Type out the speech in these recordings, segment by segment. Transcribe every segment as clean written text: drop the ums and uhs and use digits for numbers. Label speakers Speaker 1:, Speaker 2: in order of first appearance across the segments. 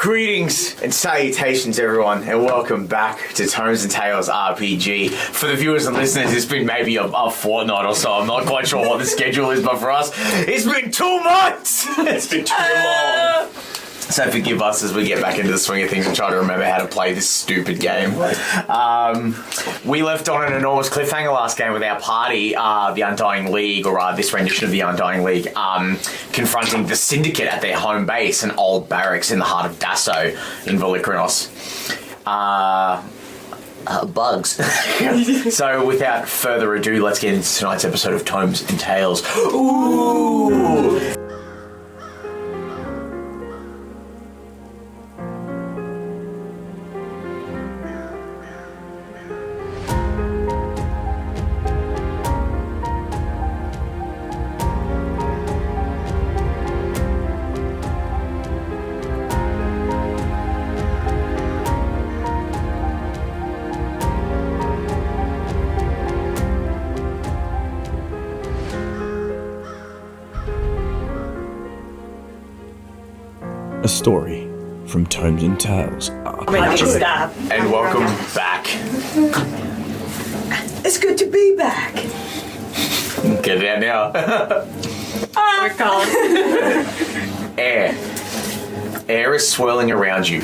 Speaker 1: Greetings and salutations, everyone, and welcome back to Tomes and Tales RPG. For the viewers and listeners, it's been maybe a fortnight or so. I'm not quite sure what the schedule is, but for us, it's been 2 months!
Speaker 2: It's been too long.
Speaker 1: So forgive us as we get back into the swing of things and try to remember how to play this stupid game. We left on an enormous cliffhanger last game with our party, the Undying League, or this rendition of the Undying League, confronting the Syndicate at their home base, an old barracks in the heart of Dasso in Volikranos. Bugs. So without further ado, let's get into tonight's episode of Tomes and Tales. Ooh!
Speaker 3: A story from Tomes and Tales.
Speaker 1: And welcome back.
Speaker 4: It's good to be back.
Speaker 1: Get it out now.
Speaker 4: I can't.
Speaker 1: Air is swirling around you.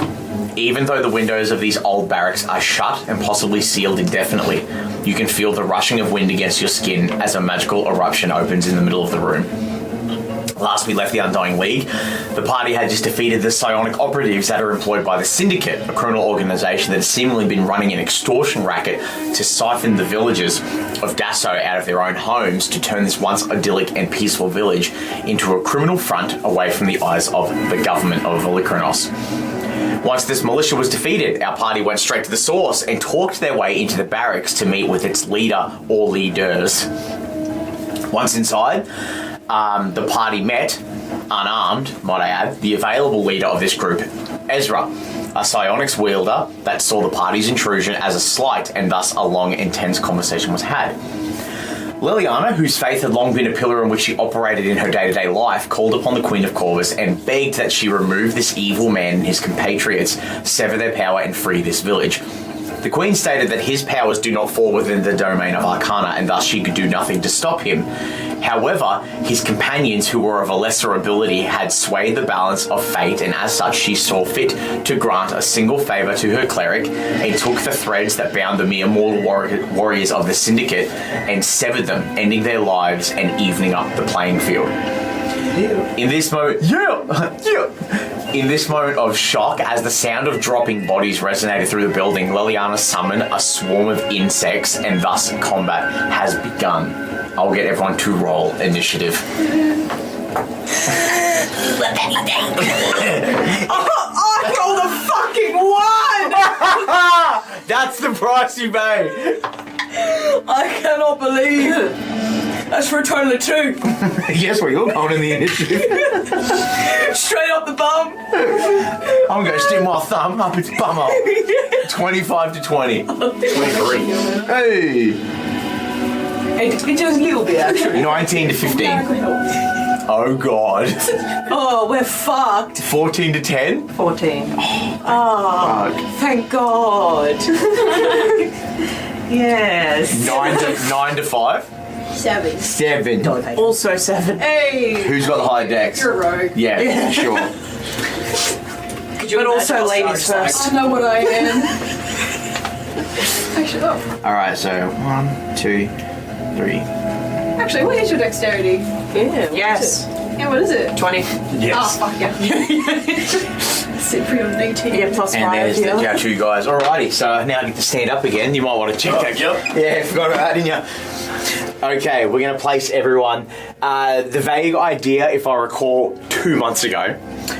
Speaker 1: Even though the windows of these old barracks are shut and possibly sealed indefinitely, you can feel the rushing of wind against your skin as a magical eruption opens in the middle of the room. Last we left the Undying League, the party had just defeated the psionic operatives that are employed by the Syndicate, a criminal organisation that has seemingly been running an extortion racket to siphon the villagers of Dasso out of their own homes to turn this once idyllic and peaceful village into a criminal front away from the eyes of the government of Volikranos. Once this militia was defeated, our party went straight to the source and talked their way into the barracks to meet with its leader or leaders. Once inside, the party met, unarmed, might I add, the available leader of this group, Ezra, a psionics wielder that saw the party's intrusion as a slight, and thus a long, intense conversation was had. Lelianna, whose faith had long been a pillar in which she operated in her day-to-day life, called upon the Queen of Corvus and begged that she remove this evil man and his compatriots, sever their power and free this village. The Queen stated that his powers do not fall within the domain of Arcana, and thus she could do nothing to stop him. However, his companions, who were of a lesser ability, had swayed the balance of fate, and as such she saw fit to grant a single favour to her cleric and took the threads that bound the mere mortal warriors of the Syndicate and severed them, ending their lives and evening up the playing field. In this moment, In this moment of shock, as the sound of dropping bodies resonated through the building, Lelianna summoned a swarm of insects, and thus combat has begun. I'll get everyone to roll initiative.
Speaker 4: I rolled a fucking 1!
Speaker 1: That's the price you pay!
Speaker 4: I cannot believe it. That's for a total of 2.
Speaker 1: Yes, well, you're going in the initiative.
Speaker 4: Straight up the bum.
Speaker 1: I'm going to stick my thumb up its bumhole. 25 to 20.
Speaker 2: 23.
Speaker 1: Hey!
Speaker 4: It does a little bit, actually.
Speaker 1: 19 to 15. Oh, God.
Speaker 4: Oh, we're fucked.
Speaker 1: 14 to 10?
Speaker 4: 14. Oh, thank God. Yes.
Speaker 1: 9 to 5? 7.
Speaker 4: Also 7.
Speaker 5: Hey!
Speaker 1: Who's got the higher dex?
Speaker 5: You're a rogue.
Speaker 1: Yeah, sure.
Speaker 4: But also ladies first.
Speaker 5: I know what I am. Actually,
Speaker 1: Alright, so 1, 2, 3.
Speaker 5: Actually, what is your dexterity?
Speaker 4: Yeah. Yes.
Speaker 5: Yeah, what is it?
Speaker 4: 20.
Speaker 1: Yes.
Speaker 5: Oh, fuck yeah. Sit for your 18.
Speaker 4: Yeah, plus
Speaker 1: And
Speaker 4: 5.
Speaker 1: there's the Jachu guys. Alrighty, so now I get to stand up again. You might want to check that.
Speaker 2: Yep.
Speaker 1: Yeah, forgot about that, didn't you? Okay, we're going to place everyone. The vague idea, if I recall, 2 months ago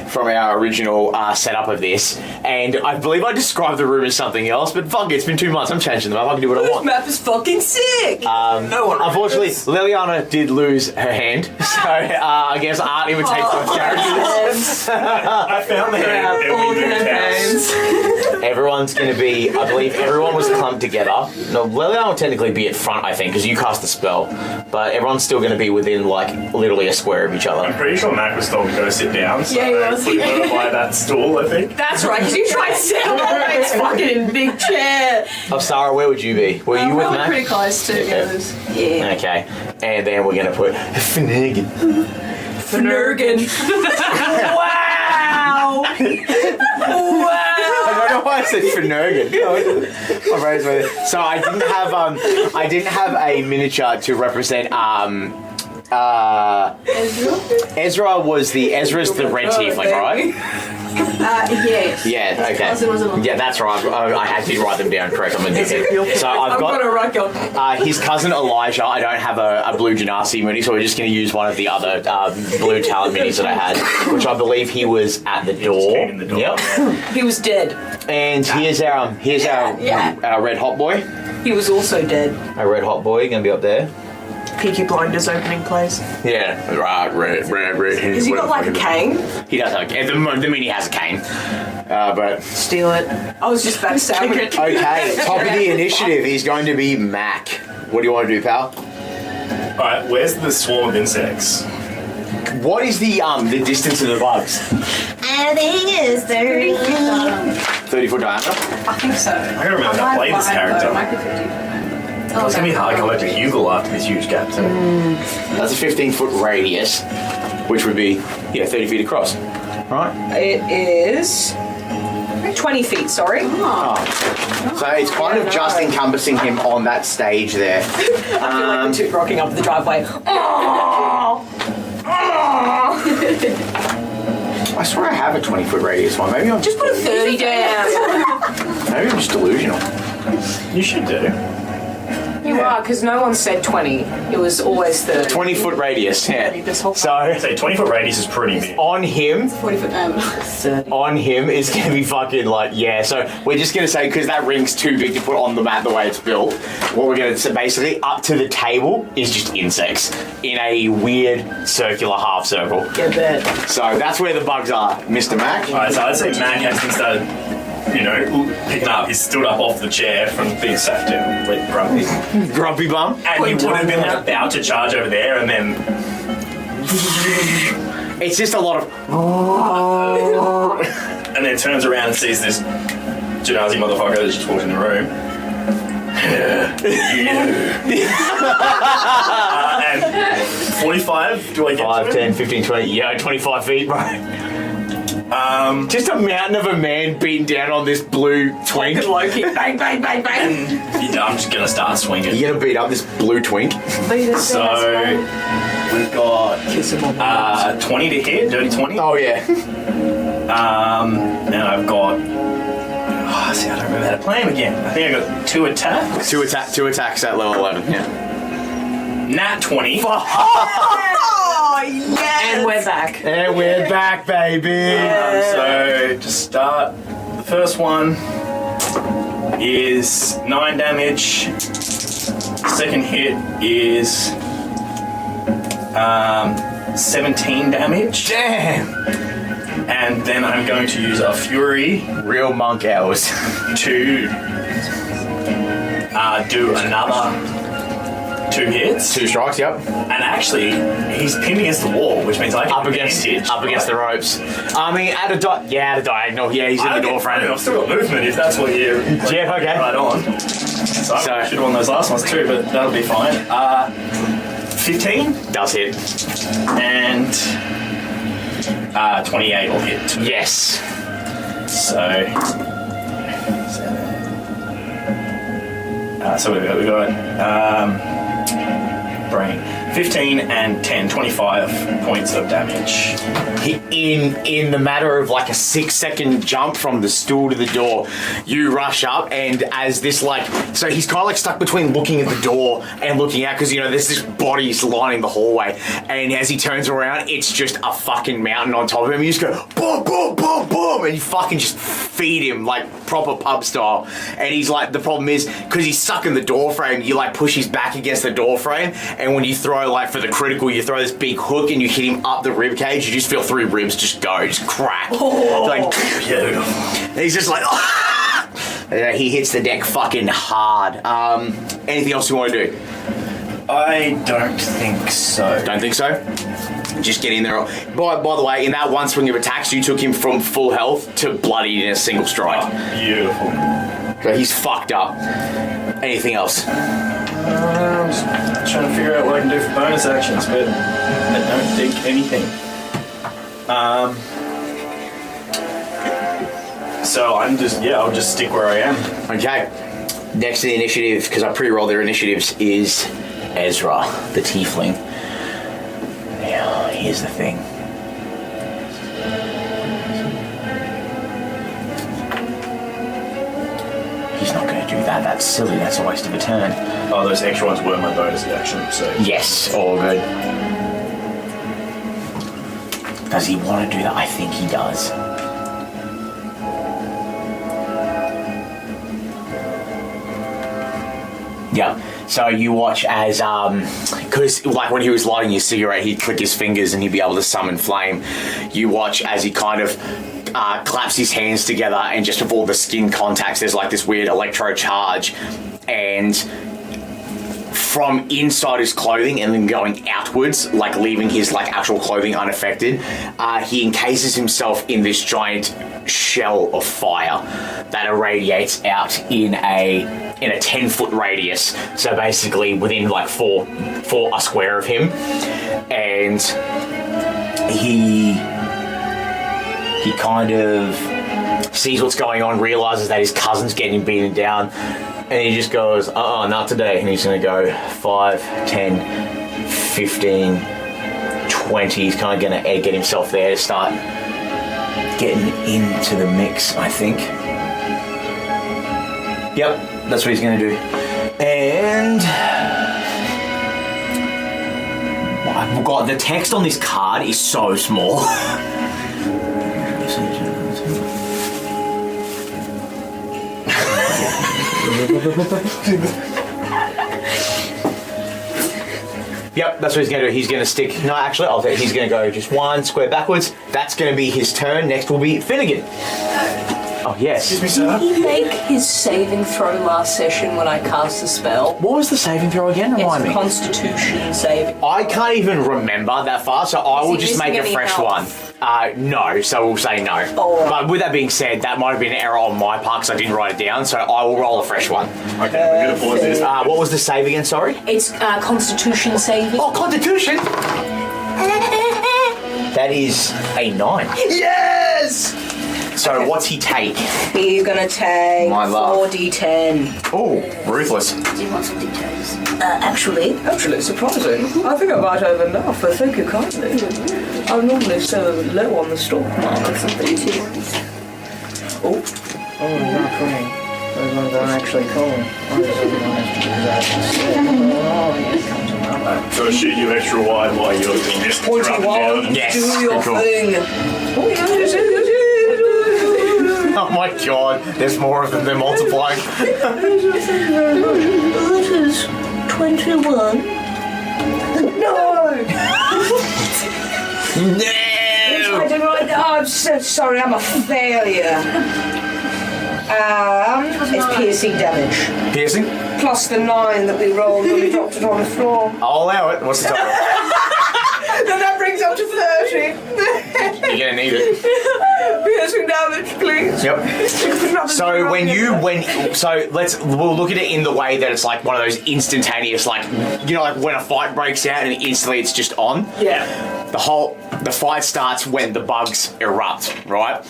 Speaker 1: from our original setup of this, and I believe I described the room as something else, but fuck it, it's been 2 months. I'm changing them up. I can do what I
Speaker 4: This
Speaker 1: want.
Speaker 4: map is fucking sick.
Speaker 1: No one. Unfortunately, Lelianna did lose her hand, so I guess Art imitates those characters.
Speaker 2: I found the hand and
Speaker 4: all
Speaker 2: we moved house.
Speaker 4: campaigns.
Speaker 1: Everyone's going to be, I believe everyone was clumped together. No, Lelianna will technically be at front, I think, because you cast the spell. But everyone's still going to be within, like, literally a square of each other.
Speaker 2: I'm pretty sure Mac was told to go sit down. So
Speaker 5: Yeah, he was.
Speaker 2: we went to buy that stool, I think.
Speaker 4: That's right, because you tried to sit on that fucking big chair.
Speaker 1: Ostara, where would you be? Were you with
Speaker 5: Probably
Speaker 1: Mac?
Speaker 5: pretty close to the others.
Speaker 4: Yeah.
Speaker 1: Okay. And then we're going to put Finnegan.
Speaker 4: Finnegan. Wow.
Speaker 1: I don't know why I said Finnegan. So I didn't have a miniature to represent Ezra's the red tiefling, right?
Speaker 5: Yes.
Speaker 1: Yeah, okay.
Speaker 5: cousin was a-
Speaker 1: Yeah, that's right. I did write them down correct. I'm a dickhead. So I've
Speaker 4: got a
Speaker 1: got
Speaker 4: record.
Speaker 1: his cousin Elijah. I don't have a blue Genasi mini, so we're just going to use one of the other blue talent minis that I had, which I believe he was at the door.
Speaker 2: came in the door.
Speaker 1: Yep.
Speaker 4: He was dead.
Speaker 1: And here's our red hot boy.
Speaker 4: He was also dead.
Speaker 1: Our red hot boy going to be up there.
Speaker 4: Peaky Blinders opening place.
Speaker 1: Yeah, right, red.
Speaker 4: Has he got like a cane?
Speaker 1: He does have a cane. The mini has a cane. But
Speaker 4: Steal it. I was just about to say.
Speaker 1: okay, top of the initiative is going to be Mac. What do you want to do, pal?
Speaker 2: Alright, where's the swarm of insects?
Speaker 1: What is the distance of the bugs?
Speaker 5: I think it's 30
Speaker 1: 30-foot diameter.
Speaker 5: I think so.
Speaker 2: I gotta remember how to play this character.
Speaker 5: Might be 50.
Speaker 2: It's gonna be hard to collect a Hugel after this huge gap, too.
Speaker 1: That's a 15-foot radius, which would be 30 feet across. Right.
Speaker 4: It is 20 feet. Sorry.
Speaker 1: So it's kind of just encompassing him on that stage there.
Speaker 4: I feel like the two rocking up the driveway.
Speaker 1: I swear I have a 20-foot radius one. Maybe I'm
Speaker 4: Just put a 30 down.
Speaker 1: maybe I'm just delusional.
Speaker 2: You should do.
Speaker 4: You are, because no one said 20. It was always 30.
Speaker 1: 20-foot radius. Yeah.
Speaker 4: This whole
Speaker 1: So
Speaker 2: I'd say 20-foot radius is pretty big.
Speaker 1: on him.
Speaker 5: 40 foot
Speaker 4: 30.
Speaker 1: On him is going to be fucking like, so we're just going to say, because that ring's too big to put on the mat the way it's built, what we're going to say basically up to the table is just insects in a weird circular half circle.
Speaker 4: Get that.
Speaker 1: So that's where the bugs are, Mr. Mac.
Speaker 2: Alright, so I'd say Mac has started, picking up. He's stood up off the chair from being sat down, like grumpy.
Speaker 1: Grumpy bum.
Speaker 2: And he would have been like about to charge over there, and then
Speaker 1: It's just a lot of...
Speaker 2: and then turns around and sees this Genasi motherfucker that just walked in the room. And 45, do I get
Speaker 1: 5,
Speaker 2: to
Speaker 1: 10,
Speaker 2: it?
Speaker 1: 15, 20, 25 feet, bro. Just a mountain of a man beating down on this blue twink.
Speaker 4: Loki. Bang, bang, bang, bang.
Speaker 2: I'm just gonna start swinging.
Speaker 1: You're gonna beat up this blue twink.
Speaker 2: So we've got 20 to hit, dirty 20.
Speaker 1: Oh yeah.
Speaker 2: And I've got. See, I don't remember how to play him again. I think I got 2 attacks.
Speaker 1: Two attacks at level 11. Yeah.
Speaker 2: Nat 20.
Speaker 4: Oh, yes. And we're back.
Speaker 1: And we're back, baby.
Speaker 2: So to start, the first one is 9 damage. Second hit is 17 damage.
Speaker 1: Damn.
Speaker 2: And then I'm going to use a Fury
Speaker 1: Real monk hours.
Speaker 2: to do another 2 hits.
Speaker 1: 2 strikes. Yep.
Speaker 2: And actually, he's pinned against the wall, which means I can
Speaker 1: Up against the ropes. I mean, at a diagonal. Yeah, he's in the door frame.
Speaker 2: I've still got movement if that's what you're
Speaker 1: Yeah, okay.
Speaker 2: right on. So I should have won those last ones too, but that'll be fine. 15
Speaker 1: Does hit.
Speaker 2: and 28 will hit.
Speaker 1: Yes.
Speaker 2: So we've got brain. 15 and 10, 25 points of damage.
Speaker 1: In the matter of like a 6-second jump from the stool to the door, you rush up, and as this so he's kind of like stuck between looking at the door and looking out, because there's this bodies lining the hallway, and as he turns around, it's just a fucking mountain on top of him. You just go boom, boom, boom, boom, and you fucking just feed him like proper pub style. And he's like, the problem is because he's stuck in the door frame, you like push his back against the door frame, and when you throw for the critical, you throw this big hook and you hit him up the rib cage. You just feel 3 ribs just crack.
Speaker 2: Beautiful.
Speaker 1: And he's just like, He hits the deck fucking hard. Anything else you want to do?
Speaker 2: I don't think so.
Speaker 1: Don't think so? Just get in there. By the way, in that one swing of attacks, you took him from full health to bloody in a single strike.
Speaker 2: Beautiful.
Speaker 1: So he's fucked up. Anything else?
Speaker 2: I'm just trying to figure out what I can do for bonus actions, but I don't think anything. So I'll just stick where I am.
Speaker 1: Okay. Next to the initiative, because I pre-rolled their initiatives, is Ezra, the tiefling. Now, here's the thing. He's not going to do that. That's silly. That's a waste of a turn.
Speaker 2: Oh, those extra ones were my bonus action, so...
Speaker 1: Yes, all good. Does he want to do that? I think he does. Yeah. So you watch as, because like when he was lighting his cigarette, he'd click his fingers and he'd be able to summon flame. You watch as he kind of claps his hands together, and just of all the skin contacts, there's like this weird electro charge, and from inside his clothing and then going outwards, like leaving his like actual clothing unaffected, he encases himself in this giant shell of fire that irradiates out in a 10-foot radius. So basically within like four a square of him, and he kind of sees what's going on, realizes that his cousin's getting beaten down, and he just goes, not today. And he's going to go 5, 10, 15, 20. He's kind of going to get himself there to start getting into the mix, I think. Yep, that's what he's going to do. And I've got the text on this card is so small. Yep, that's what he's going to do. He's going to stick... No, actually, he's going to go just 1 square backwards. That's going to be his turn. Next will be Finnegan. Oh, yes.
Speaker 2: Excuse me, sir.
Speaker 4: Did he make his saving throw last session when I cast the spell?
Speaker 1: What was the saving throw again? Remind me.
Speaker 4: It's Constitution saving.
Speaker 1: I can't even remember that far, so I will just make a fresh one. No, so we'll say no.
Speaker 4: Oh.
Speaker 1: But with that being said, that might have been an error on my part because I didn't write it down, so I will roll a fresh one.
Speaker 2: Okay, we're going to pause this.
Speaker 1: What was the save again, sorry?
Speaker 4: It's Constitution saving.
Speaker 1: Oh, Constitution! That is a 9. Yes! So what's he take?
Speaker 4: He's gonna take
Speaker 1: My love.
Speaker 4: 4d10.
Speaker 1: Oh, ruthless.
Speaker 5: Do you want some details?
Speaker 4: Actually, surprising. I think I might have enough, but thank you kindly. I'm normally so low on the stock market. Oh, you're not crying. Those ones aren't actually cold.
Speaker 2: So I shoot you extra wide while you're doing this.
Speaker 4: Pointy one,
Speaker 1: Yes,
Speaker 4: do your
Speaker 1: cool.
Speaker 4: thing. Oh, yes.
Speaker 1: Oh my god, there's more of them, they're multiplying.
Speaker 4: That is 21. No!
Speaker 1: No!
Speaker 4: I did right. Oh, I'm so sorry, I'm a failure. It's piercing damage.
Speaker 1: Piercing?
Speaker 4: Plus the 9 that we rolled when we dropped it on the floor.
Speaker 1: I'll allow it. What's the total?
Speaker 4: Then that brings up to 30.
Speaker 1: You're gonna need it.
Speaker 4: Piercing damage, please.
Speaker 1: Yep. So we'll look at it in the way that it's like one of those instantaneous, like, you know, like when a fight breaks out and instantly it's just on.
Speaker 4: Yeah.
Speaker 1: The fight starts when the bugs erupt, right?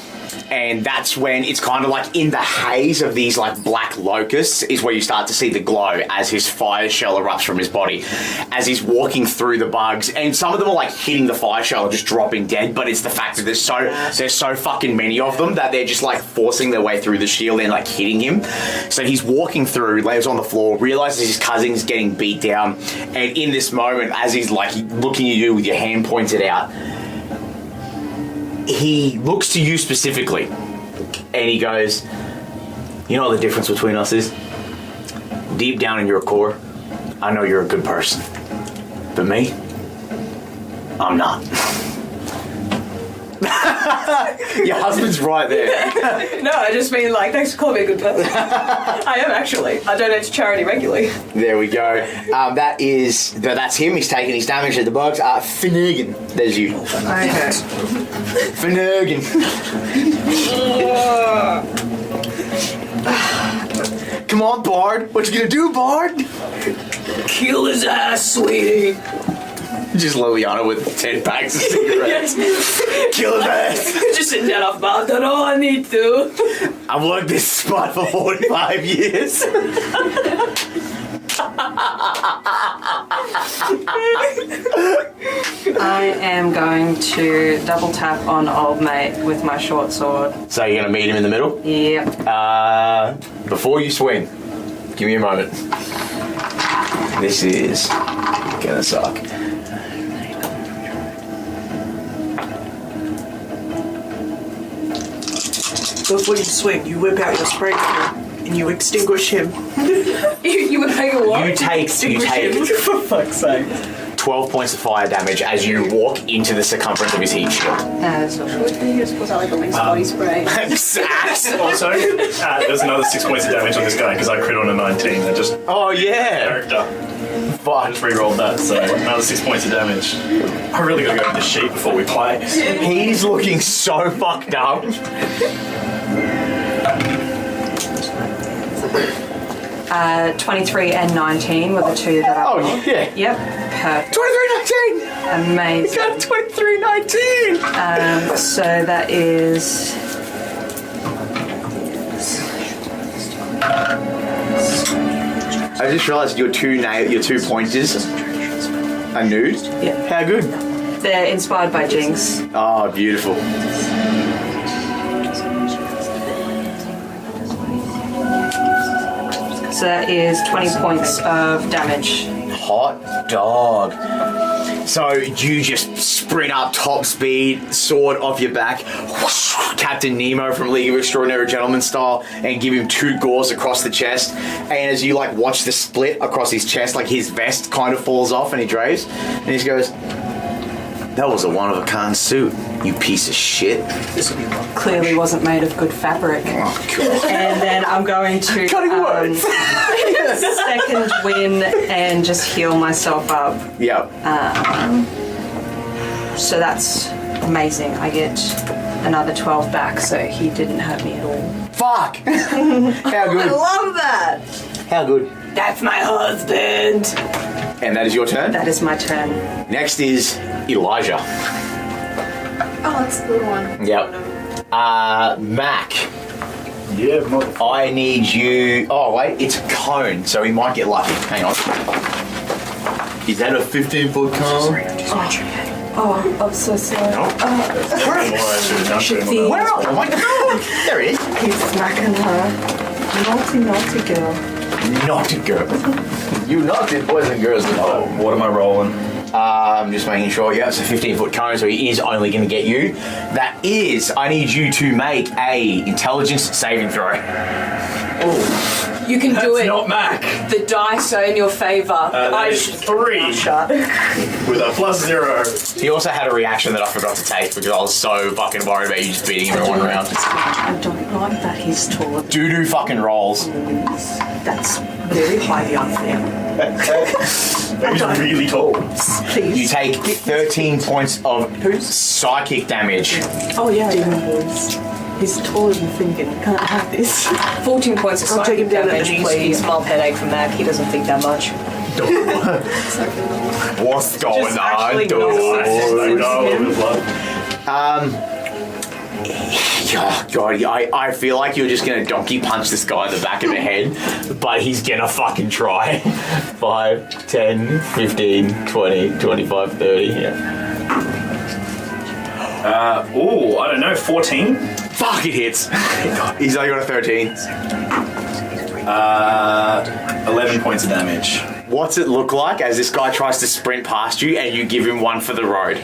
Speaker 1: And that's when it's kind of like in the haze of these like black locusts is where you start to see the glow as his fire shell erupts from his body. As he's walking through the bugs, and some of them are like hitting the fire shell and just dropping dead, but it's the fact that there's so fucking many of them that they're just like forcing their way through the shield and like hitting him. So he's walking through, lays on the floor, realizes his cousin's getting beat down, and in this moment, as he's like looking at you with your hand pointed out, he looks to you specifically, and he goes, you know what the difference between us is? Deep down in your core, I know you're a good person. But me, I'm not. Your husband's right there.
Speaker 4: No, I just mean like, thanks for calling me a good person. I am actually. I donate to charity regularly.
Speaker 1: There we go. That's him. He's taking his damage at the box. Finnegan, there's you.
Speaker 4: Okay.
Speaker 1: Finnegan. Come on, Bard. What you gonna do, Bard?
Speaker 4: Kill his ass, sweetie.
Speaker 1: Just Lelianna with 10 packs of cigarettes. Kill his ass.
Speaker 4: Just sitting down off mouth. That's all I need to.
Speaker 1: I've worked this spot for 45 years.
Speaker 6: I am going to double tap on old mate with my short sword.
Speaker 1: So you're gonna meet him in the middle?
Speaker 6: Yep.
Speaker 1: Before you swing, give me a moment. This is gonna suck.
Speaker 7: Before you swing, you whip out your spray gun and you extinguish him.
Speaker 4: You would make a what?
Speaker 1: You take
Speaker 7: For fuck's sake.
Speaker 1: 12 points of fire damage as you walk into the circumference of his heat shield.
Speaker 5: You're supposed to like a lynx body spray.
Speaker 2: Also, there's another 6 points of damage on this guy because I crit on a 19. I just
Speaker 1: Oh yeah!
Speaker 2: character. I
Speaker 1: Fuck.
Speaker 2: just re-rolled that, so another 6 points of damage. I really gotta go into sheet before we play.
Speaker 1: He's looking so fucked up.
Speaker 6: 23 and 19 were the two that I
Speaker 1: Oh
Speaker 6: rolled.
Speaker 1: yeah.
Speaker 6: Yep. Perfect.
Speaker 1: 23-19!
Speaker 6: Amazing.
Speaker 1: Got 23-19!
Speaker 6: So that is...
Speaker 1: I just realised your two pointers are nude.
Speaker 6: Yeah.
Speaker 1: How good?
Speaker 6: They're inspired by Jinx.
Speaker 1: Oh, beautiful.
Speaker 6: So that is 20 points of damage.
Speaker 1: Hot dog. So you just sprint up top speed, sword off your back, whoosh, Captain Nemo from League of Extraordinary Gentlemen style, and give him 2 gores across the chest. And as you like watch the split across his chest, like his vest kind of falls off and he draves, and he just goes, "That was a one-of-a-kind suit, you piece of shit."
Speaker 6: Clearly wasn't made of good fabric.
Speaker 1: Oh, God.
Speaker 6: And then I'm going to
Speaker 1: Cutting words.
Speaker 6: second win and just heal myself up.
Speaker 1: Yep.
Speaker 6: So that's amazing. I get another 12 back, so he didn't hurt me at all.
Speaker 1: Fuck! How good?
Speaker 4: Love that.
Speaker 1: How good?
Speaker 4: That's my husband.
Speaker 1: And that is your turn?
Speaker 6: That is my turn.
Speaker 1: Next is Elijah.
Speaker 5: Oh, that's the one.
Speaker 1: Yep. Mac.
Speaker 2: Yeah, motherfucker.
Speaker 1: I need you... Oh, wait, it's a cone, so he might get lucky. Hang on. Is that a 15-foot cone?
Speaker 6: Oh, I'm so sorry.
Speaker 1: Where? Oh, my God! There it is.
Speaker 6: He's smacking her. Naughty, naughty girl.
Speaker 1: Naughty girl. You naughty boys and girls.
Speaker 2: Oh, what am I rolling?
Speaker 1: Just making sure. Yeah, it's a 15-foot cone, so he is only going to get you. That is, I need you to make a intelligence saving throw.
Speaker 4: You can do
Speaker 2: That's
Speaker 4: it.
Speaker 2: not Mac.
Speaker 4: The dice are in your favour.
Speaker 2: That is 3
Speaker 4: Shut.
Speaker 2: with a +0.
Speaker 1: He also had a reaction that I forgot to take because I was so fucking worried about you just beating him in one round.
Speaker 6: I don't like that he's taller.
Speaker 1: Doo-doo fucking rolls.
Speaker 6: That's very highly unfair.
Speaker 2: He's really tall.
Speaker 1: You take 13 points of psychic damage.
Speaker 7: Oh yeah, demon boys. He's taller than Finnegan. Can't have this.
Speaker 4: 14 points of
Speaker 7: I'll take him
Speaker 4: psychic
Speaker 7: down at the
Speaker 4: damage,
Speaker 7: knees.
Speaker 4: please. Mild headache from Mac. He doesn't think that much.
Speaker 1: What's going
Speaker 7: actually
Speaker 1: on, dude? Oh, God, I feel like you're just going to donkey punch this guy in the back of the head, but he's going to fucking try. 5, 10, 15, 20, 25, 30, yeah.
Speaker 2: I don't know, 14?
Speaker 1: Fuck, it hits. He's only got a 13.
Speaker 2: 11 points of damage.
Speaker 1: What's it look like as this guy tries to sprint past you and you give him one for the road?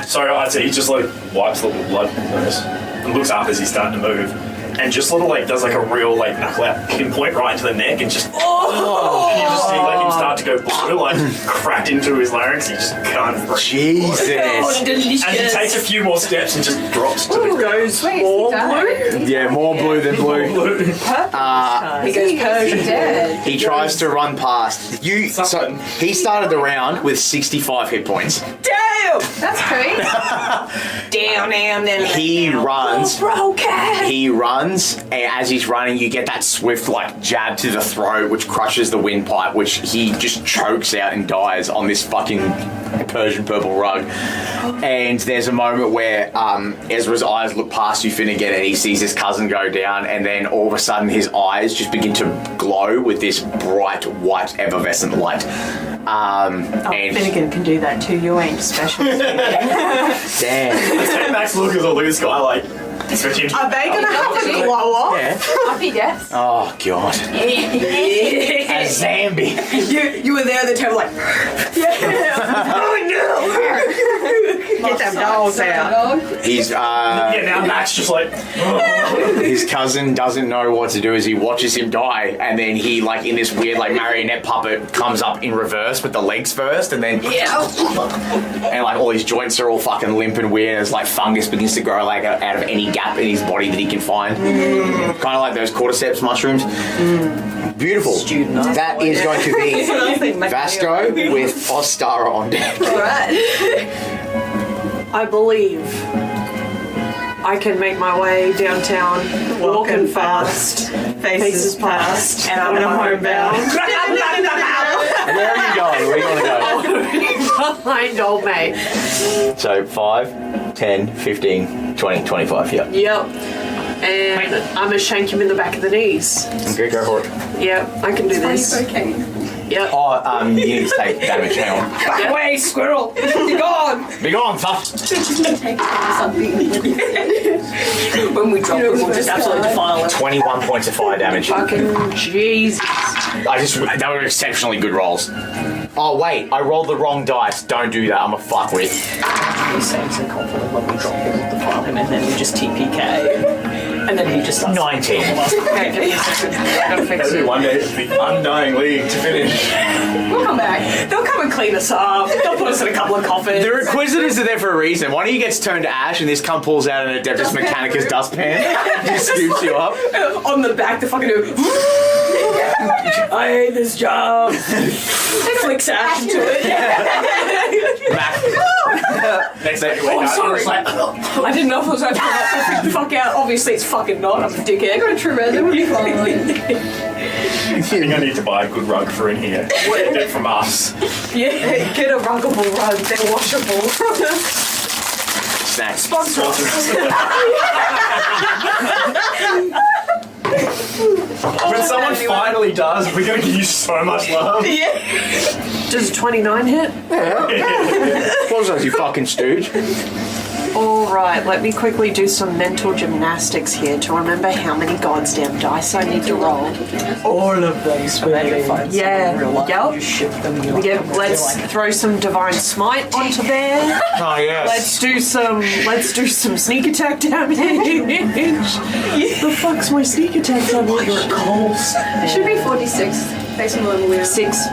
Speaker 2: So I'd say he just like wipes a little blood from his nose and looks up as he's starting to move. And just sort of like does like a real like knuckle out pinpoint right into the neck and just You just see like him start to go blue, like cracked into his larynx. He just can't breathe.
Speaker 1: Jesus.
Speaker 2: And he takes a few more steps and just drops to the ground.
Speaker 7: Goes more blue.
Speaker 1: Yeah, more blue than blue.
Speaker 2: Blue.
Speaker 7: He goes Persian.
Speaker 6: Dead.
Speaker 1: He tries to run past you. So he started the round with 65 hit points.
Speaker 7: Damn!
Speaker 6: That's great.
Speaker 7: Down, then.
Speaker 1: He runs.
Speaker 7: Broken!
Speaker 1: He runs, and as he's running, you get that swift, like, jab to the throat, which crushes the windpipe, which he just chokes out and dies on this fucking Persian purple rug. And there's a moment where Ezra's eyes look past you, Finnegan, and he sees his cousin go down, and then all of a sudden his eyes just begin to glow with this bright white effervescent light. And
Speaker 6: Finnegan can do that too. You ain't special.
Speaker 1: damn.
Speaker 2: Max look at all this guy like. Especially
Speaker 7: Are they gonna have to blow off?
Speaker 1: Yeah.
Speaker 6: Happy death.
Speaker 1: Oh god. A zombie.
Speaker 7: You were there at the table like, oh no! Get them dogs out.
Speaker 1: He's
Speaker 2: yeah, now Max just like.
Speaker 1: his cousin doesn't know what to do as he watches him die, and then he, like, in this weird, like, marionette puppet comes up in reverse with the legs first, and then and like all his joints are all fucking limp and weird as like fungus begins to grow like out of any gap in his body that he can find. Kind of like those cordyceps mushrooms. Beautiful. That is going to be Vasco with Ostara on deck.
Speaker 7: Alright.
Speaker 5: I believe I can make my way downtown, walking fast, faces past, and I'm homebound.
Speaker 1: Where are you going? Where are you going to
Speaker 5: Behind old mate.
Speaker 1: go? So 5, 10, 15, 20, 25, yeah.
Speaker 5: Yep. And I'm gonna shank him in the back of the knees.
Speaker 1: Okay, go for it.
Speaker 5: Yep, I can do this.
Speaker 6: Okay.
Speaker 5: Yep.
Speaker 1: Oh, you need to take damage, hang on.
Speaker 7: Back away, squirrel! Be gone!
Speaker 1: Be gone, tough.
Speaker 6: Take something.
Speaker 7: When we drop it, we'll just absolutely defile it.
Speaker 1: 21 points of fire damage.
Speaker 5: Fucking Jesus.
Speaker 1: They were exceptionally good rolls. Oh wait, I rolled the wrong dice. Don't do that, I'm a fuckwit.
Speaker 4: He seems so confident when we drop him, defile him, and then we just TPK. And then he just starts
Speaker 1: 19.
Speaker 5: Okay, give me a second. Gotta fix
Speaker 2: Maybe
Speaker 5: it.
Speaker 2: one day the Undying League to finish.
Speaker 7: We'll come back. They'll come and clean us up. They'll put us in a couple of coffins.
Speaker 1: The Inquisitors are there for a reason. One of you gets turned to ash and this cunt pulls out an Adeptus Mechanicus dustpan. Just scoops you up.
Speaker 7: On the back, the fucking I hate this job. Flicks ash into it.
Speaker 2: Next day,
Speaker 7: Oh, I'm sorry. I didn't know if it was going to freak the fuck out. Obviously, it's fucking not. I'm a dickhead.
Speaker 6: Got a true res, it would be fine.
Speaker 2: I think I need to buy a good rug for in here. Get it from us.
Speaker 7: Yeah, get a ruggable rug. They're washable.
Speaker 1: Snacks.
Speaker 7: Sponsor us.
Speaker 2: When someone finally does, we're going to give you so much love.
Speaker 7: Yeah.
Speaker 5: Does 29 hit?
Speaker 1: What was that, you fucking stooge?
Speaker 5: Alright, let me quickly do some mental gymnastics here to remember how many goddamn dice I need to roll.
Speaker 4: all of those when you find
Speaker 5: Yeah,
Speaker 4: someone in real life.
Speaker 5: yep.
Speaker 4: You ship them. You're
Speaker 5: Yep,
Speaker 4: like,
Speaker 5: let's throw some divine smite onto there.
Speaker 1: Oh, yes.
Speaker 5: Let's do some sneak attack damage. The fuck's my sneak attack damage?
Speaker 6: It should be 46 based on the level we are.
Speaker 5: 6.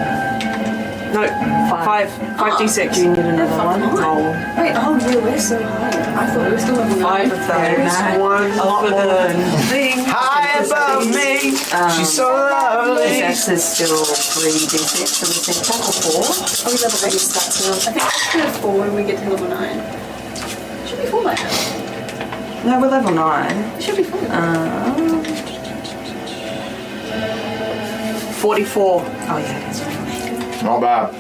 Speaker 5: No, 5d6.
Speaker 4: Do you get another one?
Speaker 5: Roll.
Speaker 6: Wait, oh, we're so high. I thought we were still level 9.
Speaker 5: 5 of those. One for the thing.
Speaker 1: High above me, she's so lovely.
Speaker 5: Dex is still 3d6 for the sneak attack or 4.
Speaker 6: Oh, we level 8 stats now. I think it's kind of 4 when we get to level 9. It should be 4 by now.
Speaker 5: No, we're level 9.
Speaker 6: It should be 4.
Speaker 5: 44. Oh yeah, that's right.
Speaker 1: Not bad.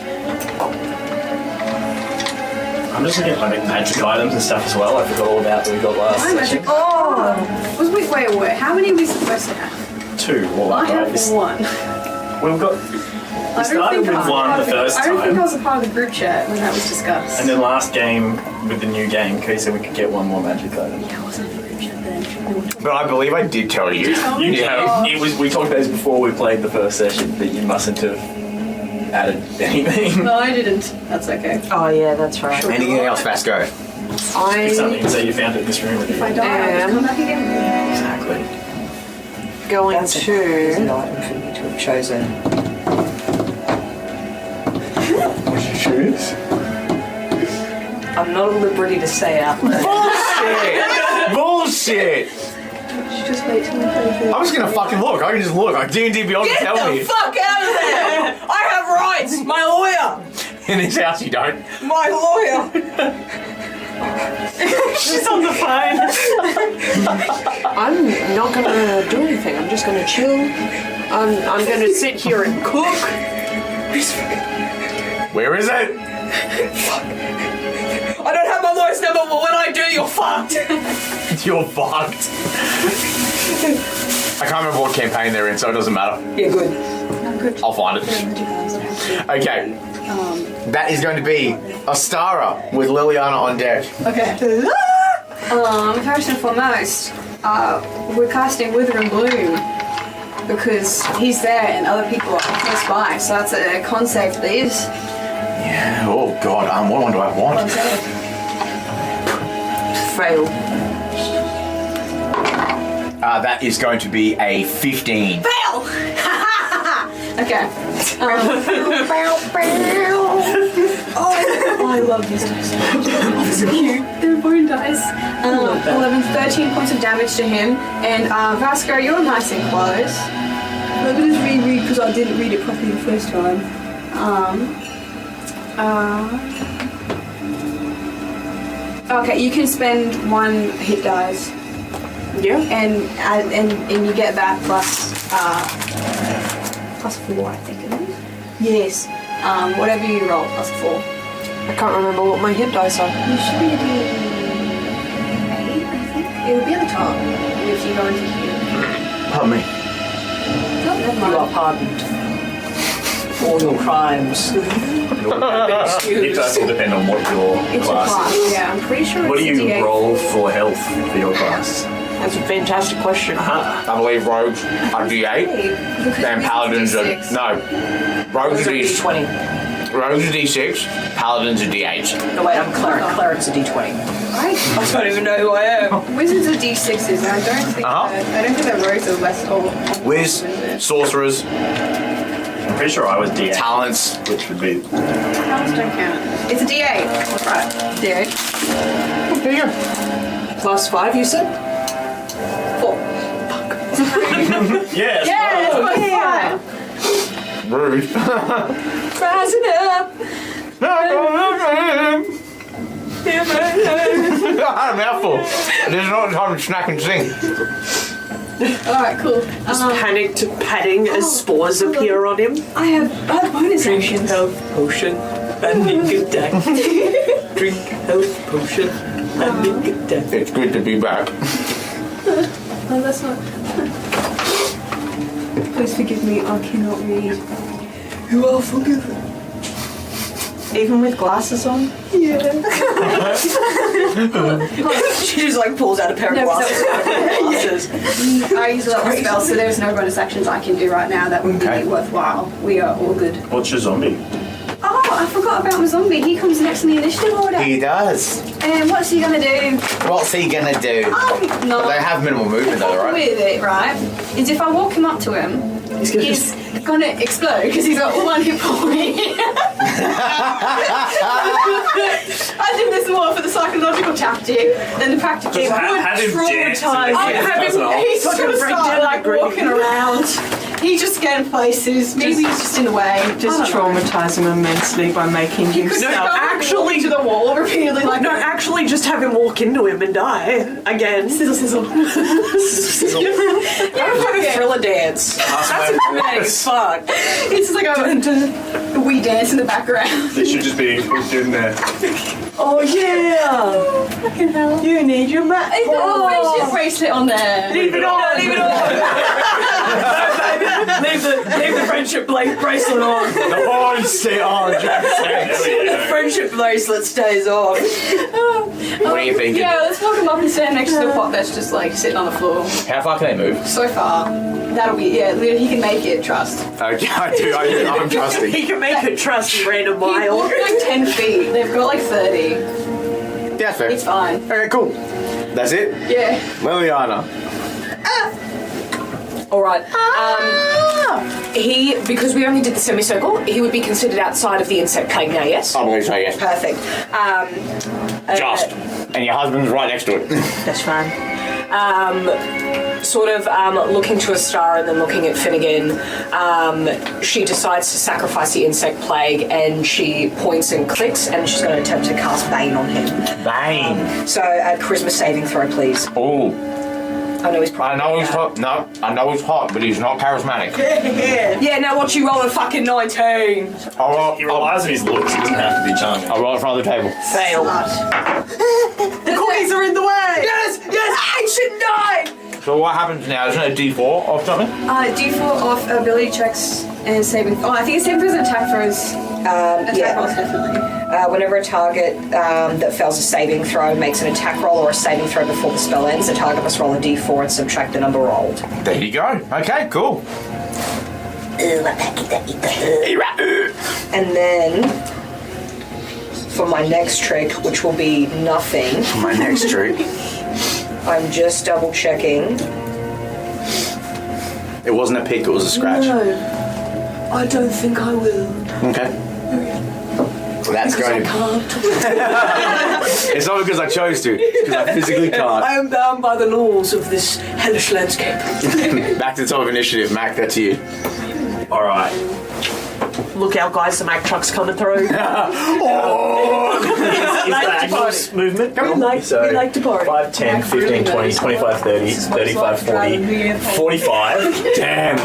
Speaker 2: I'm just looking at like magic items and stuff as well. I forgot all about that we got last
Speaker 6: I'm
Speaker 2: session.
Speaker 6: actually. Oh! Wait. How many are we supposed to have?
Speaker 2: 2. Well,
Speaker 6: I have
Speaker 2: this-
Speaker 6: 1.
Speaker 2: We've got. We started with one the first
Speaker 6: I don't think I
Speaker 2: time,
Speaker 6: was a part of the group chat when that was discussed.
Speaker 2: and then last game with the new game, Cody said we could get one more magic item.
Speaker 6: I wasn't in the group chat then.
Speaker 1: But I believe I did tell you.
Speaker 2: You
Speaker 1: Yeah.
Speaker 2: it was. We talked about this before we played the first session that you mustn't have added anything.
Speaker 6: No, I didn't. That's okay.
Speaker 5: Oh yeah, that's right.
Speaker 1: Anything else, Vasco?
Speaker 2: It's something you can say you found it in this room.
Speaker 6: If I die, I'll just come back again.
Speaker 2: Exactly.
Speaker 5: Going
Speaker 4: That's an
Speaker 5: to
Speaker 4: item for you to have chosen.
Speaker 2: serious?
Speaker 4: I'm not at liberty to say out loud.
Speaker 1: Bullshit!
Speaker 7: Just wait till I'm
Speaker 1: I'm just gonna fucking look. I can just look. Like D&D Beyond
Speaker 4: Get
Speaker 1: tell
Speaker 4: the
Speaker 1: me.
Speaker 4: fuck out of there! I have rights! My lawyer!
Speaker 1: In this house, you don't.
Speaker 4: My lawyer!
Speaker 5: She's on the phone. I'm not gonna do anything. I'm just gonna chill. I'm gonna sit here and cook.
Speaker 1: Where is it?
Speaker 4: I don't have my lawyer's number, but when I do, you're fucked!
Speaker 1: You're fucked. I can't remember what campaign they're in, so it doesn't matter.
Speaker 4: Yeah, good.
Speaker 1: I'll find it. Okay. That is going to be Ostara with Lelianna on deck.
Speaker 7: Okay. First and foremost, we're casting Wither and Bloom because he's there and other people are close by. So that's a con save, please.
Speaker 1: Yeah. Oh god. What one do I want?
Speaker 7: Con save.
Speaker 4: Fail.
Speaker 1: That is going to be a 15.
Speaker 7: Fail! Okay. Oh, I love these dice. So cute. They're bone dice. 11, 13 points of damage to him. And Vasco, you're nice and close. Let me just reread because I didn't read it properly the first time. Okay, you can spend 1 hit dice.
Speaker 5: Yeah.
Speaker 7: And you get that plus 4, I think it is. Yes. Whatever you roll, plus 4.
Speaker 5: I can't remember what my hit dice are.
Speaker 7: You should be able to do 8, I think. It will be at the top if you go into here.
Speaker 1: Pardon me.
Speaker 7: No, never
Speaker 4: You are
Speaker 7: mind.
Speaker 4: pardoned. All your crimes.
Speaker 2: It does all depend on what your
Speaker 7: It's a
Speaker 2: class
Speaker 7: class,
Speaker 2: is.
Speaker 7: yeah. I'm pretty sure
Speaker 2: What do
Speaker 7: it's a
Speaker 2: you
Speaker 7: D8.
Speaker 2: roll for health for your class?
Speaker 5: That's a fantastic question.
Speaker 1: I believe rogues are D8.
Speaker 7: Because
Speaker 1: And
Speaker 7: it's
Speaker 1: paladins are
Speaker 7: D6.
Speaker 1: no. Rogues are
Speaker 4: Those are
Speaker 1: D20.
Speaker 4: D20.
Speaker 1: Rogues are D6. Paladins are D8.
Speaker 4: No, wait, I'm cleric. Cleric's a D20.
Speaker 7: Right?
Speaker 4: I don't even know who I am.
Speaker 7: Wizards are D6s, and I don't think that rogues are less or
Speaker 1: Wiz, sorcerers,
Speaker 2: I'm pretty sure I was D8.
Speaker 1: talents.
Speaker 2: Which would be...
Speaker 7: Talents don't count. It's a D8. Right. D8.
Speaker 5: There you go. Plus 5, you said?
Speaker 7: 4.
Speaker 2: Yeah,
Speaker 7: Yeah, it's plus 5.
Speaker 1: Rude.
Speaker 7: Rising up.
Speaker 1: I had a mouthful. There's not time to snack and sing.
Speaker 7: Alright, cool.
Speaker 5: Panicked padding as spores appear on him.
Speaker 7: I have bonus actions.
Speaker 4: Health potion and good day. Drink health potion and good day.
Speaker 1: It's good to be back.
Speaker 7: Oh, that's not. Please forgive me, I cannot read.
Speaker 4: You are forgiven. Even with glasses on?
Speaker 7: Yeah.
Speaker 4: She just like pulls out a pair of
Speaker 7: No,
Speaker 4: glasses.
Speaker 7: I use a lot of spells, so there's no bonus actions I can do right now that would
Speaker 1: Okay.
Speaker 7: be worthwhile. We are all good.
Speaker 2: What's your zombie?
Speaker 7: Oh, I forgot about my zombie. He comes next in the initiative order.
Speaker 1: He does.
Speaker 7: And what's he gonna do?
Speaker 1: What's he gonna do?
Speaker 7: No.
Speaker 1: They have minimal movement though, right?
Speaker 7: With it, right? Is if I walk him up to him, he's gonna explode because he's got 1 hit point. I did this more for the psychological tactic than the practical.
Speaker 2: Just have him dance and
Speaker 7: I
Speaker 2: then
Speaker 7: have
Speaker 2: does it all.
Speaker 7: him. He's
Speaker 5: Fucking
Speaker 7: gonna
Speaker 5: break
Speaker 7: start
Speaker 5: down
Speaker 7: like
Speaker 5: the
Speaker 7: walking around. He's just getting places. Maybe he's just in the way.
Speaker 8: Just traumatize him immensely by making him
Speaker 7: Could
Speaker 8: stop.
Speaker 7: go
Speaker 5: actually-
Speaker 7: to the wall repeatedly like
Speaker 5: No, actually just have him walk into him and die. Again.
Speaker 7: sizzle sizzle.
Speaker 4: I'm having a thriller dance. That's dramatic as fuck.
Speaker 7: It's just like a wee dance in the background.
Speaker 2: They should just be in there.
Speaker 8: Oh yeah!
Speaker 7: Fucking hell.
Speaker 8: You need your mat.
Speaker 7: It's got a friendship bracelet on there.
Speaker 8: Leave it on.
Speaker 4: Leave it on. leave the friendship bracelet on.
Speaker 1: The horns stay on, Jackson.
Speaker 2: There we go.
Speaker 4: Friendship bracelet stays on.
Speaker 1: What are you thinking?
Speaker 7: Yeah, let's walk him up and stand next to the pot that's just like sitting on the floor.
Speaker 1: How far can they move?
Speaker 7: So far. That'll be, yeah, he can make it, trust.
Speaker 1: Okay, I do. I'm trusting.
Speaker 5: He can make a trust random
Speaker 7: He
Speaker 5: mile.
Speaker 7: walked like 10 feet. They've got like 30.
Speaker 1: That's fair.
Speaker 7: It's fine.
Speaker 1: Okay, cool. That's it?
Speaker 7: Yeah.
Speaker 1: Lelianna.
Speaker 4: All right. He, because we only did the semicircle, he would be considered outside of the insect plague now, yes?
Speaker 1: I believe so, yes.
Speaker 4: Perfect.
Speaker 1: Just. And your husband's right next to it.
Speaker 6: That's fine.
Speaker 4: Sort of looking to Ostara and then looking at Finnegan, she decides to sacrifice the insect plague and she points and clicks and she's going to attempt to cast Bane on him.
Speaker 1: Bane.
Speaker 4: So, charisma saving throw, please.
Speaker 1: Oh.
Speaker 4: I know he's probably...
Speaker 1: I know he's hot. No, I know he's hot, but he's not charismatic.
Speaker 4: Yeah, now watch you roll a fucking 19.
Speaker 2: He relies on his looks, he doesn't have to be charming.
Speaker 1: I'll roll in front of the table.
Speaker 4: Fail.
Speaker 6: The coins are in the way!
Speaker 4: Yes! Ancient 9!
Speaker 1: So what happens now? Isn't it a D4 or something?
Speaker 7: D4 off ability checks and saving. Oh, I think it's saving throws and attack throws. Attack rolls, definitely.
Speaker 4: Whenever a target that fails a saving throw makes an attack roll or a saving throw before the spell ends, the target must roll a d4 and subtract the number rolled.
Speaker 1: There you go. Okay, cool.
Speaker 4: And then, for my next trick, which will be nothing,
Speaker 1: My next trick.
Speaker 4: I'm just double checking.
Speaker 1: It wasn't a pick, it was a scratch.
Speaker 4: No, I don't think I will.
Speaker 1: Okay. Well, that's going to... It's not because I chose to, it's because I physically can't.
Speaker 4: I am bound by the laws of this hellish landscape.
Speaker 1: Back to the top of initiative, Mac, that's you.
Speaker 2: Alright.
Speaker 5: Look out, guys, the Mack truck's coming through.
Speaker 2: Is diagonals movement?
Speaker 4: We like to party.
Speaker 2: 5, 10, 15, 20, 25, 30, 35, 40, 45.
Speaker 1: Damn,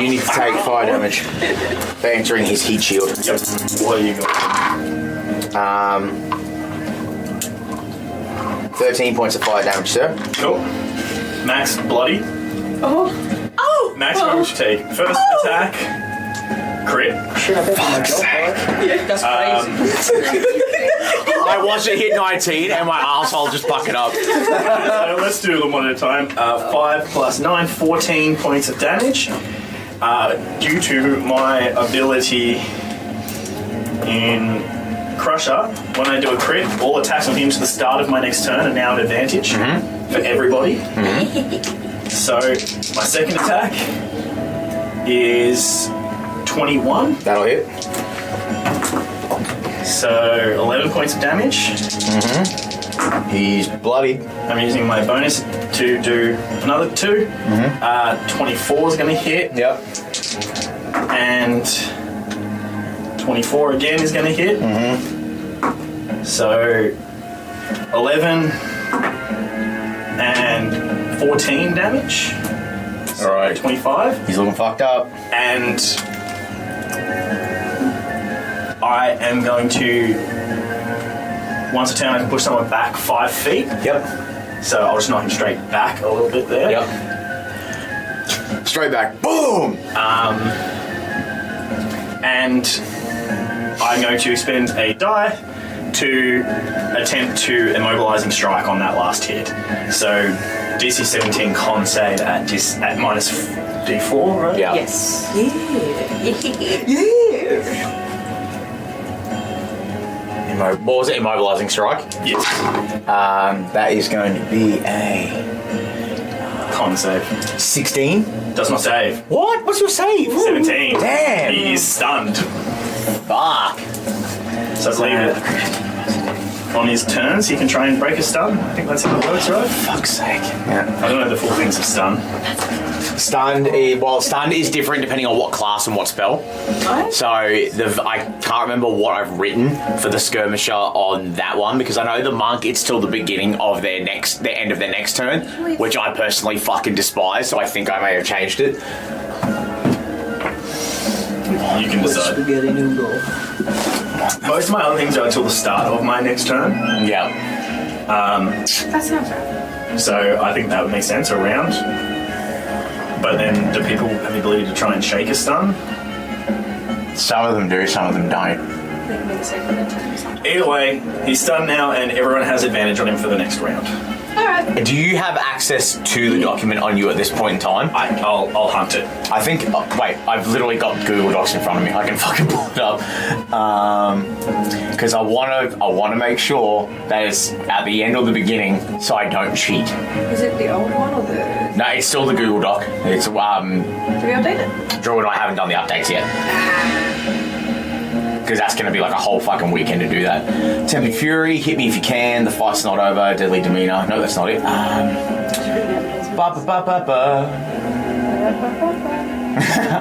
Speaker 1: you need to take fire damage for entering his heat shield.
Speaker 2: Yep. What do you got?
Speaker 1: 13 points of fire damage, sir.
Speaker 2: Cool. Max bloody.
Speaker 4: Oh!
Speaker 2: Max going to take first attack. Crit.
Speaker 1: Fuck's sake.
Speaker 4: That's crazy.
Speaker 1: I watched it hit 19 and my asshole just bucket up.
Speaker 2: So let's do them one at a time. 5 plus 9, 14 points of damage. Due to my ability in Crusher, when I do a crit, all attacks on him to the start of my next turn are now at advantage for everybody. So my second attack is 21.
Speaker 1: That'll hit.
Speaker 2: So 11 points of damage.
Speaker 1: He's bloodied.
Speaker 2: I'm using my bonus to do another 2. 24 is going to hit.
Speaker 1: Yep.
Speaker 2: And 24 again is going to hit. So 11 and 14 damage. So
Speaker 1: Alright.
Speaker 2: 25.
Speaker 1: He's looking fucked up.
Speaker 2: And I am going to, once a turn, I can push someone back 5 feet.
Speaker 1: Yep.
Speaker 2: So I'll just knock him straight back a little bit there.
Speaker 1: Yep. Straight back. Boom!
Speaker 2: And I'm going to spend a die to attempt to immobilizing strike on that last hit. So DC 17 con save at minus D4, right?
Speaker 1: Yeah.
Speaker 5: Yes.
Speaker 1: What was it? Immobilizing strike?
Speaker 2: Yes.
Speaker 1: That is going to be a
Speaker 2: Con save.
Speaker 1: 16.
Speaker 2: Does not save.
Speaker 1: What? What's your save?
Speaker 2: 17.
Speaker 1: Damn.
Speaker 2: He is stunned.
Speaker 1: Fuck.
Speaker 2: So leave it. On his turns, he can try and break a stun. I think that's how it works, right?
Speaker 1: Fuck's sake. Yeah.
Speaker 2: I don't know the full things of stun.
Speaker 1: Stunned is different depending on what class and what spell. So I can't remember what I've written for the skirmisher on that one because I know the monk it's till the beginning of the end of their next turn, which I personally fucking despise. So I think I may have changed it.
Speaker 2: You can decide.
Speaker 4: Spaghetti noodle.
Speaker 2: Most of my other things are until the start of my next turn.
Speaker 1: Yeah.
Speaker 7: That sounds right.
Speaker 2: So I think that would make sense around. But then do people have the ability to try and shake a stun?
Speaker 1: Some of them do, some of them don't.
Speaker 2: Either way, he's stunned now and everyone has advantage on him for the next round.
Speaker 7: Alright.
Speaker 1: Do you have access to the document on you at this point in time?
Speaker 2: I'll hunt it.
Speaker 1: I think. Wait, I've literally got Google Docs in front of me. I can fucking pull it up. Because I want to make sure that it's at the end or the beginning, so I don't cheat.
Speaker 7: Is it the old one or the...
Speaker 1: No, it's still the Google Doc. It's
Speaker 7: Did we update it?
Speaker 1: Drew and I haven't done the updates yet. Because that's going to be like a whole fucking weekend to do that. Tempered Fury, hit me if you can. The fight's not over. Deadly Demeanor. No, that's not it.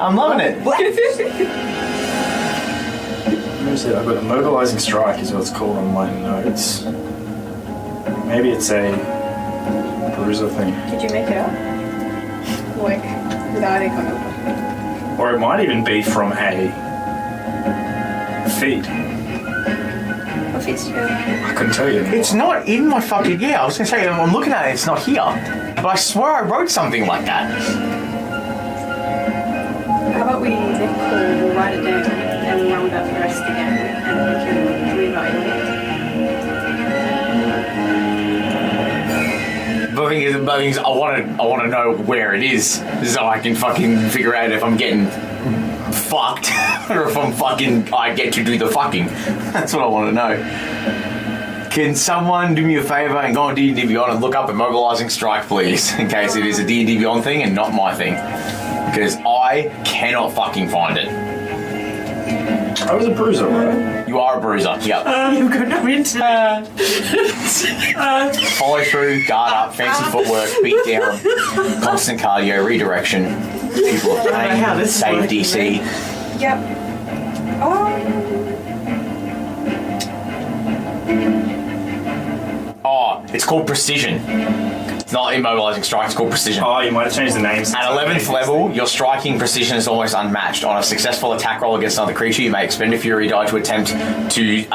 Speaker 1: I'm loving it.
Speaker 2: What is it? I've got Immobilizing Strike is what it's called on my notes. Maybe it's a bruiser thing.
Speaker 7: Did you make it up? Like, without any kind of...
Speaker 2: Or it might even be from a feed.
Speaker 7: What feeds do you have?
Speaker 2: I couldn't tell you anymore.
Speaker 1: It's not in my fucking... Yeah, I was going to say, I'm looking at it, it's not here. But I swear I wrote something like that.
Speaker 7: How about we make a call, we'll write it down, and we'll run with that for the rest of the game, and we can rewrite it.
Speaker 1: The thing is, I want to know where it is, so I can fucking figure out if I'm getting fucked or if I get to do the fucking. That's what I want to know. Can someone do me a favour and go on D&D Beyond and look up Immobilizing Strike, please, in case it is a D&D Beyond thing and not my thing, because I cannot fucking find it.
Speaker 2: I was a bruiser, right?
Speaker 1: You are a bruiser. Yep.
Speaker 5: You've got no internet.
Speaker 1: Follow through, guard up, fancy footwork, beat down, constant cardio, redirection, people of
Speaker 5: how
Speaker 1: pain,
Speaker 5: this
Speaker 1: save
Speaker 5: works,
Speaker 1: DC.
Speaker 7: Yep.
Speaker 1: Oh, it's called Precision. It's not Immobilizing Strike, it's called Precision.
Speaker 2: Oh, you might have changed the names.
Speaker 1: At 11th level, your striking precision is almost unmatched. On a successful attack roll against another creature, you may expend a fury die to attempt to,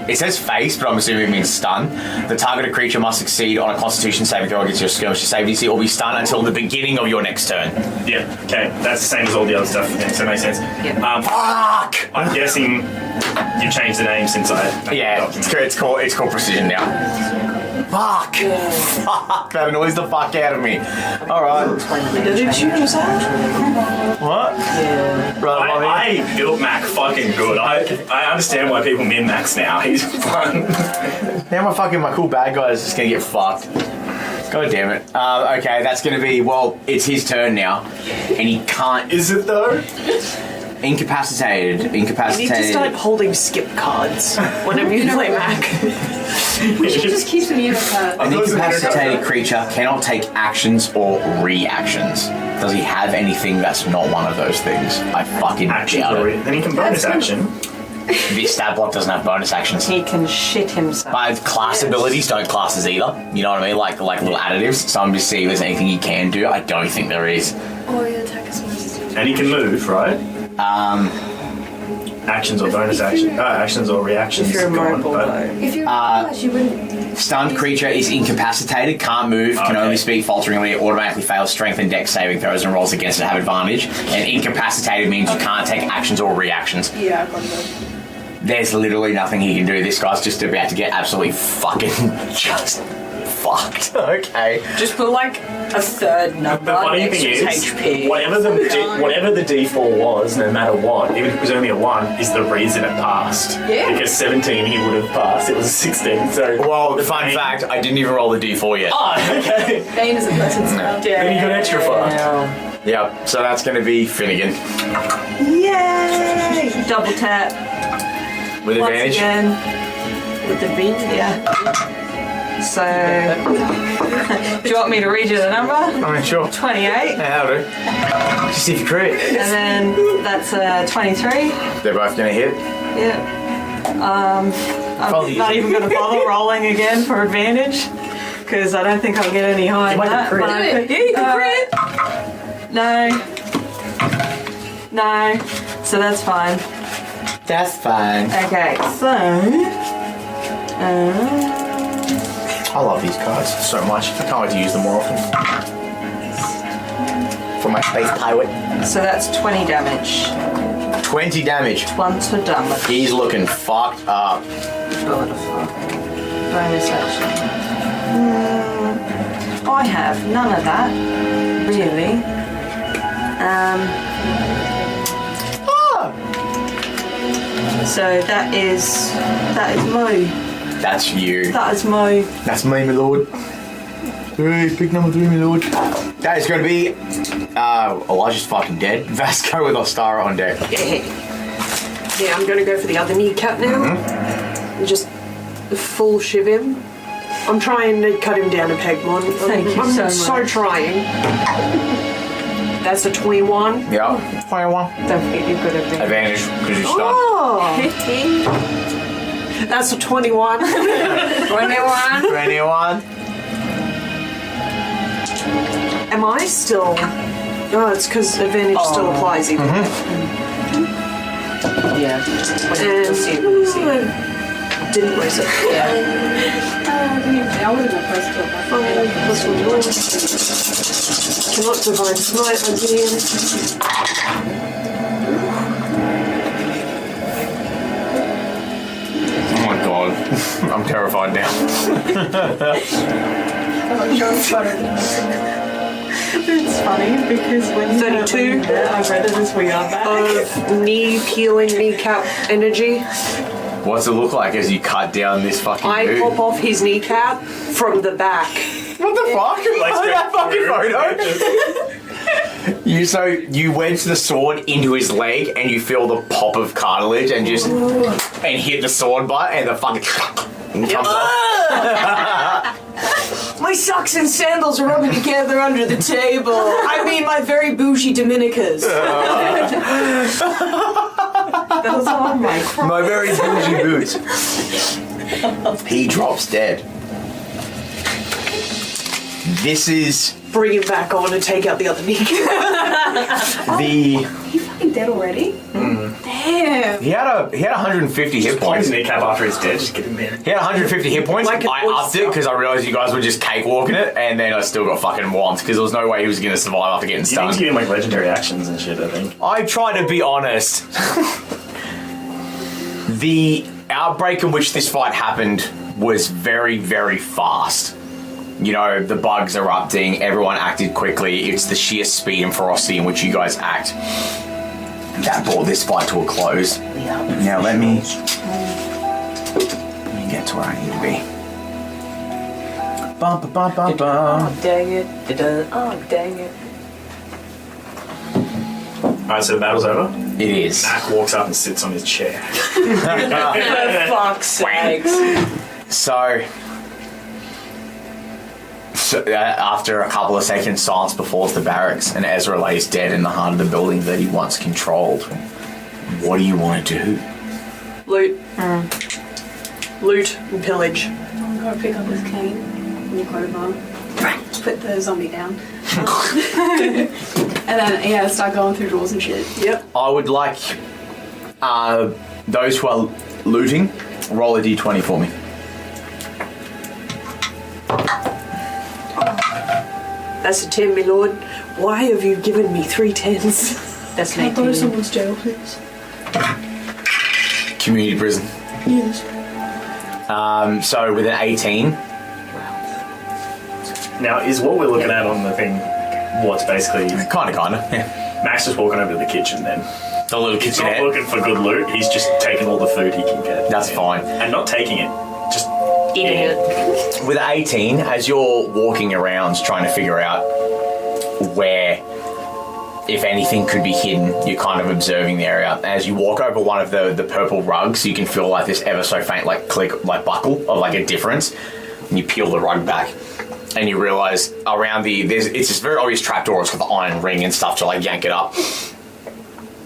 Speaker 1: it says face, but I'm assuming it means stun. The targeted creature must succeed on a constitution saving throw against your skirmish save DC or be stunned until the beginning of your next turn.
Speaker 2: Yeah, okay. That's the same as all the other stuff, so that makes sense.
Speaker 7: Yeah.
Speaker 1: Fuck!
Speaker 2: I'm guessing you changed the name since I...
Speaker 1: Yeah, it's called Precision now. Fuck! Fuck! That annoys the fuck out of me. Alright.
Speaker 5: Did you shoot yourself?
Speaker 1: What? Yeah.
Speaker 2: I built Mac fucking good. I understand why people min Max now. He's fun.
Speaker 1: Now my cool bad guy is just gonna get fucked. God damn it. Okay, that's gonna be, well, it's his turn now. And he can't.
Speaker 2: Is it though?
Speaker 1: Incapacitated.
Speaker 5: You need to start holding skip cards whenever you play Mac.
Speaker 7: She just keeps me in a card.
Speaker 1: An incapacitated creature cannot take actions or reactions. Does he have anything that's not one of those things? I fucking doubt it.
Speaker 2: Then he can bonus action.
Speaker 1: The stat block doesn't have bonus actions.
Speaker 5: He can shit himself.
Speaker 1: But class abilities don't class as either. You know what I mean? Like little additives. So I'm just seeing if there's anything he can do. I don't think there is.
Speaker 7: Oh, your attack is supposed to...
Speaker 2: And he can move, right? Actions or bonus actions. Actions or reactions.
Speaker 5: If you're immobile, though.
Speaker 7: If you you wouldn't...
Speaker 1: Stunned creature is incapacitated, can't move, can only speak falteringly, automatically fails strength and dex saving throws and rolls against it have advantage. And incapacitated means you can't take actions or reactions.
Speaker 7: Yeah, I've got that.
Speaker 1: There's literally nothing he can do. This guy's just about to get absolutely fucking just fucked. Okay.
Speaker 4: Just put like a third number
Speaker 2: The funny
Speaker 4: next
Speaker 2: thing
Speaker 4: to
Speaker 2: is,
Speaker 4: HP.
Speaker 2: whatever the D4 was, no matter what, even if it was only a 1, is the reason it passed.
Speaker 7: Yeah.
Speaker 2: Because 17 he would have passed. It was a 16. So
Speaker 1: Well, fun fact, I didn't even roll the D4 yet.
Speaker 2: Oh, okay.
Speaker 7: Bane is a pleasant spell.
Speaker 2: Then you got extra fucked.
Speaker 1: Yep, so that's going to be Finnegan.
Speaker 5: Yay! Double tap.
Speaker 1: With
Speaker 5: Once
Speaker 1: advantage?
Speaker 5: again. With advantage, yeah. So, do you want me to read you the number?
Speaker 1: I mean, sure.
Speaker 5: 28.
Speaker 1: Yeah, that'll do. Just see if you crit.
Speaker 5: And then that's 23.
Speaker 1: They're both going to hit.
Speaker 5: Yeah. I'm not even going to bother rolling again for advantage because I don't think I'll get any higher than that.
Speaker 2: crit.
Speaker 5: But
Speaker 7: Yeah, you can crit.
Speaker 5: No. So that's fine.
Speaker 1: That's fine.
Speaker 5: Okay, so.
Speaker 1: I love these cards so much. I can't wait to use them more often. For my space pilot.
Speaker 5: So that's 20 damage.
Speaker 1: 20 damage.
Speaker 5: 20 damage.
Speaker 1: He's looking fucked up.
Speaker 5: Bonus action.
Speaker 6: I have none of that, really. So that is Mo.
Speaker 1: That's you.
Speaker 6: That is Mo.
Speaker 1: That's me, my lord. 3, pick number 3, my lord. That is going to be Elijah's fucking dead. Vasco with Ostara on deck.
Speaker 5: Yeah, I'm going to go for the other kneecap now. And just full shiv him. I'm trying to cut him down a peg, Mon.
Speaker 6: Thank you so much.
Speaker 5: So trying. That's a 21.
Speaker 1: Yeah. 21.
Speaker 6: Don't forget you've got a
Speaker 1: Advantage because you're stunned.
Speaker 5: Oh! That's a 21.
Speaker 6: 21.
Speaker 1: 21.
Speaker 5: Am I still... No, it's because advantage still applies even.
Speaker 6: Yeah.
Speaker 5: And... Didn't raise it.
Speaker 6: Yeah.
Speaker 7: I would have pressed it.
Speaker 5: Plus 1 more. Cannot divine smite again.
Speaker 1: Oh my god. I'm terrified now.
Speaker 7: It's funny because when
Speaker 5: 32.
Speaker 7: I read it as we are back.
Speaker 5: Of knee peeling kneecap energy.
Speaker 1: What's it look like as you cut down this fucking
Speaker 5: I
Speaker 1: dude?
Speaker 5: pop off his kneecap from the back.
Speaker 1: What the fuck?
Speaker 2: Like,
Speaker 1: That fucking photo. You wedge the sword into his leg and you feel the pop of cartilage and just and hit the sword butt and the fucking comes off.
Speaker 5: My socks and sandals are rubbing together under the table. I mean, my very bougie Dominicas.
Speaker 6: That was on my
Speaker 1: My very bougie boots. He drops dead. This is
Speaker 5: Bring him back on and take out the other kneecap.
Speaker 1: the.
Speaker 7: He's fucking dead already? Damn.
Speaker 1: He had 150 hit
Speaker 2: Point his
Speaker 1: points.
Speaker 2: kneecap after he's dead, just get him in.
Speaker 1: He had 150 hit points.
Speaker 5: Like an
Speaker 1: I upped it
Speaker 5: oyster.
Speaker 1: because I realized you guys were just cakewalking it, and then I still got fucking whomped because there was no way he was going to survive after getting
Speaker 2: You need to
Speaker 1: stunned.
Speaker 2: give him like legendary actions and shit, I think.
Speaker 1: I try to be honest. The outbreak in which this fight happened was very, very fast. You know, the bugs erupting, everyone acted quickly. It's the sheer speed and ferocity in which you guys act that brought this fight to a close. Now let me get to where I need to be. Bum, bum, bum, bum, bum.
Speaker 6: Oh, dang it. Oh, dang it.
Speaker 2: Alright, so the battle's over.
Speaker 1: It is.
Speaker 2: Mac walks up and sits on his chair.
Speaker 6: For fuck's sakes.
Speaker 1: So after a couple of seconds, silence befalls the barracks, and Ezra lays dead in the heart of the building that he once controlled. What do you want to do?
Speaker 5: Loot. Loot and pillage.
Speaker 7: I'm going to pick up his cane, walk over, put the zombie down. And then, yeah, start going through doors and shit.
Speaker 5: Yep.
Speaker 1: I would like those who are looting, roll a d20 for me.
Speaker 5: That's a 10, my lord. Why have you given me 3 10s?
Speaker 6: That's
Speaker 7: Can I go to
Speaker 6: 18.
Speaker 7: someone's jail, please?
Speaker 1: Community prison.
Speaker 7: Yes.
Speaker 1: So with an 18,
Speaker 2: Now, is what we're looking at on the thing what's basically
Speaker 1: kind of, yeah.
Speaker 2: Max just walking over to the kitchen then?
Speaker 1: The little
Speaker 2: He's not
Speaker 1: kitchenette.
Speaker 2: looking for good loot, he's just taking all the food he can get.
Speaker 1: That's fine.
Speaker 2: And not taking it, just
Speaker 6: Eating it.
Speaker 1: With 18, as you're walking around trying to figure out where, if anything, could be hidden, you're kind of observing the area. As you walk over one of the purple rugs, you can feel like this ever so faint like click, like buckle of like a difference. And you peel the rug back, and you realise around it's this very obvious trapdoor. It's got the iron ring and stuff to like yank it up.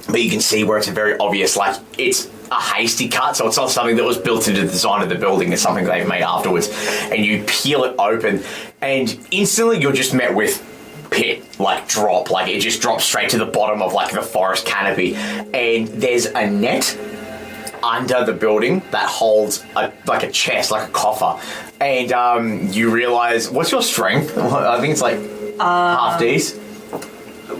Speaker 1: But you can see where it's a very obvious, like, it's a hasty cut, so it's not something that was built into the design of the building. It's something they've made afterwards. And you peel it open, and instantly you're just met with pit, like, drop. Like, it just drops straight to the bottom of, like, the forest canopy. And there's a net under the building that holds, a chest, like a coffer. And you realise, what's your strength? I think it's, like, half D's.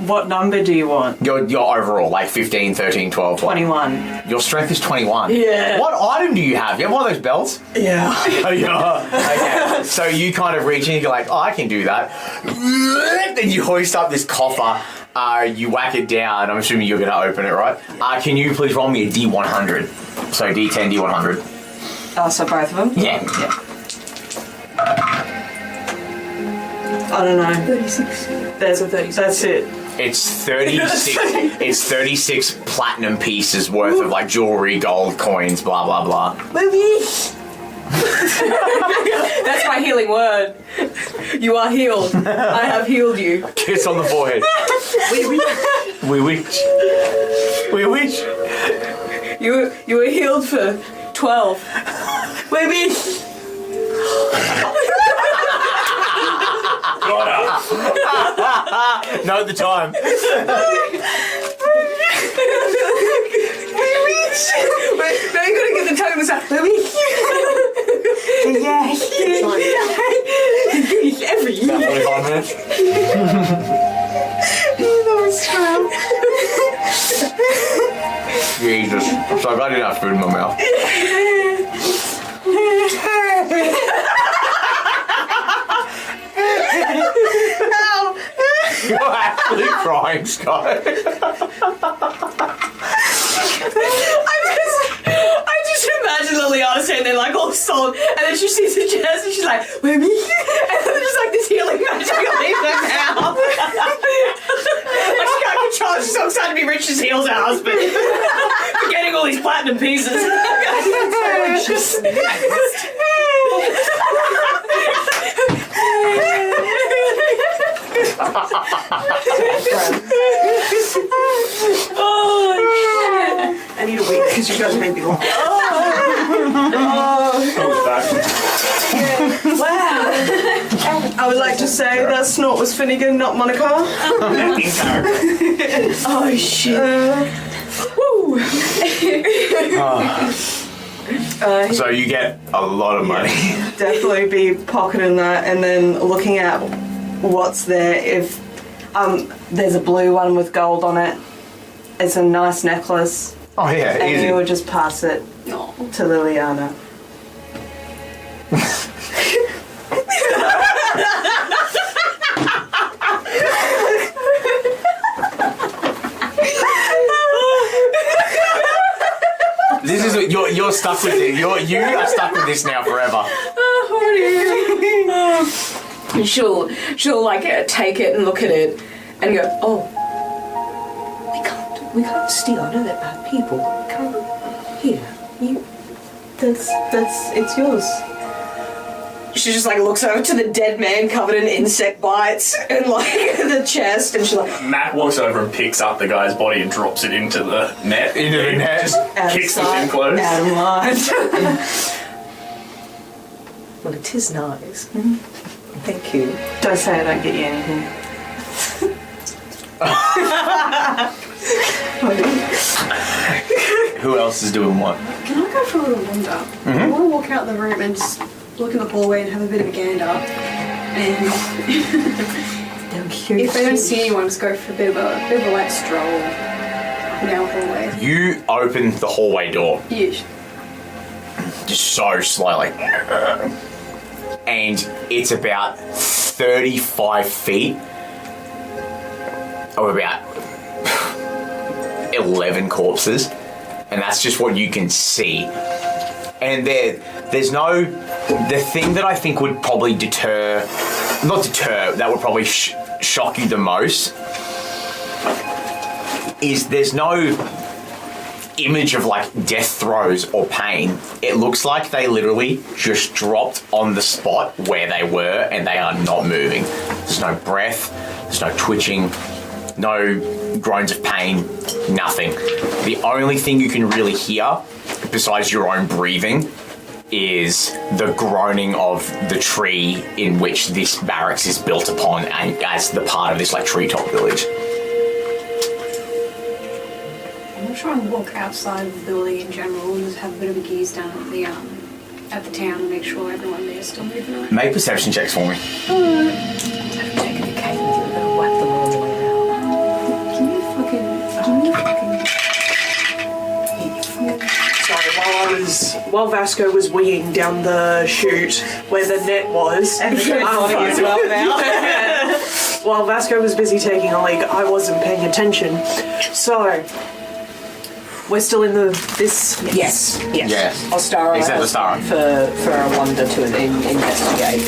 Speaker 8: What number do you want?
Speaker 1: Your overall, like 15, 13, 12,
Speaker 8: 21.
Speaker 1: Your strength is 21.
Speaker 8: Yeah.
Speaker 1: What item do you have? You have one of those belts?
Speaker 8: Yeah.
Speaker 1: Oh, yeah. Okay. So you kind of reach in and you're like, oh, I can do that. Then you hoist up this coffer. You whack it down. I'm assuming you're going to open it, right? Can you please roll me a D100? So D10, D100.
Speaker 6: Oh, so both of them?
Speaker 1: Yeah.
Speaker 8: I don't know.
Speaker 5: 36.
Speaker 8: There's a 36. That's it.
Speaker 1: It's 36. It's 36 platinum pieces worth of like jewelry, gold coins, blah blah blah.
Speaker 4: That's my healing word. You are healed. I have healed you.
Speaker 1: Kiss on the forehead. We wish. We wish.
Speaker 4: You were healed for 12.
Speaker 1: We wish. Note the time.
Speaker 4: Now you gotta get the tongue this out. Every year.
Speaker 1: About 45 minutes. Jesus. I'm so glad I didn't have food in my mouth. You're actually crying, Skye.
Speaker 4: I just imagine Lelianna standing there like all sold, and then she sees the chest and she's like, "Where me?" And then there's like this healing magic leaves her mouth. Like she can't control it. She's so excited to be rich, she heals her husband. Forgetting all these platinum pieces.
Speaker 5: I need a week because you guys made me laugh. Wow. I would like to say that snort was Finnegan, not Monica.
Speaker 4: Oh shit.
Speaker 1: So you get a lot of money.
Speaker 8: Definitely be pocketing that and then looking at what's there. If there's a blue one with gold on it, it's a nice necklace.
Speaker 1: Oh yeah,
Speaker 8: And
Speaker 1: easy.
Speaker 8: you would just pass it to Lelianna.
Speaker 1: This is you're stuck with it. You are stuck with this now forever.
Speaker 4: She'll like take it and look at it and go, "Oh, we can't steal. I know they're bad people. We can't. Here, you."
Speaker 8: It's yours.
Speaker 4: She just like looks over to the dead man covered in insect bites and like the chest, and she's like,
Speaker 2: Matt walks over and picks up the guy's body and drops it into the net.
Speaker 1: Into the net.
Speaker 2: Just kicks the thing close.
Speaker 8: Out of line.
Speaker 4: "Well, it is nice. Thank you."
Speaker 8: Don't say I don't get you anything.
Speaker 1: Who else is doing what?
Speaker 7: Can I go for a little wander? I want to walk out the room and just look in the hallway and have a bit of a gander. And if I don't see anyone, just go for a bit of a like stroll down the hallway.
Speaker 1: You open the hallway door.
Speaker 7: Yes.
Speaker 1: Just so slowly. And it's about 35 feet of about 11 corpses. And that's just what you can see. And there's no... The thing that I think would probably that would probably shock you the most is there's no image of like death throes or pain. It looks like they literally just dropped on the spot where they were and they are not moving. There's no breath, there's no twitching, no groans of pain, nothing. The only thing you can really hear besides your own breathing is the groaning of the tree in which this barracks is built upon and as the part of this like treetop village.
Speaker 7: I'm gonna try and walk outside of the building in general and just have a bit of a gaze down at the town and make sure everyone there is still moving around.
Speaker 1: Make perception checks for me.
Speaker 4: Taking the cake with you, I'm gonna whack them all the way out.
Speaker 5: while Vasco was weeing down the chute where the net was, while Vasco was busy taking a leak, I wasn't paying attention. So, we're still in this.
Speaker 9: Yes.
Speaker 1: Yes.
Speaker 9: Ostara
Speaker 1: Except
Speaker 9: has
Speaker 1: Ostara.
Speaker 9: for a wonder to investigate.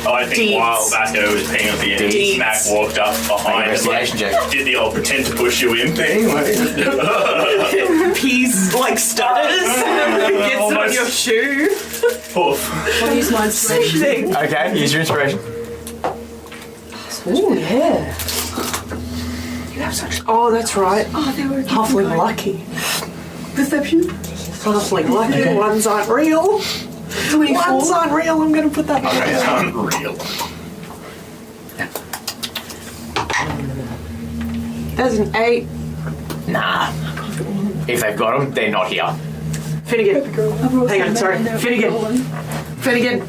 Speaker 2: I think
Speaker 5: Deeds.
Speaker 2: while Vasco was peeing at the end,
Speaker 1: Deeds.
Speaker 2: Mac walked up behind us, like,
Speaker 1: Investigation check.
Speaker 2: did the old pretend to push you in thing.
Speaker 5: Peas like stutters. Gets on
Speaker 2: Almost.
Speaker 5: your shoe.
Speaker 2: Poof.
Speaker 7: I'll use my inspiration.
Speaker 5: Thing.
Speaker 1: Okay, use your inspiration.
Speaker 9: Oh yeah.
Speaker 5: Oh, that's right.
Speaker 7: Oh, they were
Speaker 5: Halfling lucky.
Speaker 7: Perception.
Speaker 5: Halfling lucky. Ones aren't real.
Speaker 7: 24.
Speaker 5: Ones aren't real. I'm going to put that
Speaker 2: It's unreal.
Speaker 5: That's an 8.
Speaker 1: Nah. If they've got them, they're not here.
Speaker 5: Finnegan. Hang on, sorry. Finnegan. Finnegan.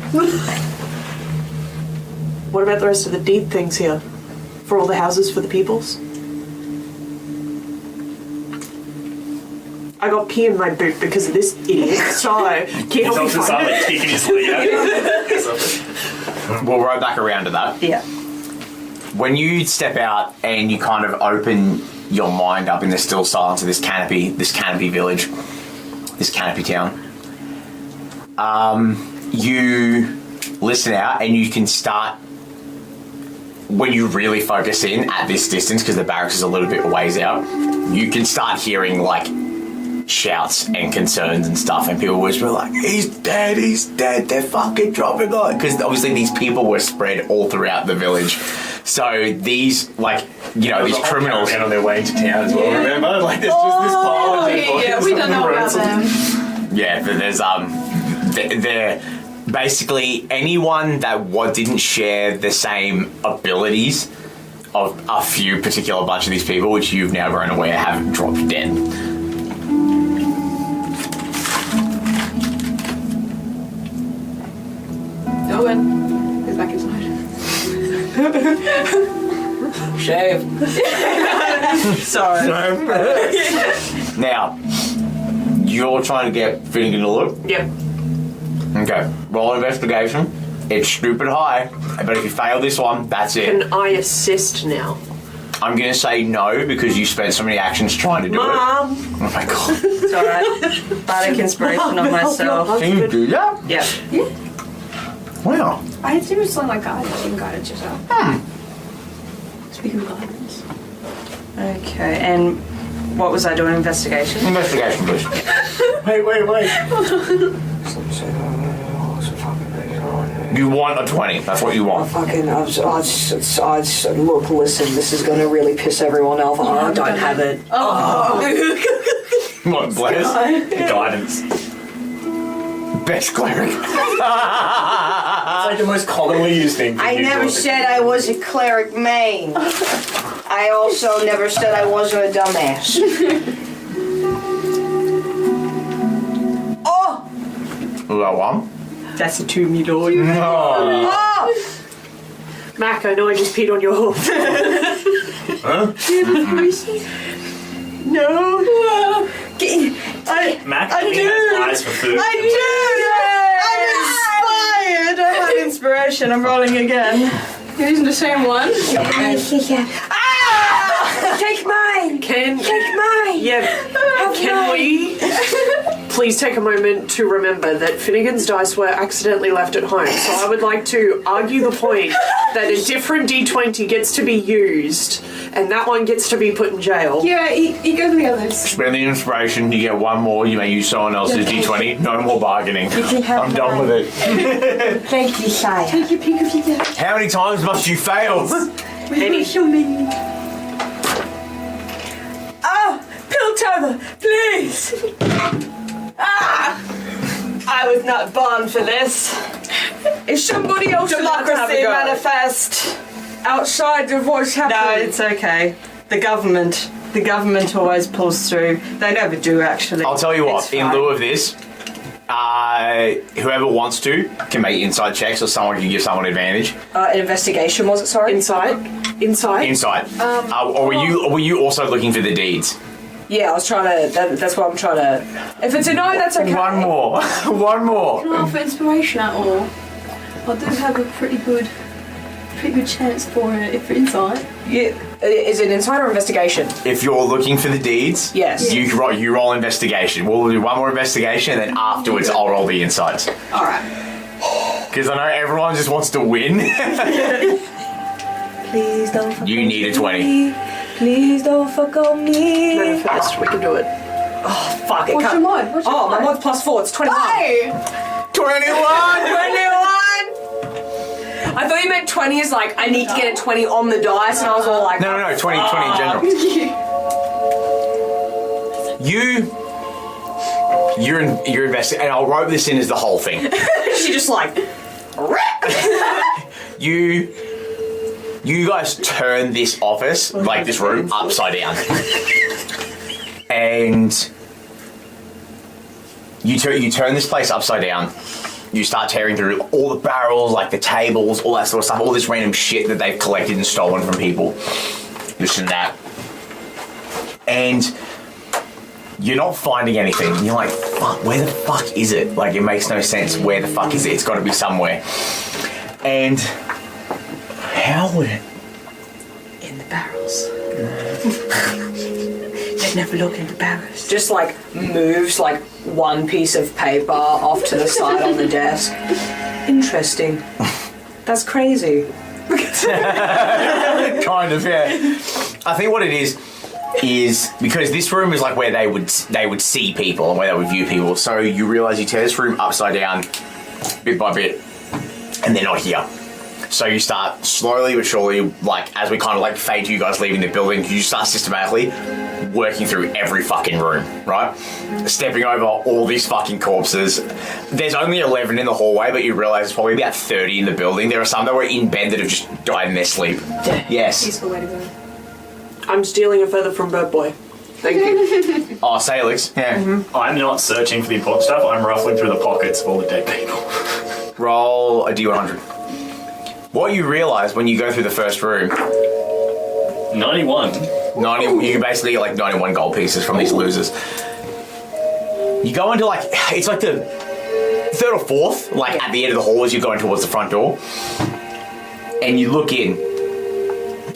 Speaker 5: What about the rest of the deed things here? For all the houses for the peoples? I got pee in my boot because of this idiot, so can
Speaker 2: He's
Speaker 5: we
Speaker 2: also
Speaker 5: find
Speaker 2: started
Speaker 5: it?
Speaker 2: kicking his leg out.
Speaker 1: We'll roll back around to that.
Speaker 8: Yeah.
Speaker 1: When you step out and you kind of open your mind up in the still silence of this canopy village, this canopy town, you listen out and you can start, when you really focus in at this distance, because the barracks is a little bit ways out, you can start hearing like shouts and concerns and stuff, and people whisper like, he's dead, they're fucking dropping on, because obviously these people were spread all throughout the village. So these, like, you know, these criminals
Speaker 2: on their way into town as well. Remember, like there's just this pile of dead bodies
Speaker 7: Yeah, we
Speaker 2: on
Speaker 7: don't
Speaker 2: the
Speaker 7: know
Speaker 2: roads.
Speaker 7: about them.
Speaker 1: Yeah, but there's they're basically anyone that didn't share the same abilities of a few particular bunch of these people, which you've now grown aware have dropped dead.
Speaker 7: Owen goes back inside.
Speaker 9: Shave.
Speaker 8: Sorry.
Speaker 1: Now, you're trying to get Finnegan to look.
Speaker 5: Yep.
Speaker 1: Okay, roll investigation. It's stupid high, but if you fail this one, that's it.
Speaker 5: Can I assist now?
Speaker 1: I'm gonna say no because you spent so many actions trying to do
Speaker 5: Mom!
Speaker 1: it. Oh my god.
Speaker 8: It's alright. Bardic inspiration on myself.
Speaker 1: Can you do that?
Speaker 8: Yeah.
Speaker 1: Wow.
Speaker 7: I had to do something like guidance. You can guide it yourself. Speaking of guidance.
Speaker 8: Okay, and what was I doing? Investigation?
Speaker 1: Investigation, please.
Speaker 2: Wait.
Speaker 1: You want a 20. That's what you want.
Speaker 9: Fucking, I just look, listen, this is gonna really piss everyone off. I don't have it.
Speaker 1: What, Blaze?
Speaker 2: Guidance.
Speaker 1: Best cleric.
Speaker 2: It's like the most commonly used thing.
Speaker 10: I never said I was a cleric main. I also never said I wasn't a dumbass. Oh!
Speaker 1: That one?
Speaker 8: That's a 2, me lord.
Speaker 1: No.
Speaker 10: Oh!
Speaker 5: Mac, I know I just peed on your hoof. No.
Speaker 2: Mac only has eyes for food.
Speaker 8: I'm inspired. I have inspiration. I'm rolling again.
Speaker 7: You're using the same one.
Speaker 10: Take mine! Take mine!
Speaker 5: Yeah. Can we please take a moment to remember that Finnegan's dice were accidentally left at home? So I would like to argue the point that a different D20 gets to be used, and that one gets to be put in jail.
Speaker 7: Yeah, you go to the others.
Speaker 1: Spend the inspiration, you get one more, you may use someone else's D20. No more bargaining.
Speaker 10: can have
Speaker 1: I'm done with it.
Speaker 10: Thank you, Sire.
Speaker 7: Take your pick of your deck.
Speaker 1: How many times must you fail?
Speaker 7: Any human.
Speaker 8: Oh, Piltover, please. I was not born for this.
Speaker 5: Is somebody else
Speaker 8: Democracy manifest outside of what's happening. No, it's okay. The government always pulls through. They never do, actually.
Speaker 1: I'll tell you what,
Speaker 8: It's
Speaker 1: in
Speaker 8: fine.
Speaker 1: lieu of this, whoever wants to can make inside checks, or someone can give someone advantage.
Speaker 9: Investigation, was it, sorry?
Speaker 5: Insight.
Speaker 1: Insight. Or were you also looking for the deeds?
Speaker 9: Yeah, I was trying to. That's what I'm trying to. If it's a no, that's okay.
Speaker 1: One more. One more.
Speaker 7: Can I offer inspiration at all? I do have a pretty good chance for insight.
Speaker 9: Yeah. Is it insight or investigation?
Speaker 1: If you're looking for the deeds,
Speaker 9: Yes.
Speaker 1: you roll investigation. We'll do one more investigation, and then afterwards I'll roll the insights.
Speaker 7: All right.
Speaker 1: Because I know everyone just wants to win.
Speaker 9: Please don't fuck
Speaker 1: You
Speaker 9: on
Speaker 1: need a
Speaker 9: me.
Speaker 1: 20.
Speaker 9: Please don't fuck on me.
Speaker 5: No, first, we can do it.
Speaker 9: Oh, fuck it.
Speaker 7: What's your mod? What's your
Speaker 9: Oh, my
Speaker 7: mod?
Speaker 9: mod's +4. It's 21.
Speaker 7: Hey!
Speaker 1: 21!
Speaker 8: I thought you meant 20 is like, I need to get a 20 on the dice, and I was all like,
Speaker 1: No, 20 in general. You're investing, and I'll rope this in as the whole thing.
Speaker 8: she just like,
Speaker 1: You guys turn this office, like this room, upside down. And you turn this place upside down. You start tearing through all the barrels, like the tables, all that sort of stuff, all this random shit that they've collected and stolen from people. This and that. And you're not finding anything. You're like, fuck, where the fuck is it? Like, it makes no sense. Where the fuck is it? It's got to be somewhere. And how would it?
Speaker 8: in the barrels. They'd never look in the barrels.
Speaker 9: just like moves like one piece of paper off to the side on the desk. Interesting. That's crazy.
Speaker 1: Kind of, yeah. I think what it is because this room is like where they would see people and where they would view people. So you realise you tear this room upside down, bit by bit, and they're not here. So you start slowly but surely, like as we kind of like fade to you guys leaving the building, you start systematically working through every fucking room, right? Stepping over all these fucking corpses. There's only 11 in the hallway, but you realise there's probably about 30 in the building. There are some that were in bed that have just died in their sleep. Yes.
Speaker 7: Peaceful way to go.
Speaker 5: I'm stealing a feather from Bird Boy. Thank you.
Speaker 1: Oh, Salix. Yeah.
Speaker 2: I'm not searching for the important stuff. I'm ruffling through the pockets of all the dead people.
Speaker 1: Roll a D100. What you realise when you go through the first room,
Speaker 2: 91.
Speaker 1: 90, you basically get like 91 gold pieces from these losers. You go into like, it's like the third or fourth, like at the end of the hall as you're going towards the front door. And you look in,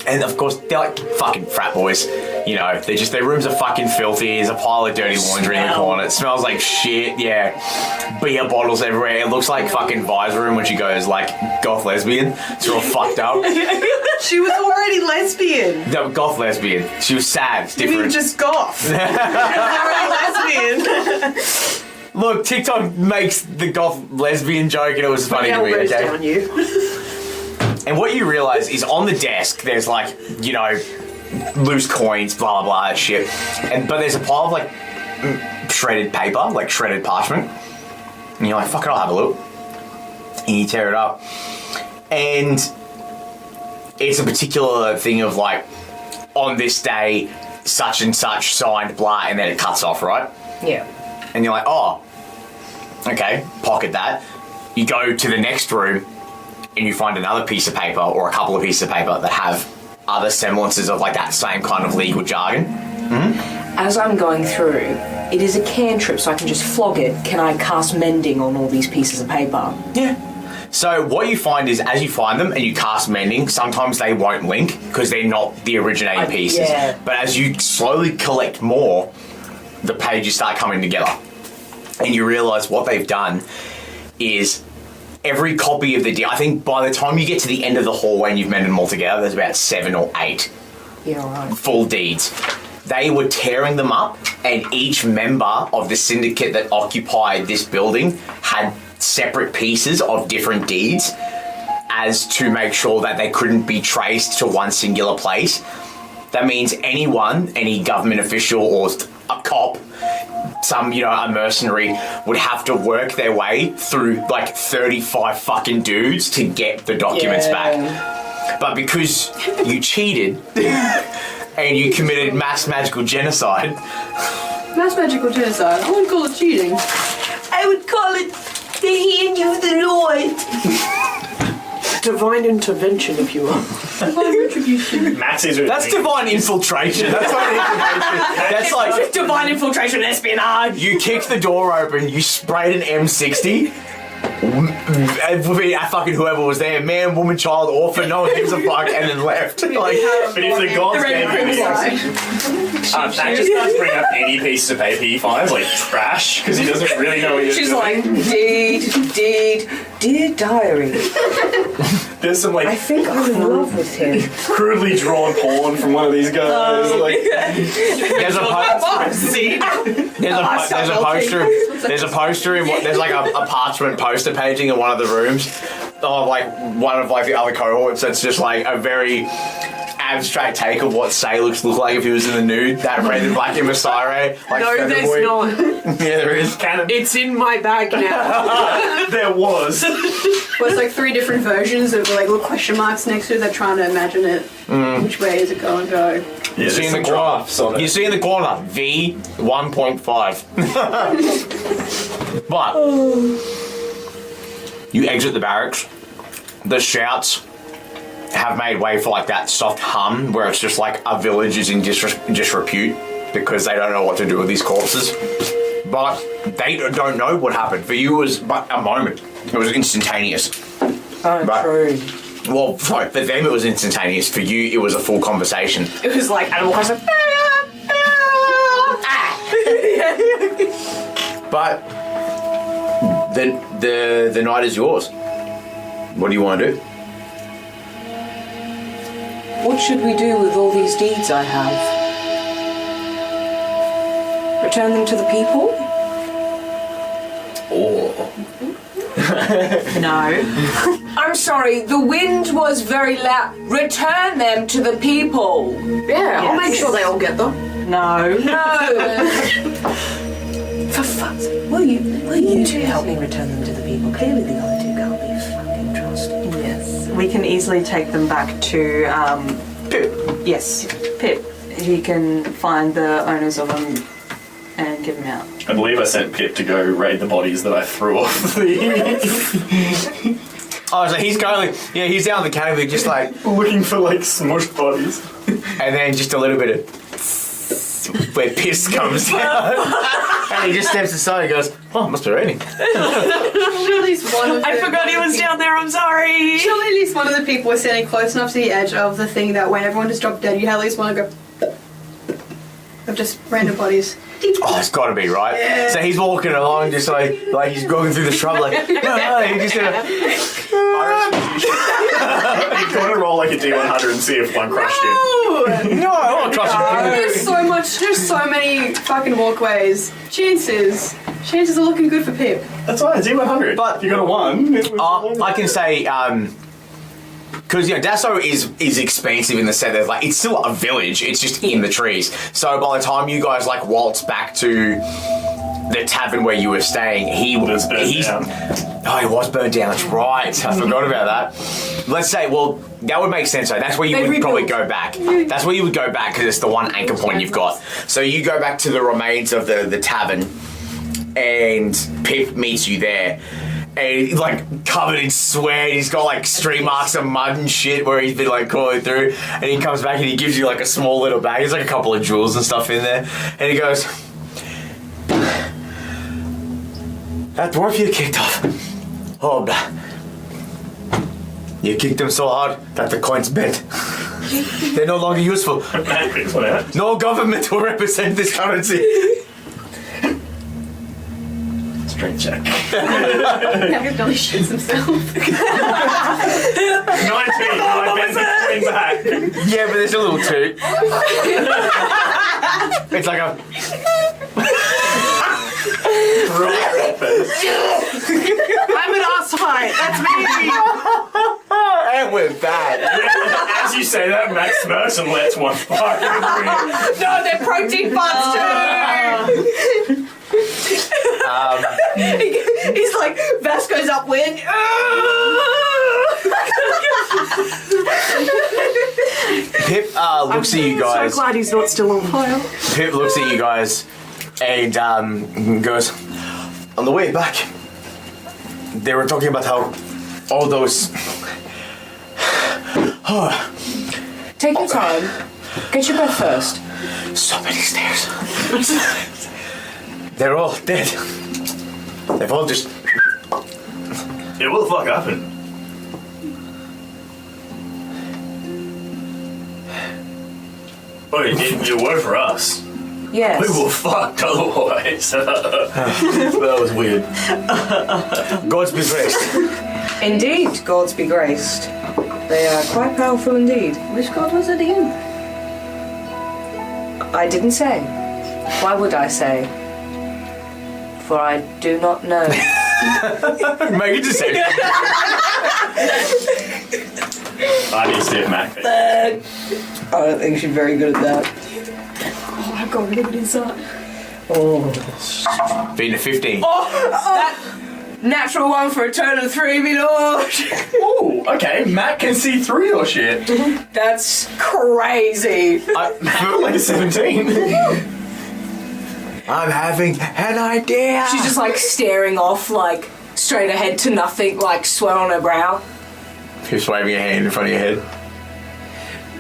Speaker 1: and of course they're like fucking frat boys. You know, their rooms are fucking filthy. There's a pile of dirty laundry in the corner. It smells like shit, yeah. Beer bottles everywhere. It looks like fucking Vi's room when she goes like goth lesbian. It's all fucked up.
Speaker 8: She was already lesbian.
Speaker 1: No, goth lesbian. She was sad. It's
Speaker 8: You mean
Speaker 1: different.
Speaker 8: just goth? Already lesbian.
Speaker 1: Look, TikTok makes the goth lesbian joke and it was funny to me,
Speaker 5: Elbows
Speaker 1: okay?
Speaker 5: down you.
Speaker 1: And what you realise is on the desk there's like, you know, loose coins, blah blah blah, shit. But there's a pile of like shredded paper, like shredded parchment. And you're like, fuck it, I'll have a look. And you tear it up. And it's a particular thing of like, on this day, such and such signed blah, and then it cuts off, right?
Speaker 9: Yeah.
Speaker 1: And you're like, oh, okay, pocket that. You go to the next room and you find another piece of paper or a couple of pieces of paper that have other semblances of like that same kind of legal jargon.
Speaker 9: As I'm going through, it is a cantrip, so I can just flog it. Can I cast mending on all these pieces of paper?
Speaker 1: Yeah. So what you find is as you find them and you cast mending, sometimes they won't link because they're not the originating pieces.
Speaker 9: Yeah.
Speaker 1: But as you slowly collect more, the pages start coming together. And you realise what they've done is every copy of the deal, I think by the time you get to the end of the hallway and you've mended them all together, there's about 7 or 8
Speaker 9: Yeah, right.
Speaker 1: full deeds. They were tearing them up, and each member of the syndicate that occupied this building had separate pieces of different deeds as to make sure that they couldn't be traced to one singular place. That means anyone, any government official or a cop, some, you know, a mercenary would have to work their way through like 35 fucking dudes to get the documents back. But because you cheated and you committed mass magical genocide.
Speaker 7: Mass magical genocide. I wouldn't call it cheating.
Speaker 8: I would call it the hand of the Lord.
Speaker 5: Divine intervention, if you will.
Speaker 2: Max is
Speaker 1: That's divine infiltration. That's not infiltration. That's like
Speaker 4: Divine infiltration espionage.
Speaker 1: you kicked the door open, you sprayed an M60. Fucking whoever was there, man, woman, child, orphan, no one gives a fuck, and then left. Like,
Speaker 2: but if the gods gave you that just starts bringing up any pieces of paper he finds, like trash, because he doesn't really know what you're
Speaker 9: She's
Speaker 2: doing.
Speaker 9: like, dear diary.
Speaker 2: There's some
Speaker 9: I
Speaker 2: like
Speaker 9: think I'm in love with him.
Speaker 2: crudely drawn porn from one of these guys.
Speaker 1: there's a poster. There's a poster in what? There's like a parchment poster painting in one of the rooms of like one of like the other cohorts. That's just like a very abstract take of what Salix looked like if he was in the nude. That red and black Immisare. Like
Speaker 5: No, there's not.
Speaker 1: Yeah, there is.
Speaker 2: Canon.
Speaker 5: It's in my bag now.
Speaker 2: There was.
Speaker 7: Well, it's like 3 different versions of like little question marks next to it. They're trying to imagine it. Which way is it going to go?
Speaker 2: Yeah,
Speaker 1: You see in the corner. You see in the corner V 1.5. But you exit the barracks. The shouts have made way for like that soft hum where it's just like a village is in disrepute because they don't know what to do with these corpses. But they don't know what happened. For you, it was but a moment. It was instantaneous.
Speaker 9: Oh,
Speaker 1: But-
Speaker 9: true.
Speaker 1: Well, sorry, for them it was instantaneous. For you, it was a full conversation.
Speaker 4: It was like Animal Crossing.
Speaker 1: But the night is yours. What do you want to do?
Speaker 9: What should we do with all these deeds I have? Return them to the people?
Speaker 1: Oh.
Speaker 9: No. I'm sorry, the wind was very loud. Return them to the people.
Speaker 5: Yeah, I'll make sure they all get them.
Speaker 9: No. No. For fuck's sake, will you two help me return them to the people? Clearly the other two can't be fucking trusted.
Speaker 8: Yes, we can easily take them back to
Speaker 1: Pip.
Speaker 8: Yes, Pip. He can find the owners of them and give them out.
Speaker 2: I believe I sent Pip to go raid the bodies that I threw off the.
Speaker 1: Oh, so he's going. Yeah, he's down the canopy, just like,
Speaker 2: looking for like smushed bodies.
Speaker 1: and then just a little bit of where piss comes out, and he just steps aside and goes, "Oh, it must be raining."
Speaker 7: Surely at least one of
Speaker 5: I forgot he was down there, I'm sorry.
Speaker 7: Surely at least one of the people was standing close enough to the edge of the thing that when everyone just dropped dead, you at least want to go of just random bodies.
Speaker 1: Oh, it's got to be right. Yeah. So he's walking along, just like he's going through the shrub, like no, he just gonna.
Speaker 2: You've got to roll like a D100 and see if one crushed you.
Speaker 1: No, I won't trust you.
Speaker 7: There's so many fucking walkways. Chances are looking good for Pip.
Speaker 2: That's why a D100.
Speaker 1: But
Speaker 2: you got a 1.
Speaker 1: I can say, because Dasso is expansive in the sense that like it's still a village. It's just in the trees. So by the time you guys like waltz back to the tavern where you were staying, he was burnt down. Oh, he was burnt down. That's right. I forgot about that. Let's say, well, that would make sense. So that's where you would probably go back. That's where you would go back because it's the one anchor point you've got. So you go back to the remains of the tavern, and Pip meets you there. And he's like covered in sweat. He's got like street marks of mud and shit where he's been like crawling through. And he comes back and he gives you like a small little bag. There's like a couple of jewels and stuff in there. And he goes, "That dwarf you kicked off. Oh, you kicked them so hard that the coins bent. They're no longer useful. No government will represent this currency."
Speaker 2: Strength check.
Speaker 7: He's really shits himself.
Speaker 2: 19. I bent the coin back.
Speaker 1: Yeah, but there's a little toot. It's like a...
Speaker 5: I'm an ass height, that's me.
Speaker 1: And we're bad.
Speaker 2: As you say that, Max smirks and lets one fucking
Speaker 4: No, they're protein bars too. He's like, Vasco's upwind.
Speaker 1: Pip looks at you guys.
Speaker 5: So glad he's not still on fire.
Speaker 1: Pip looks at you guys and goes, "On the way back, they were talking about how all those
Speaker 9: Take your time. Get your breath first.
Speaker 1: So many stairs. They're all dead. They've all just...
Speaker 2: Yeah, what the fuck happened? Oh, it worked for us.
Speaker 9: Yes.
Speaker 2: We were fucked otherwise. That was weird.
Speaker 1: Gods be graced.
Speaker 8: Indeed, gods be graced. They are quite powerful indeed.
Speaker 7: Which god was it again?
Speaker 8: I didn't say. Why would I say? For I do not know.
Speaker 1: Make it decision.
Speaker 2: I need to see if Mac.
Speaker 8: I don't think she's very good at that.
Speaker 7: Oh, I've got really good insight.
Speaker 1: Being a 15.
Speaker 9: That natural one for a total of 3, my lord.
Speaker 2: Oh, okay. Matt can see through your shit.
Speaker 9: That's crazy.
Speaker 2: Matt got like a 17.
Speaker 1: I'm having an idea.
Speaker 9: She's just like staring off, like straight ahead to nothing, like sweat on her brow.
Speaker 1: Keeps waving your hand in front of your head.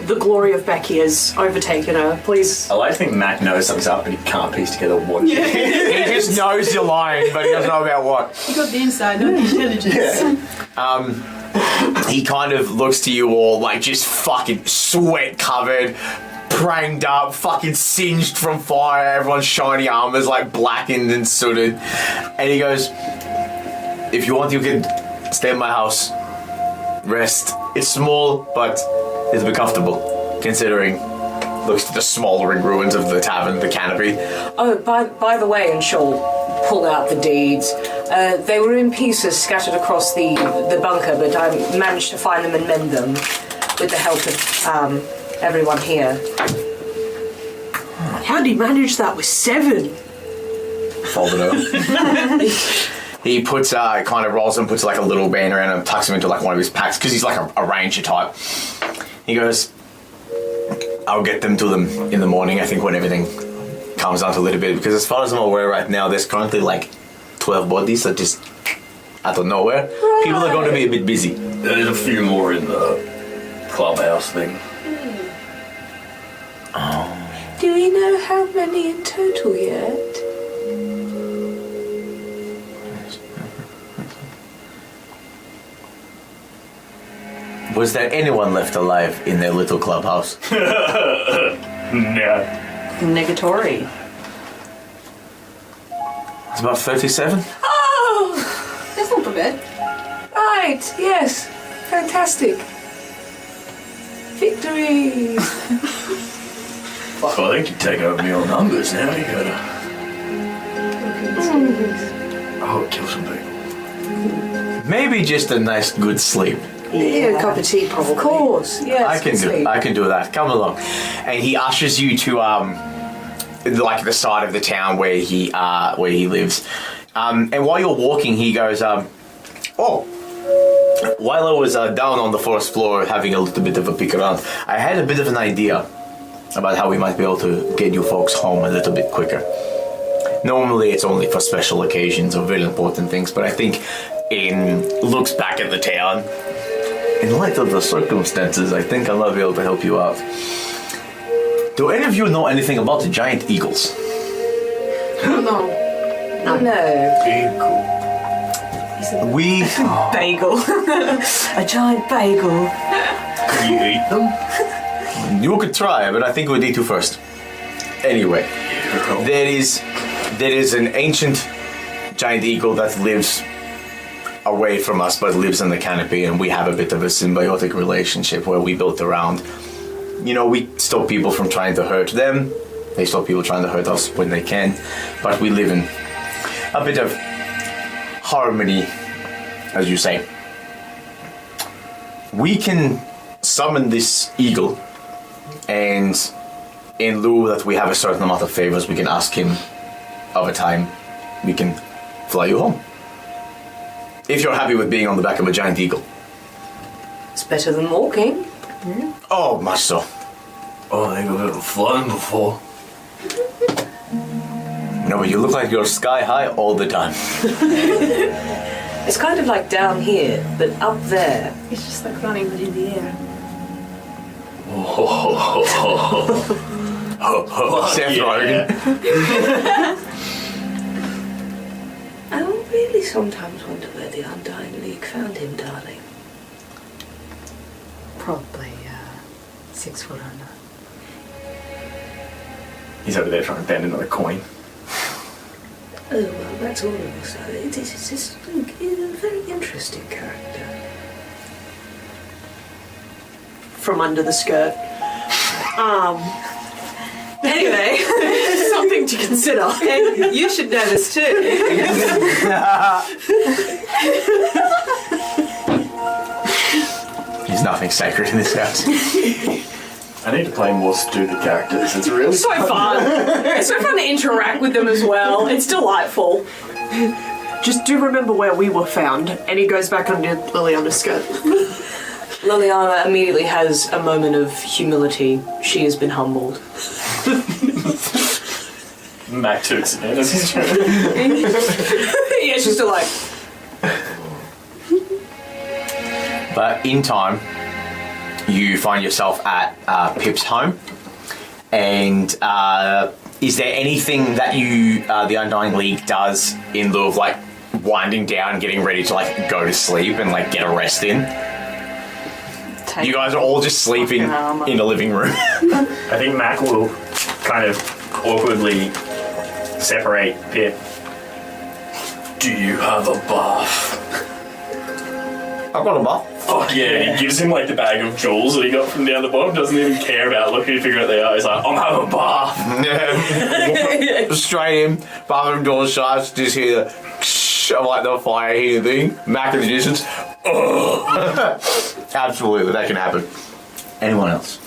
Speaker 5: The glory of Becky has overtaken her. Please.
Speaker 2: I like to think Mac knows something's up, but he can't piece together what.
Speaker 1: He just knows you're lying, but he doesn't know about what.
Speaker 7: You got the inside, not the intelligence.
Speaker 1: He kind of looks to you all like just fucking sweat covered, pranged up, fucking singed from fire. Everyone's shiny armor's like blackened and sooted. And he goes, if you want, you can stay in my house. Rest. It's small, but it'll be comfortable, considering. Looks to the smoldering ruins of the tavern, the canopy.
Speaker 9: Oh, by the way, and she'll pull out the deeds. They were in pieces scattered across the bunker, but I managed to find them and mend them with the help of everyone here.
Speaker 5: How did he manage that with 7?
Speaker 1: Fold it over. He puts, kind of rolls and puts like a little band around him, tucks him into like one of his packs, because he's like a ranger type. He goes, I'll get them to them in the morning, I think, when everything calms down to a little bit, because as far as I'm aware right now, there's currently like 12 bodies that just out of nowhere. Right. People are going to be a bit busy.
Speaker 2: There's a few more in the clubhouse thing.
Speaker 9: Oh. Do we know how many in total yet?
Speaker 1: Was there anyone left alive in their little clubhouse?
Speaker 2: No.
Speaker 8: Negatory.
Speaker 1: It's about 37.
Speaker 9: Oh!
Speaker 7: That's not bad.
Speaker 9: Right, yes. Fantastic. Victory!
Speaker 2: Fuck, I think you're taking over your numbers now. You gotta. Oh, kill some people.
Speaker 1: Maybe just a nice, good sleep.
Speaker 5: Yeah, a cup of tea, probably.
Speaker 9: Of course, yes.
Speaker 1: I can do that. Come along. And he ushers you to like the side of the town where he lives. And while you're walking, he goes, while I was down on the first floor having a little bit of a peek around, I had a bit of an idea about how we might be able to get you folks home a little bit quicker. Normally it's only for special occasions or very important things, but I think looks back at the town. In light of the circumstances, I think I might be able to help you out. Do any of you know anything about the giant eagles?
Speaker 9: No.
Speaker 2: Eagle.
Speaker 1: We...
Speaker 9: Bagel. A giant bagel.
Speaker 2: Can you eat them?
Speaker 1: You could try, but I think we need to first. Anyway, there is an ancient giant eagle that lives away from us, but lives in the canopy, and we have a bit of a symbiotic relationship where we built around. You know, we stop people from trying to hurt them. They stop people trying to hurt us when they can. But we live in a bit of harmony, as you say. We can summon this eagle, and in lieu that we have a certain amount of favors, we can ask him of a time. We can fly you home. If you're happy with being on the back of a giant eagle.
Speaker 9: It's better than walking.
Speaker 1: Oh, much so.
Speaker 2: Oh, I think I've ever flown before.
Speaker 1: No, but you look like you're sky high all the time.
Speaker 9: It's kind of like down here, but up there.
Speaker 7: It's just like running within the air.
Speaker 1: Seth Rogen.
Speaker 9: I really sometimes wonder where the Undying League found him, darling.
Speaker 6: Probably 6 foot under.
Speaker 2: He's over there trying to bend another coin.
Speaker 9: Oh, well, that's all of us. It's just a very interesting character.
Speaker 5: From under the skirt. Anyway, something to consider.
Speaker 8: And you should know this too.
Speaker 1: There's nothing sacred in this house.
Speaker 2: I need to play more stupid characters. It's really
Speaker 5: So fun. It's so fun to interact with them as well. It's delightful. Just do remember where we were found. And he goes back under Lelianna's skirt.
Speaker 9: Lelianna immediately has a moment of humility. She has been humbled.
Speaker 2: Mac toots again as he's trying.
Speaker 5: Yeah, she's still like...
Speaker 1: But in time, you find yourself at Pip's home. And is there anything that you, the Undying League, does in lieu of like winding down, getting ready to like go to sleep and like get a rest in? You guys are all just sleeping in the living room.
Speaker 2: I think Mac will kind of awkwardly separate Pip. Do you have a bath?
Speaker 1: I've got a bath.
Speaker 2: Fuck yeah, he gives him like the bag of jewels that he got from down the bottom, doesn't even care about looking to figure out they are. He's like, I'm having a bath.
Speaker 1: Yeah. Straight in, bathroom door shut, just hear the of like the fire heater thing. Mac in the distance. Absolutely, that can happen. Anyone else?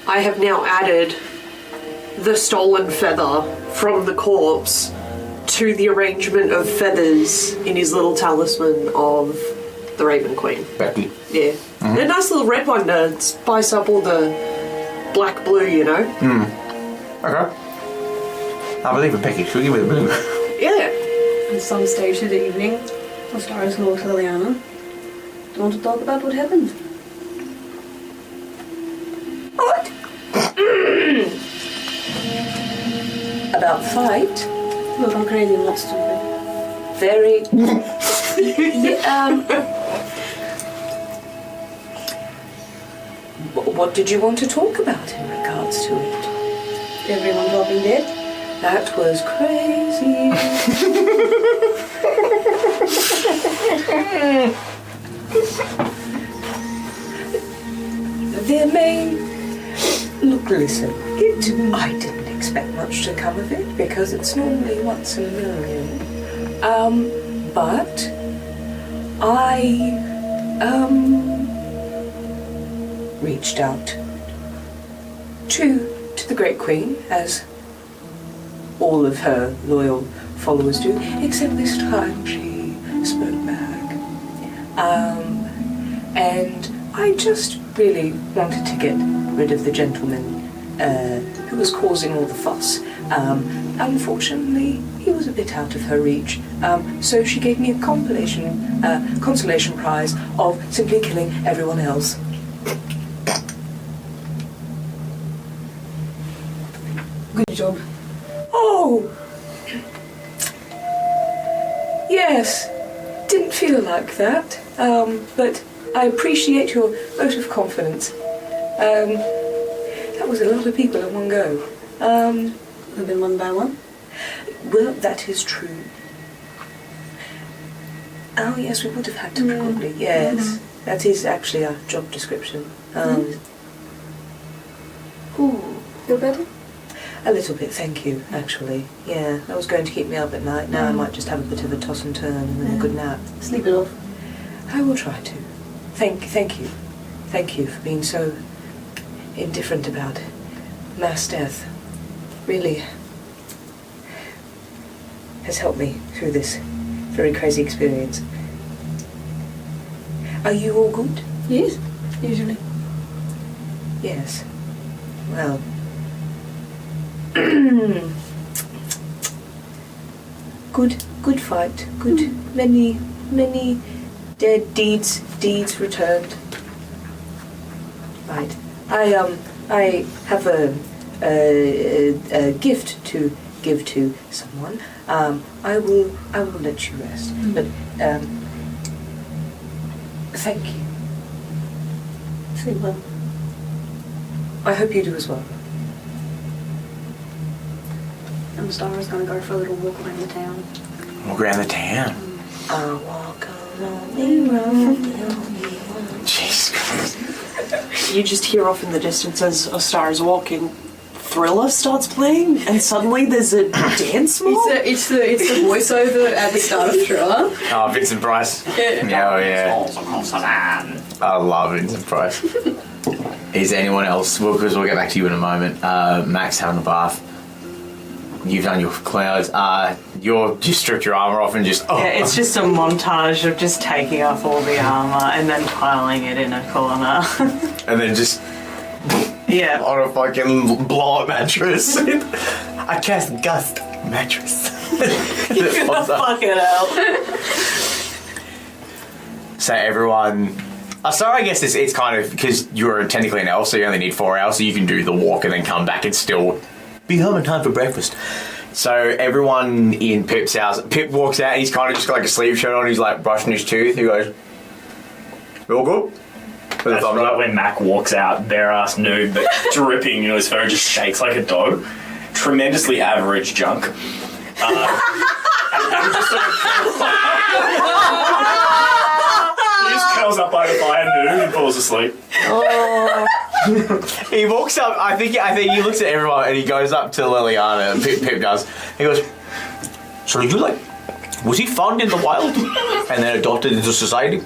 Speaker 5: I have now added the stolen feather from the corpse to the arrangement of feathers in his little talisman of the Raven Queen.
Speaker 1: Becky.
Speaker 5: Yeah. A nice little red one to spice up all the black blue, you know?
Speaker 1: Okay. I believe in Becky. Should we give it a blue?
Speaker 5: Yeah.
Speaker 7: At some stage of the evening, Ostara's called to Lelianna. Do you want to talk about what happened?
Speaker 9: What? About the fight?
Speaker 7: Look, I'm crazy and not stupid.
Speaker 9: Very... yeah, what did you want to talk about in regards to it?
Speaker 7: Everyone dropping dead?
Speaker 9: That was crazy. There may... Look, listen. I didn't expect much to come of it, because it's normally once in a million. But... I... reached out to the Great Queen, as all of her loyal followers do, except this time she spoke back. And I just really wanted to get rid of the gentleman who was causing all the fuss. Unfortunately, he was a bit out of her reach, so she gave me a consolation prize of simply killing everyone else.
Speaker 7: Good job.
Speaker 9: Oh! Yes, didn't feel like that, but I appreciate your vote of confidence. That was a lot of people in one go.
Speaker 7: Have been one by one?
Speaker 9: Well, that is true. Oh yes, we would have had to probably, yes. That is actually our job description.
Speaker 7: Feel better?
Speaker 9: A little bit, thank you, actually. Yeah, that was going to keep me up at night. Now I might just have a bit of a toss and turn and then a good nap.
Speaker 7: Sleep it off.
Speaker 9: I will try to. Thank you. Thank you for being so indifferent about mass death. Really has helped me through this very crazy experience. Are you all good?
Speaker 7: Yes, usually.
Speaker 9: Yes. Well. Good fight. Good. Many dead deeds returned. right. I have a gift to give to someone. I will let you rest. But thank you.
Speaker 5: Well,
Speaker 9: I hope you do as well.
Speaker 7: And Ostara's gonna go for a little walk around the town.
Speaker 1: Walk around the town.
Speaker 9: I'll walk along the road.
Speaker 1: Jesus Christ.
Speaker 5: you just hear off in the distance as Ostara's walking. Thriller starts playing, and suddenly there's a dance mob.
Speaker 7: It's the voiceover at the start of Thriller.
Speaker 1: Oh, Vincent Price. Yeah, oh, yeah. I love Vincent Price. Is anyone else? Well, because we'll get back to you in a moment. Max having a bath. You've done your clouds. You're just stripped your armor off and just. Oh.
Speaker 8: Yeah, it's just a montage of just taking off all the armor and then piling it in a corner.
Speaker 1: And then just.
Speaker 8: Yeah.
Speaker 1: On a fucking blow-up mattress. I cast Gust mattress.
Speaker 5: Fucking hell.
Speaker 1: So everyone. Sorry, I guess it's kind of because you're technically an elf, so you only need 4 hours, so you can do the walk and then come back and still be home in time for breakfast. So everyone in Pip's house, Pip walks out and he's kind of just got like a sleeve shirt on, he's like brushing his tooth, he goes, "You all good?" With a
Speaker 2: That's
Speaker 1: thumbs
Speaker 2: right
Speaker 1: up.
Speaker 2: when Mac walks out, bare ass nude, but dripping, his fur just shakes like a dough. Tremendously average junk. And I'm just sort of he just curls up by the fire nude and falls asleep.
Speaker 1: He walks up, I think he looks at everyone and he goes up to Lelianna, and Pip does. He goes, "So did you was he found in the wild and then adopted into society?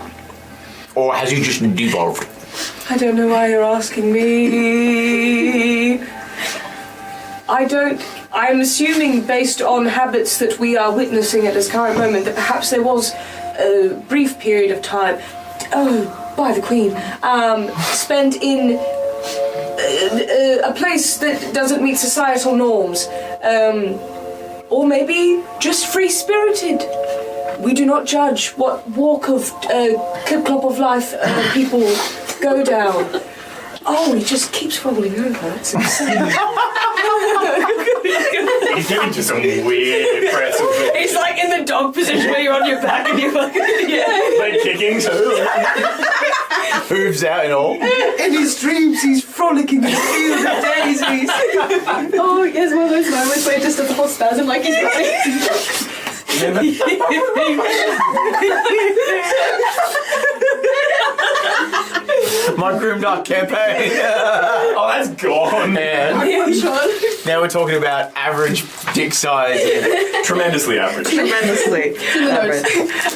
Speaker 1: Or has he just devolved?"
Speaker 5: I don't know why you're asking me. I'm assuming based on habits that we are witnessing at this current moment that perhaps there was a brief period of time, by the Queen, spent in a place that doesn't meet societal norms. Or maybe just free-spirited. We do not judge what walk of clip-clop of life people go down. Oh, he just keeps rolling over. That's insane.
Speaker 2: He's getting to some weird impressive things.
Speaker 5: It's like in the dog position where you're on your back and you're fucking
Speaker 2: They're kicking too.
Speaker 1: Hooves out and all.
Speaker 8: In his dreams, he's frolicking in the field of daisies.
Speaker 7: Oh, yes, one of those moments where just a full spasm like he's running.
Speaker 1: My grimdark campaign.
Speaker 2: Oh, that's gone.
Speaker 1: And now we're talking about average dick size.
Speaker 2: Tremendously average.
Speaker 8: Tremendously average.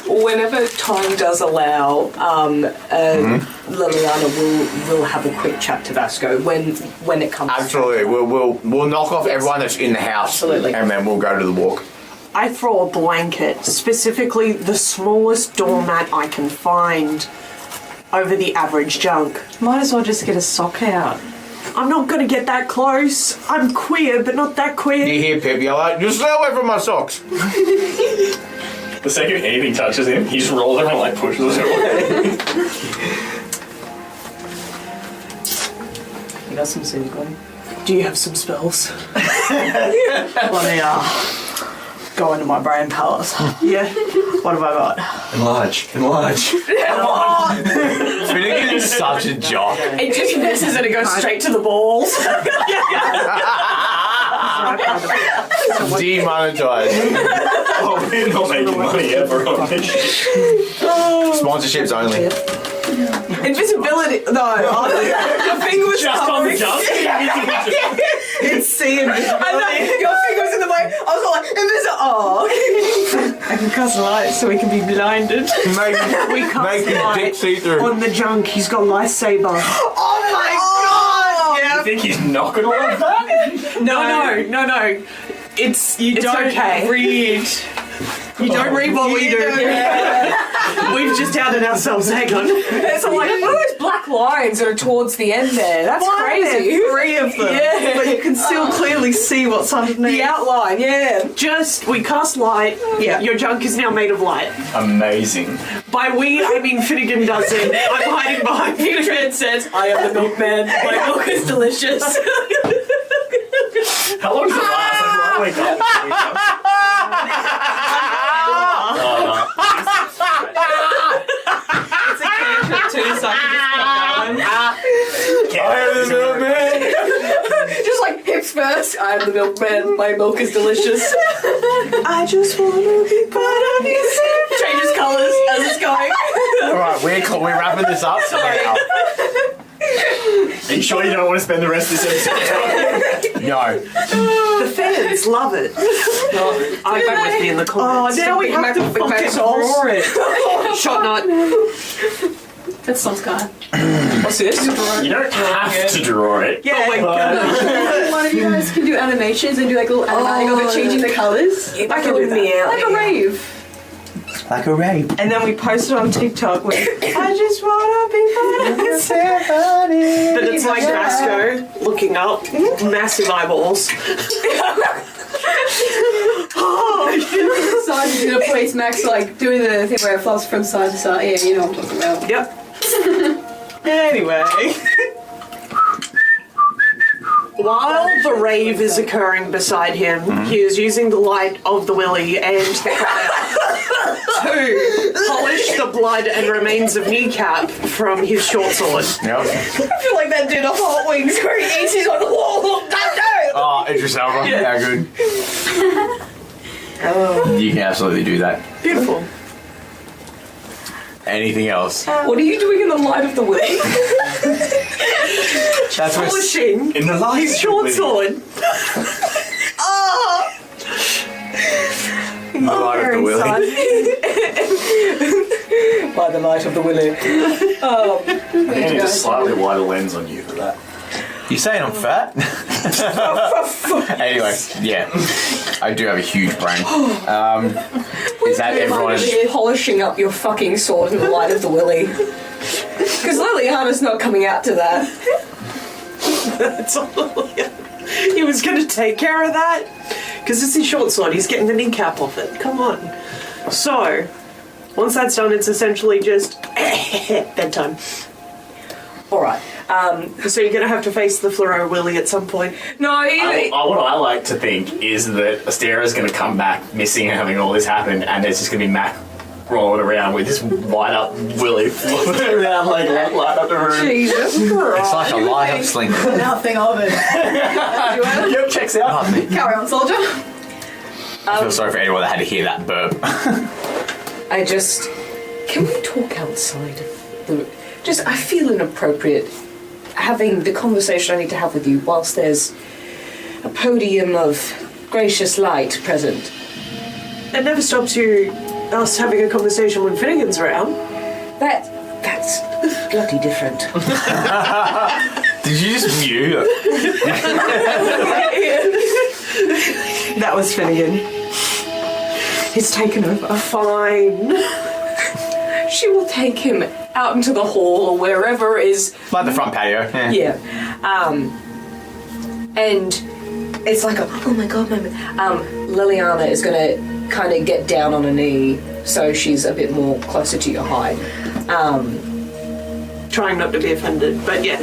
Speaker 5: Whenever time does allow, Lelianna will have a quick chat to Vasco when it comes.
Speaker 1: Absolutely. We'll knock off everyone that's in the house.
Speaker 5: Absolutely.
Speaker 1: And then we'll go to the walk.
Speaker 5: I throw a blanket, specifically the smallest doormat I can find, over the average junk.
Speaker 8: Might as well just get a sock out.
Speaker 5: I'm not going to get that close. I'm queer, but not that queer.
Speaker 1: You hear Pip yell out, "Just stay away from my socks."
Speaker 2: The second anything touches him, he just rolls over and like pushes it away.
Speaker 5: You got some Finnegan? Do you have some spells?
Speaker 8: Let me go into my brain palace. Yeah. What have I got?
Speaker 1: Enlarge. Finnegan is such a jock.
Speaker 5: It just misses and it goes straight to the balls.
Speaker 1: Demonetized.
Speaker 2: Oh, we're not making money ever on this shit.
Speaker 1: Sponsorships only.
Speaker 5: Invisibility. No. Your finger was
Speaker 2: Just on the
Speaker 5: covering.
Speaker 2: jump.
Speaker 8: It's seeing.
Speaker 5: I know. Your finger was in the way. I was all like, invisible.
Speaker 8: I can cast light so we can be blinded.
Speaker 1: Make
Speaker 5: can't
Speaker 1: his dick see through.
Speaker 5: On the junk, he's got lightsaber.
Speaker 8: Oh my god!
Speaker 2: You think he's not gonna love that?
Speaker 5: No. It's
Speaker 8: You don't
Speaker 5: okay.
Speaker 8: read. You don't read what we do.
Speaker 5: We've just outed ourselves. Hang on.
Speaker 9: So like, what are those black lines that are towards the end there? That's crazy.
Speaker 8: Three of them.
Speaker 9: Yeah.
Speaker 8: But you can still clearly see what's underneath.
Speaker 9: The outline, yeah.
Speaker 5: We cast light.
Speaker 8: Yeah.
Speaker 5: Your junk is now made of light.
Speaker 2: Amazing.
Speaker 5: By we, I mean Finnegan does it. I'm hiding behind
Speaker 4: Finnegan says, I am the milkman. My milk is delicious.
Speaker 2: How long does it last? Like, one week after
Speaker 8: It's a cantrip too, so I can just keep going.
Speaker 4: Just like hips first. I am the milkman. My milk is delicious.
Speaker 8: I just want to be part of you.
Speaker 4: Changes colours as it's going.
Speaker 1: Alright, we're wrapping this up. Now.
Speaker 2: Are you sure you don't want to spend the rest of this episode?
Speaker 1: No.
Speaker 5: the fans. Love it. I go with me in the comments.
Speaker 8: Oh, now we have to fucking draw it.
Speaker 5: Shot not.
Speaker 7: That's some Skye.
Speaker 9: What's this?
Speaker 2: You don't have to draw it.
Speaker 8: Yeah,
Speaker 2: but
Speaker 7: One of you guys can do animations and do like little animating of it changing the colours.
Speaker 5: I can do that.
Speaker 7: Like a rave.
Speaker 1: Like a rave.
Speaker 8: and then we post it on TikTok with I just wanna be part of the ceremony.
Speaker 5: But it's like Vasco looking up, massive eyeballs.
Speaker 7: Side in a place, Max like doing the thing where it flops from side to side. Yeah, you know what I'm talking about.
Speaker 5: Yep.
Speaker 8: Anyway.
Speaker 5: While the rave is occurring beside him, he is using the light of the willy and the fire to polish the blood and remains of kneecap from his short sword.
Speaker 1: Yep.
Speaker 4: I feel like that dude off Hot Wings where he eats his on the wall.
Speaker 1: Oh, Idris Elba. How good. You can absolutely do that.
Speaker 5: Beautiful.
Speaker 1: Anything else?
Speaker 9: What are you doing in the light of the willy?
Speaker 1: That's what
Speaker 5: Polishing
Speaker 2: In the light
Speaker 5: his short sword.
Speaker 1: the light of the willy.
Speaker 9: By the light of the willy.
Speaker 2: I need a slightly wider lens on you for that.
Speaker 1: You saying I'm fat? Anyway, yeah. I do have a huge brain. Is that everyone?
Speaker 9: Polishing up your fucking sword in the light of the willy. Because Lelianna's not coming out to that.
Speaker 5: That's all. He was going to take care of that. Because it's his short sword. He's getting the kneecap off it. Come on. So, once that's done, it's essentially just bedtime.
Speaker 9: Alright.
Speaker 5: So you're going to have to face the Fluoro Willy at some point.
Speaker 9: No,
Speaker 2: What I like to think is that Ostara's going to come back missing and having all this happen, and there's just going to be Mac rolling around with this light up willy floating around like light up the room.
Speaker 9: Jesus
Speaker 1: It's
Speaker 9: Christ.
Speaker 1: like a light up sling.
Speaker 7: Nothing of it.
Speaker 2: Yep, checks out.
Speaker 7: Carry on, soldier.
Speaker 1: I feel sorry for anyone that had to hear that burp.
Speaker 9: Can we talk outside of I feel inappropriate having the conversation I need to have with you whilst there's a podium of gracious light present.
Speaker 5: It never stops us having a conversation when Finnegan's around.
Speaker 9: That's bloody different.
Speaker 1: Did you just mute?
Speaker 8: That was Finnegan. He's taken over.
Speaker 5: Fine.
Speaker 9: She will take him out into the hall or wherever is...
Speaker 1: Like the front patio.
Speaker 9: Yeah. And it's like oh my god, Lelianna is going to kind of get down on her knee so she's a bit more closer to your height.
Speaker 5: Trying not to be offended, but yes.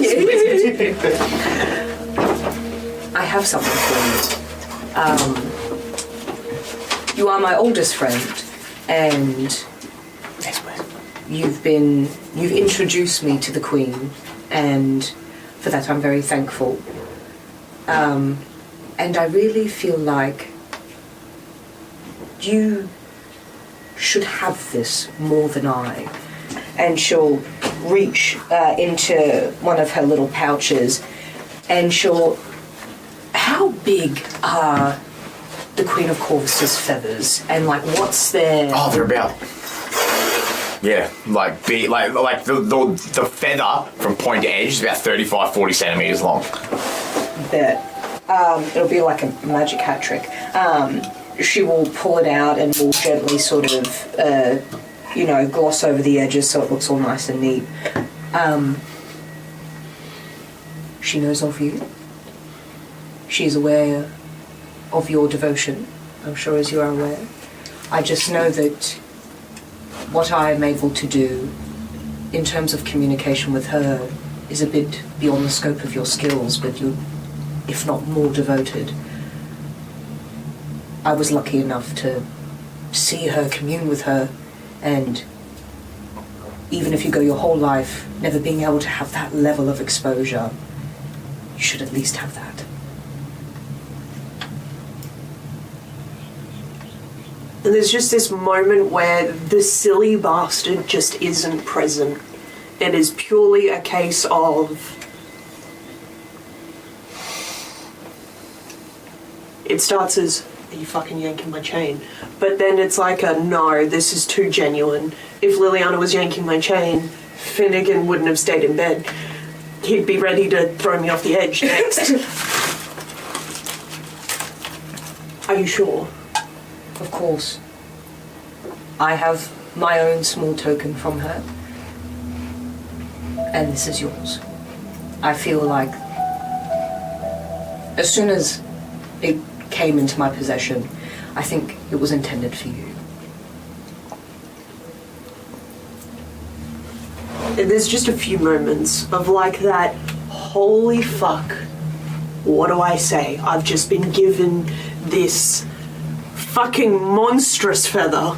Speaker 9: I have something for you. You are my oldest friend, and you've introduced me to the Queen, and for that I'm very thankful. And I really feel like you should have this more than I. And she'll reach into one of her little pouches, and how big are the Queen of Corvus's feathers, and like what's their...
Speaker 1: Oh, they're about... Yeah, like the feather from point to edge is about 35-40 centimeters long.
Speaker 9: Bet. It'll be like a magic hat trick. She will pull it out and will gently sort of gloss over the edges so it looks all nice and neat. She knows of you. She's aware of your devotion, I'm sure, as you are aware. I just know that what I am able to do in terms of communication with her is a bit beyond the scope of your skills, but you're, if not more, devoted. I was lucky enough to see her, commune with her, and even if you go your whole life never being able to have that level of exposure, you should at least have that.
Speaker 5: And there's just this moment where the silly bastard just isn't present. It is purely a case of... It starts as, are you fucking yanking my chain? But then it's like a, no, this is too genuine. If Lelianna was yanking my chain, Finnegan wouldn't have stayed in bed. He'd be ready to throw me off the edge next. Are you sure?
Speaker 9: Of course. I have my own small token from her, and this is yours. I feel like as soon as it came into my possession, I think it was intended for you.
Speaker 5: There's just a few moments of like that, holy fuck, what do I say? I've just been given this fucking monstrous feather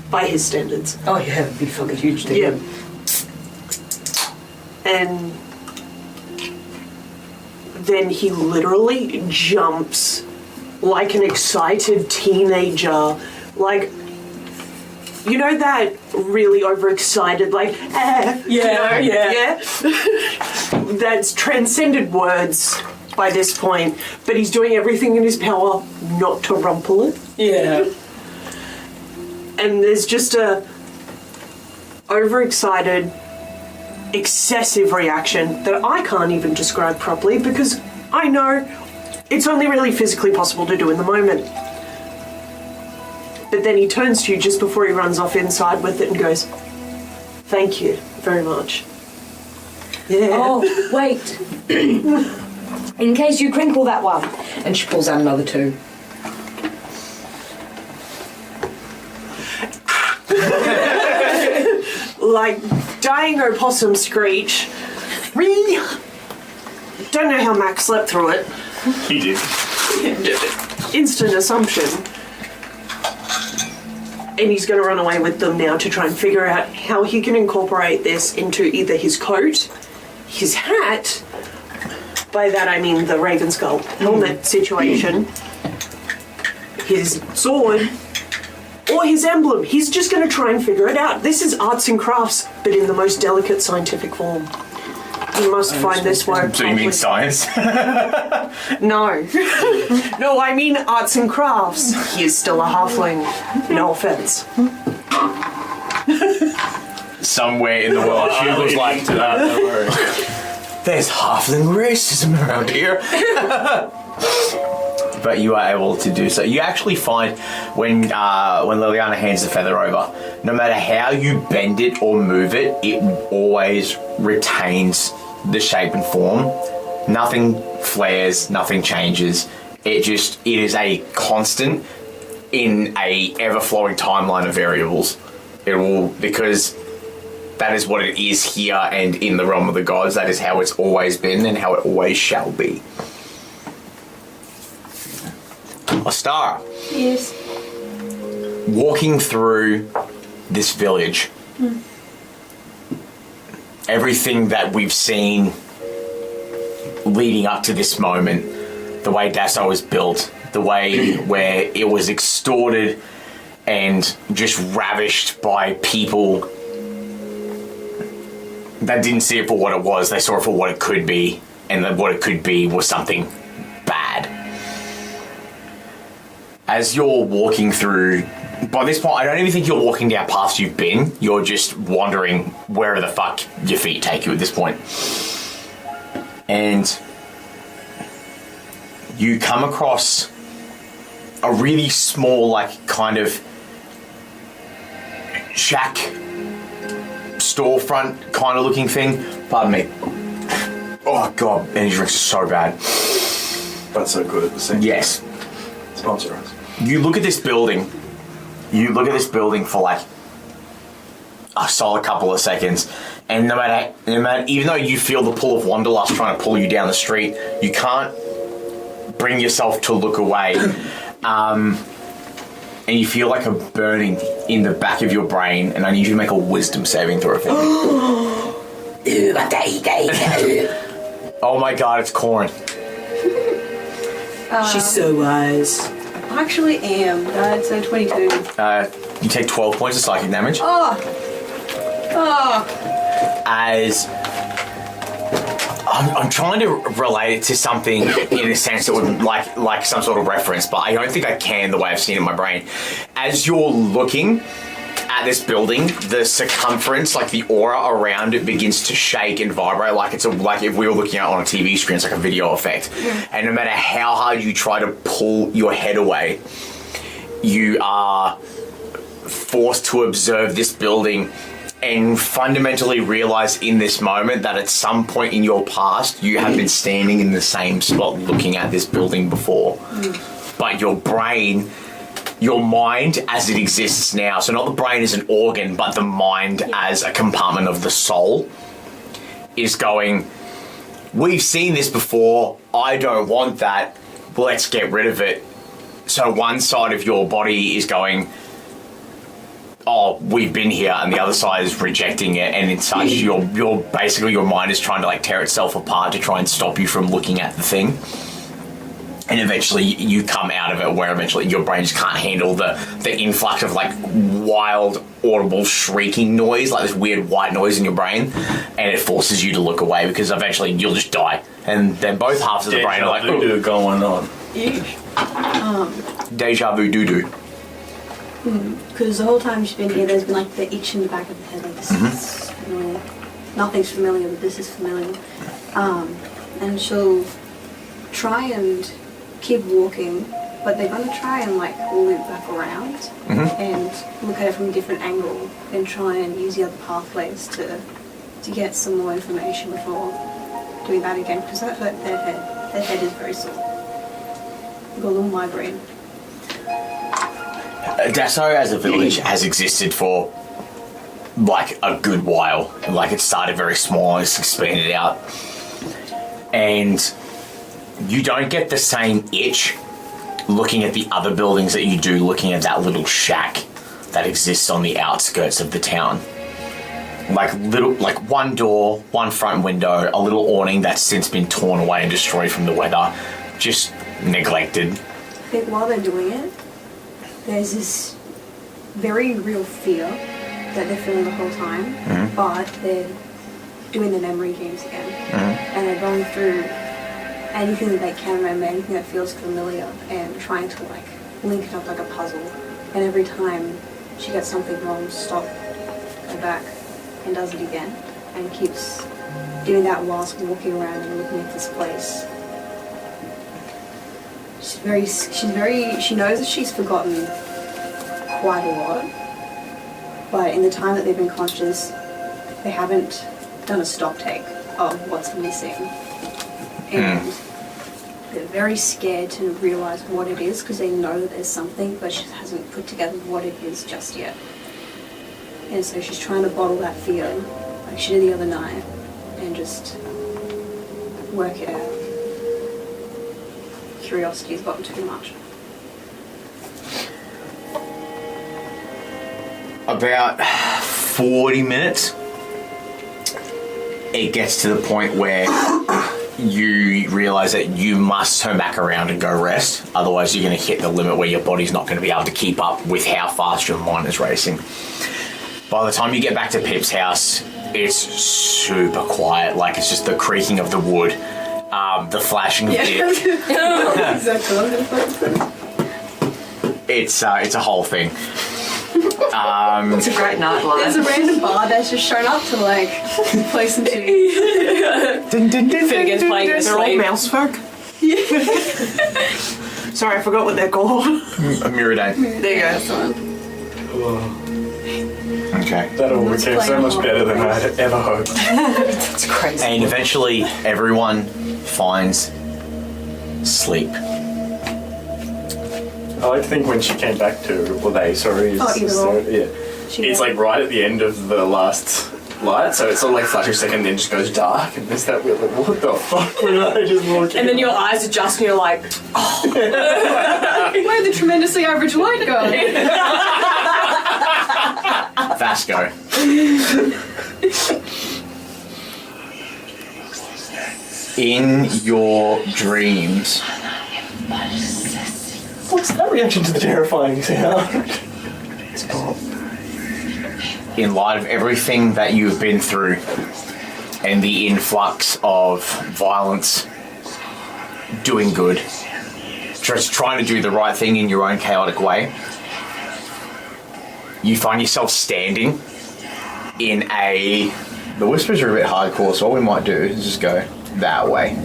Speaker 5: by his standards.
Speaker 9: Oh yeah, it'd be fucking huge thing.
Speaker 5: Yeah. And then he literally jumps like an excited teenager, like, you know that really overexcited, like, yeah. That's transcended words by this point, but he's doing everything in his power not to rumple it.
Speaker 9: Yeah.
Speaker 5: And there's just a overexcited, excessive reaction that I can't even describe properly because I know it's only really physically possible to do in the moment. But then he turns to you just before he runs off inside with it and goes, thank you very much. Yeah.
Speaker 9: Oh, wait. In case you crinkle that one. And she pulls out another 2.
Speaker 5: Like dying opossum screech. Really? Don't know how Max slept through it.
Speaker 2: He did.
Speaker 5: Instant assumption. And he's going to run away with them now to try and figure out how he can incorporate this into either his coat, his hat, by that I mean the Raven Skull helmet situation, his sword, or his emblem. He's just going to try and figure it out. This is arts and crafts, but in the most delicate scientific form. You must find this word.
Speaker 1: So you mean science?
Speaker 5: No. No, I mean arts and crafts. He is still a halfling. No offense.
Speaker 1: Somewhere in the world, she was like to that. Don't worry. There's halfling racism around here. But you are able to do so. You actually find when Lelianna hands the feather over, no matter how you bend it or move it, it always retains the shape and form. Nothing flares, nothing changes. It is a constant in a ever-flowing timeline of variables. It will, because that is what it is here and in the realm of the gods. That is how it's always been and how it always shall be. Ostara.
Speaker 7: Yes.
Speaker 1: Walking through this village, everything that we've seen leading up to this moment, the way Dasso was built, the way where it was extorted and just ravished by people that didn't see it for what it was, they saw it for what it could be, and that what it could be was something bad. As you're walking through, by this point, I don't even think you're walking down paths you've been. You're just wandering wherever the fuck your feet take you at this point. And you come across a really small, like, kind of shack storefront kind of looking thing. Pardon me. Oh god, energy drinks are so bad.
Speaker 11: But so good at the same time.
Speaker 1: Yes.
Speaker 11: Sponsor us.
Speaker 1: You look at this building. You look at this building for like a solid couple of seconds, and no matter, even though you feel the pull of wanderlust trying to pull you down the street, you can't bring yourself to look away. And you feel like a burning in the back of your brain, and I need you to make a wisdom saving throw for me. Oh my god, it's Corin.
Speaker 9: She's so wise.
Speaker 7: I actually am. It's a 22.
Speaker 1: You take 12 points of psychic damage.
Speaker 7: Oh.
Speaker 1: As I'm trying to relate it to something in a sense that would like some sort of reference, but I don't think I can the way I've seen it in my brain. As you're looking at this building, the circumference, like the aura around it, begins to shake and vibrate like like if we were looking at it on a TV screen. It's like a video effect. And no matter how hard you try to pull your head away, you are forced to observe this building and fundamentally realize in this moment that at some point in your past you have been standing in the same spot looking at this building before. But your brain, your mind as it exists now, so not the brain as an organ, but the mind as a compartment of the soul, is going, we've seen this before, I don't want that, let's get rid of it. So one side of your body is going, oh, we've been here, and the other side is rejecting it, and in such, you're basically, your mind is trying to like tear itself apart to try and stop you from looking at the thing. And eventually you come out of it where eventually your brain just can't handle the influx of like wild, audible shrieking noise, like this weird white noise in your brain, and it forces you to look away because eventually you'll just die. And then both halves of the brain are like,
Speaker 2: voodoo going on.
Speaker 1: Deja vu doo-doo.
Speaker 7: Because the whole time she's been here, there's been like the itch in the back of the head, like this is familiar. Nothing's familiar, but this is familiar. And she'll try and keep walking, but they're going to try and like loop back around and look at it from a different angle and try and use the other pathways to get some more information before doing that again, because that hurt their head. Their head is very sore. They've got a little migraine.
Speaker 1: Dasso as a village has existed for like a good while. Like it started very small, it's expanded out. And you don't get the same itch looking at the other buildings that you do looking at that little shack that exists on the outskirts of the town. Like one door, one front window, a little awning that's since been torn away and destroyed from the weather, just neglected.
Speaker 7: I think while they're doing it, there's this very real fear that they're feeling the whole time, but they're doing the memory games again. And they're going through anything that they can remember, anything that feels familiar, and trying to like link it up like a puzzle. And every time she gets something wrong, stop, go back, and does it again, and keeps doing that whilst walking around and looking at this place. She knows that she's forgotten quite a lot, but in the time that they've been conscious, they haven't done a stock take of what's missing. And they're very scared to realise what it is because they know that there's something, but she hasn't put together what it is just yet. And so she's trying to bottle that fear, like she did the other night, and just work it out. Curiosity's gotten too much.
Speaker 1: About 40 minutes, it gets to the point where you realise that you must turn back around and go rest, otherwise you're going to hit the limit where your body's not going to be able to keep up with how fast your mind is racing. By the time you get back to Pip's house, it's super quiet, like it's just the creaking of the wood, the flashing of dick. It's a whole thing.
Speaker 8: It's a great night life.
Speaker 7: There's a random bar that's just shown up to like play some tunes.
Speaker 5: Finnegan's playing this. They're all mouse folk. Sorry, I forgot what they're called.
Speaker 1: A Mirrodane.
Speaker 5: There you go.
Speaker 1: Okay.
Speaker 2: That all became so much better than I had ever hoped.
Speaker 9: It's crazy.
Speaker 1: And eventually, everyone finds sleep.
Speaker 2: I like to think when she came back to, well, they, sorry. Yeah. It's like right at the end of the last light, so it's sort of like flash a second, then just goes dark, and there's that weird, like, what the fuck were I just walking?
Speaker 5: And then your eyes adjust and you're like,
Speaker 7: Where'd the tremendously average light go?
Speaker 1: Vasco. In your dreams,
Speaker 2: What's that reaction to the terrifying sound?
Speaker 1: in light of everything that you've been through and the influx of violence, doing good, just trying to do the right thing in your own chaotic way, you find yourself standing in a... The whispers are a bit hardcore, so what we might do is just go that way.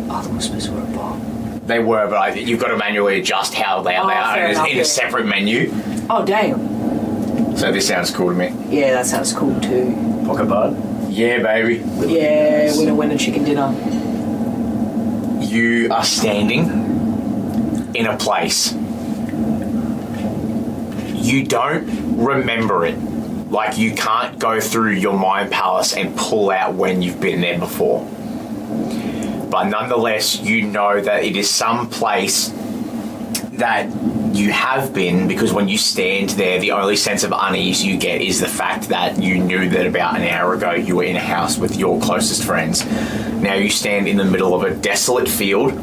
Speaker 9: Oh, the whispers were a bomb.
Speaker 1: They were, but you've got to manually adjust how loud they are
Speaker 9: fair enough,
Speaker 1: in a separate menu.
Speaker 9: Oh, damn.
Speaker 1: So this sounds cool to me.
Speaker 9: Yeah, that sounds cool too.
Speaker 2: Pocket bud.
Speaker 1: Yeah, baby.
Speaker 9: Yeah, winner chicken dinner.
Speaker 1: You are standing in a place. You don't remember it. Like, you can't go through your mind palace and pull out when you've been there before. But nonetheless, you know that it is some place that you have been, because when you stand there, the only sense of unease you get is the fact that you knew that about an hour ago you were in a house with your closest friends. Now you stand in the middle of a desolate field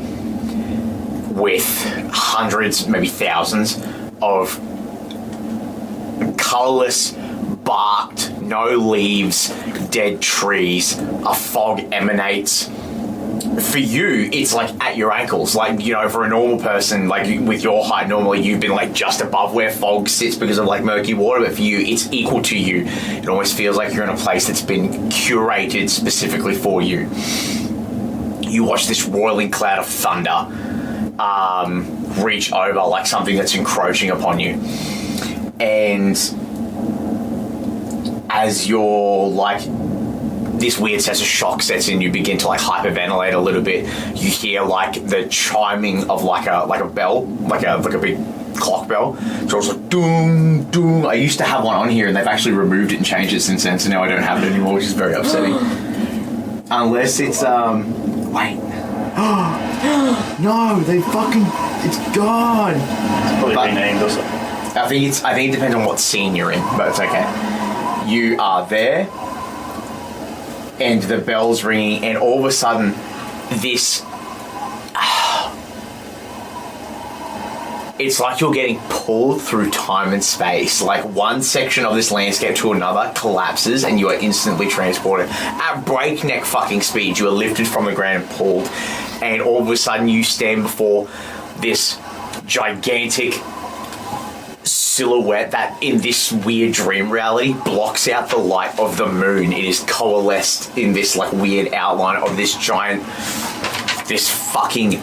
Speaker 1: with hundreds, maybe thousands of colourless, barked, no leaves, dead trees. A fog emanates. For you, it's like at your ankles. Like, you know, for a normal person, like with your height, normally you've been like just above where fog sits because of like murky water, but for you, it's equal to you. It almost feels like you're in a place that's been curated specifically for you. You watch this roiling cloud of thunder reach over like something that's encroaching upon you. And as you're like, this weird sense of shock sets in, you begin to like hyperventilate a little bit. You hear like the chiming of like a bell, like a big clock bell. So it's like doom doom. I used to have one on here and they've actually removed it and changed it since then, so now I don't have it anymore, which is very upsetting. Unless it's wait. No, they fucking, it's gone.
Speaker 2: It's probably renamed or something.
Speaker 1: I think it depends on what scene you're in, but it's okay. You are there, and the bell's ringing, and all of a sudden, this... It's like you're getting pulled through time and space. Like, one section of this landscape to another collapses, and you are instantly transported. At breakneck fucking speed, you are lifted from the ground and pulled, and all of a sudden you stand before this gigantic silhouette that in this weird dream reality blocks out the light of the moon. It is coalesced in this like weird outline of this giant, this fucking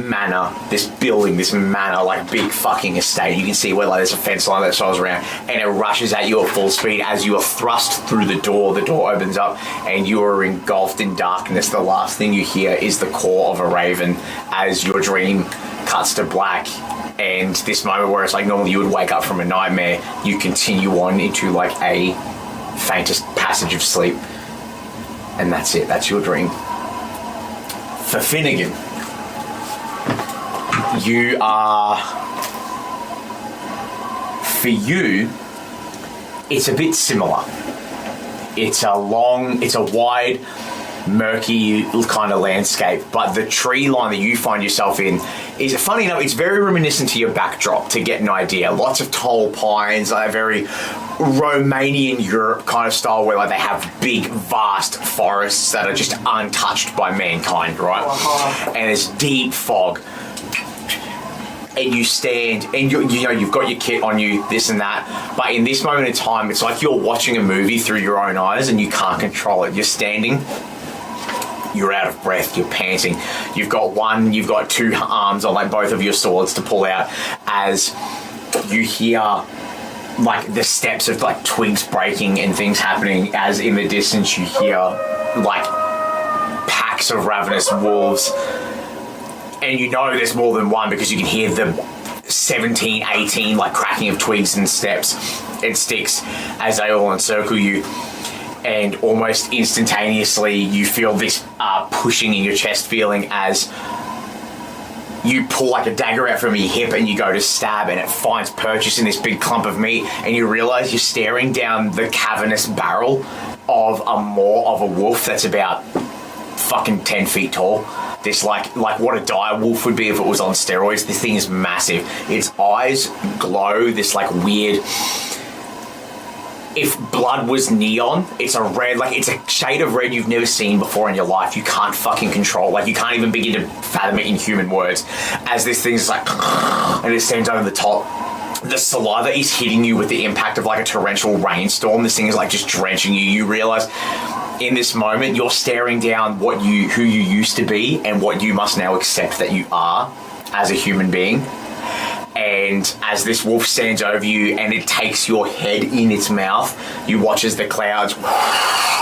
Speaker 1: manor, this building, this manor, like big fucking estate. You can see where like there's a fence line that shows around, and it rushes at you at full speed. As you are thrust through the door opens up and you are engulfed in darkness. The last thing you hear is the call of a raven as your dream cuts to black. And this moment where it's like normally you would wake up from a nightmare, you continue on into like a faintest passage of sleep. And that's it. That's your dream. For Finnegan, you are... For you, it's a bit similar. It's a wide, murky kind of landscape, but the tree line that you find yourself in is, funny enough, it's very reminiscent to your backdrop to get an idea. Lots of tall pines, like a very Romanian Europe kind of style where like they have big, vast forests that are just untouched by mankind, right? And there's deep fog. And you stand, and you know you've got your kit on you, this and that. But in this moment in time, it's like you're watching a movie through your own eyes, and you can't control it. You're standing. You're out of breath, you're panting. You've got two arms on like both of your swords to pull out as you hear like the steps of like twigs breaking and things happening, as in the distance you hear like packs of ravenous wolves, and you know there's more than one because you can hear the 17, 18 like cracking of twigs and steps and sticks as they all encircle you. And almost instantaneously you feel this pushing in your chest feeling as you pull like a dagger out from your hip and you go to stab, and it finds purchase in this big clump of meat, and you realise you're staring down the cavernous barrel of a maw of a wolf that's about fucking 10 feet tall. This like what a dire wolf would be if it was on steroids. This thing is massive. Its eyes glow this like weird, if blood was neon, it's a red, like it's a shade of red you've never seen before in your life. You can't fucking control, like you can't even begin to fathom it in human words, as this thing's like, and it stands over the top. The saliva is hitting you with the impact of like a torrential rainstorm. This thing is like just drenching you. You realise in this moment you're staring down who you used to be and what you must now accept that you are as a human being. And as this wolf stands over you and it takes your head in its mouth, you watch as the clouds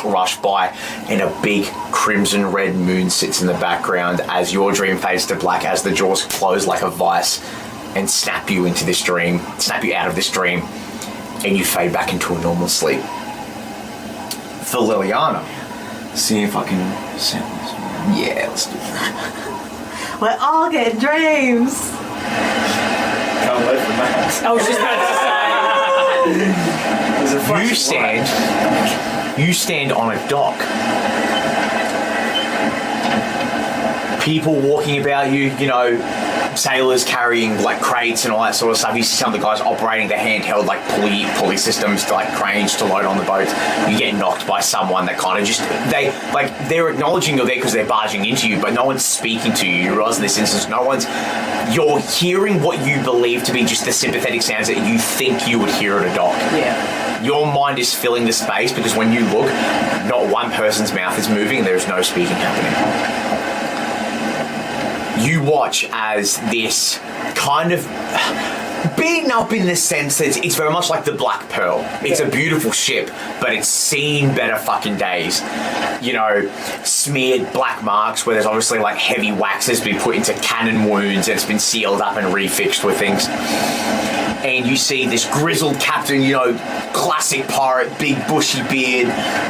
Speaker 1: rush by and a big crimson red moon sits in the background as your dream fades to black, as the jaws close like a vice and snap you out of this dream, and you fade back into a normal sleep. For Lelianna,
Speaker 11: See if I can sample this.
Speaker 1: yeah, let's do that.
Speaker 8: We all get dreams.
Speaker 2: Can't wait for that.
Speaker 5: I was just about to say.
Speaker 1: You stand on a dock. People walking about you, you know, sailors carrying like crates and all that sort of stuff. You see some of the guys operating the handheld like pulley systems, like cranes to load on the boats. You get knocked by someone that kind of just, they're acknowledging you're there because they're barging into you, but no one's speaking to you. You realise in this instance, you're hearing what you believe to be just the sympathetic sounds that you think you would hear at a dock.
Speaker 5: Yeah.
Speaker 1: Your mind is filling the space because when you look, not one person's mouth is moving and there is no speaking happening. You watch as this kind of beaten up in the sense that it's very much like the Black Pearl. It's a beautiful ship, but it's seen better fucking days. You know, smeared black marks where there's obviously like heavy wax has been put into cannon wounds and it's been sealed up and refixed with things. And you see this grizzled captain, you know, classic pirate, big bushy beard,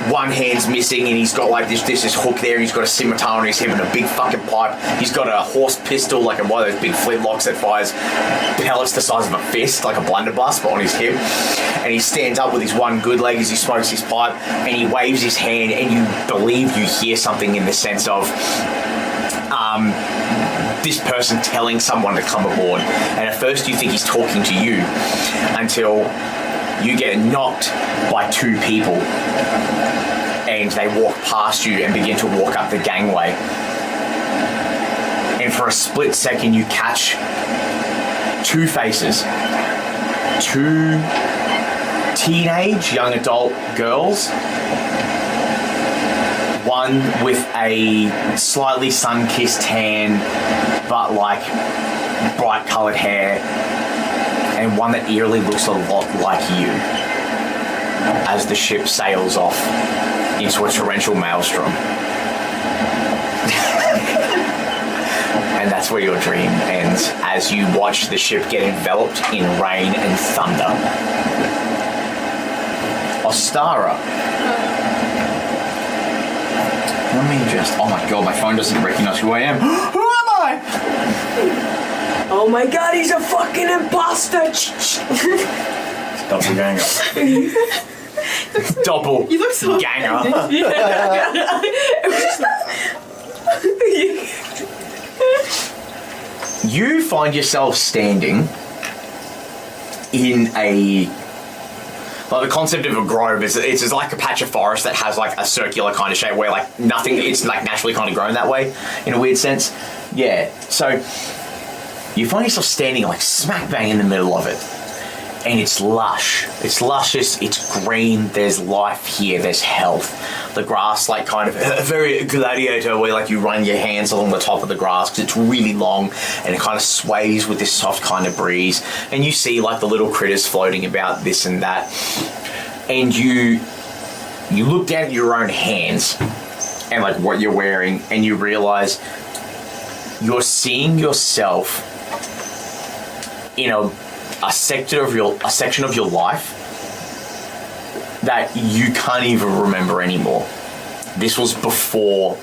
Speaker 1: one hand's missing, and he's got like this hook there, and he's got a scimitar on his hip and a big fucking pipe. He's got a horse pistol, like one of those big flintlocks that fires pellets the size of a fist, like a blunderbuss, but on his hip. And he stands up with his one good leg as he smokes his pipe, and he waves his hand, and you believe you hear something in the sense of this person telling someone to come aboard. And at first you think he's talking to you until you get knocked by two people and they walk past you and begin to walk up the gangway. And for a split second you catch two faces, two teenage young adult girls, one with a slightly sun-kissed tan but like bright coloured hair, and one that eerily looks a lot like you as the ship sails off into a torrential maelstrom. And that's where your dream ends, as you watch the ship get enveloped in rain and thunder. Ostara. Let me just... Oh my god, my phone doesn't recognise who I am. Who am I?
Speaker 5: Oh my god, he's a fucking imposter!
Speaker 2: Doppelganger.
Speaker 1: Double.
Speaker 4: You look so
Speaker 1: ganger. You find yourself standing in a... Like the concept of a grove is it's like a patch of forest that has like a circular kind of shape where like nothing, it's like naturally kind of grown that way in a weird sense. Yeah. So you find yourself standing like smack bang in the middle of it. And it's lush. It's luscious, it's green, there's life here, there's health. The grass, like kind of very gladiator, where like you run your hands along the top of the grass because it's really long and it kind of sways with this soft kind of breeze. And you see like the little critters floating about this and that. And you look down at your own hands and like what you're wearing, and you realize you're seeing yourself in a section of your life that you can't even remember anymore. This was before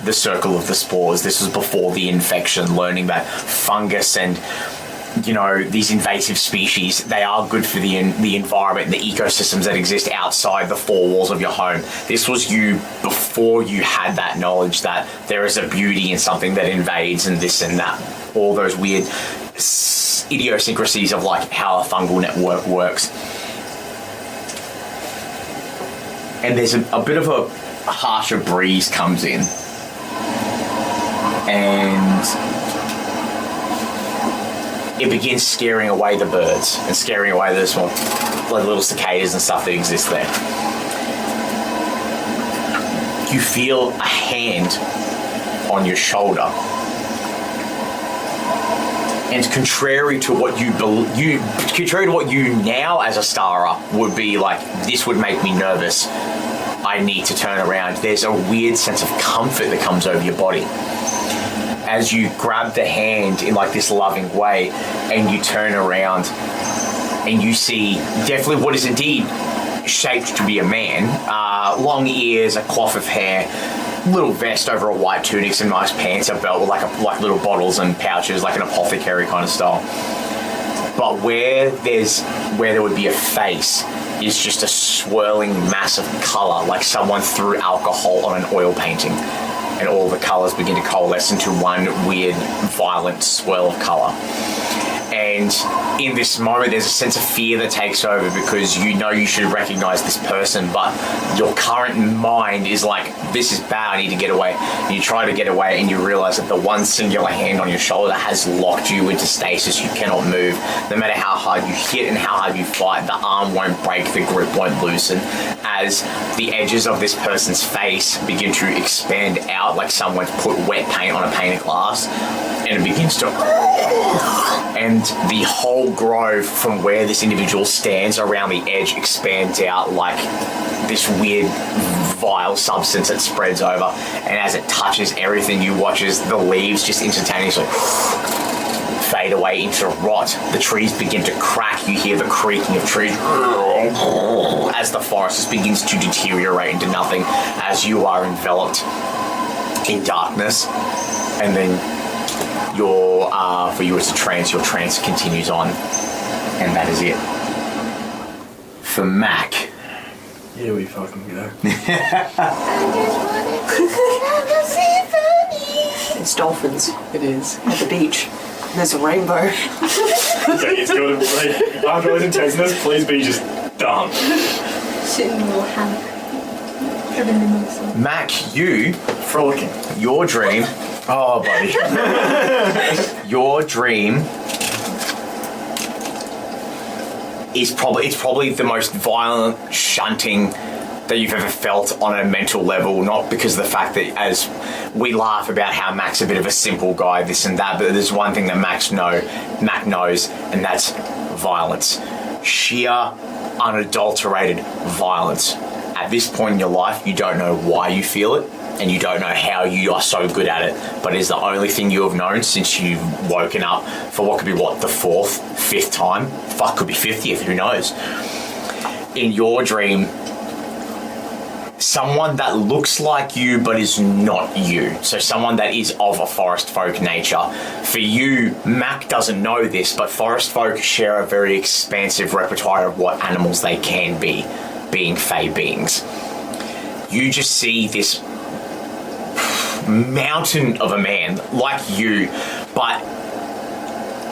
Speaker 1: the circle of the spores. This was before the infection, learning that fungus and these invasive species, they are good for the environment and the ecosystems that exist outside the four walls of your home. This was you before you had that knowledge that there is a beauty in something that invades and this and that. All those weird idiosyncrasies of like how a fungal network works. And there's a bit of a harsher breeze comes in. And it begins scaring away the birds and scaring away the small, like little cicadas and stuff that exist there. You feel a hand on your shoulder, and contrary to what you now as Ostara would be like, this would make me nervous, I need to turn around. There's a weird sense of comfort that comes over your body as you grab the hand in like this loving way, and you turn around and you see definitely what is indeed shaped to be a man. Long ears, a coif of hair, little vest over a white tunic, some nice pants, a belt with like little bottles and pouches, like an apothecary kind of style. But where there would be a face is just a swirling mass of colour, like someone threw alcohol on an oil painting. And all the colours begin to coalesce into one weird, violent swirl of colour. And in this moment, there's a sense of fear that takes over because you know you should recognise this person, but your current mind is like, this is bad, I need to get away. And you try to get away and you realise that the one singular hand on your shoulder has locked you into stasis. You cannot move. No matter how hard you hit and how hard you fight, the arm won't break, the grip won't loosen. As the edges of this person's face begin to expand out like someone's put wet paint on a pane of glass, and it begins to... And the whole grove from where this individual stands around the edge expands out like this weird vile substance that spreads over, and as it touches everything you watch as the leaves just instantaneously fade away into rot. The trees begin to crack. You hear the creaking of trees as the forest just begins to deteriorate into nothing as you are enveloped in darkness. And then for you it's a trance, your trance continues on, and that is it. For Mac.
Speaker 2: Here we fucking go.
Speaker 5: It's dolphins. It is. At the beach. And there's a rainbow.
Speaker 2: Okay, it's got to be. After all this intenseness, please be just dumb.
Speaker 7: Sitting in a little hammock.
Speaker 1: Mac, you...
Speaker 2: Frolicking.
Speaker 1: Your dream... Oh, buddy. Your dream is probably the most violent shunting that you've ever felt on a mental level, not because of the fact that, as we laugh about how Mac's a bit of a simple guy, this and that, but there's one thing that Mac knows, and that's violence. Sheer, unadulterated violence. At this point in your life, you don't know why you feel it, and you don't know how you are so good at it, but it's the only thing you have known since you've woken up for what could be, the 4th, 5th time? Fuck, could be 50th, who knows? In your dream, someone that looks like you but is not you. So someone that is of a forest folk nature. For you, Mac doesn't know this, but forest folk share a very expansive repertoire of what animals they can be, being fey beings. You just see this mountain of a man like you, but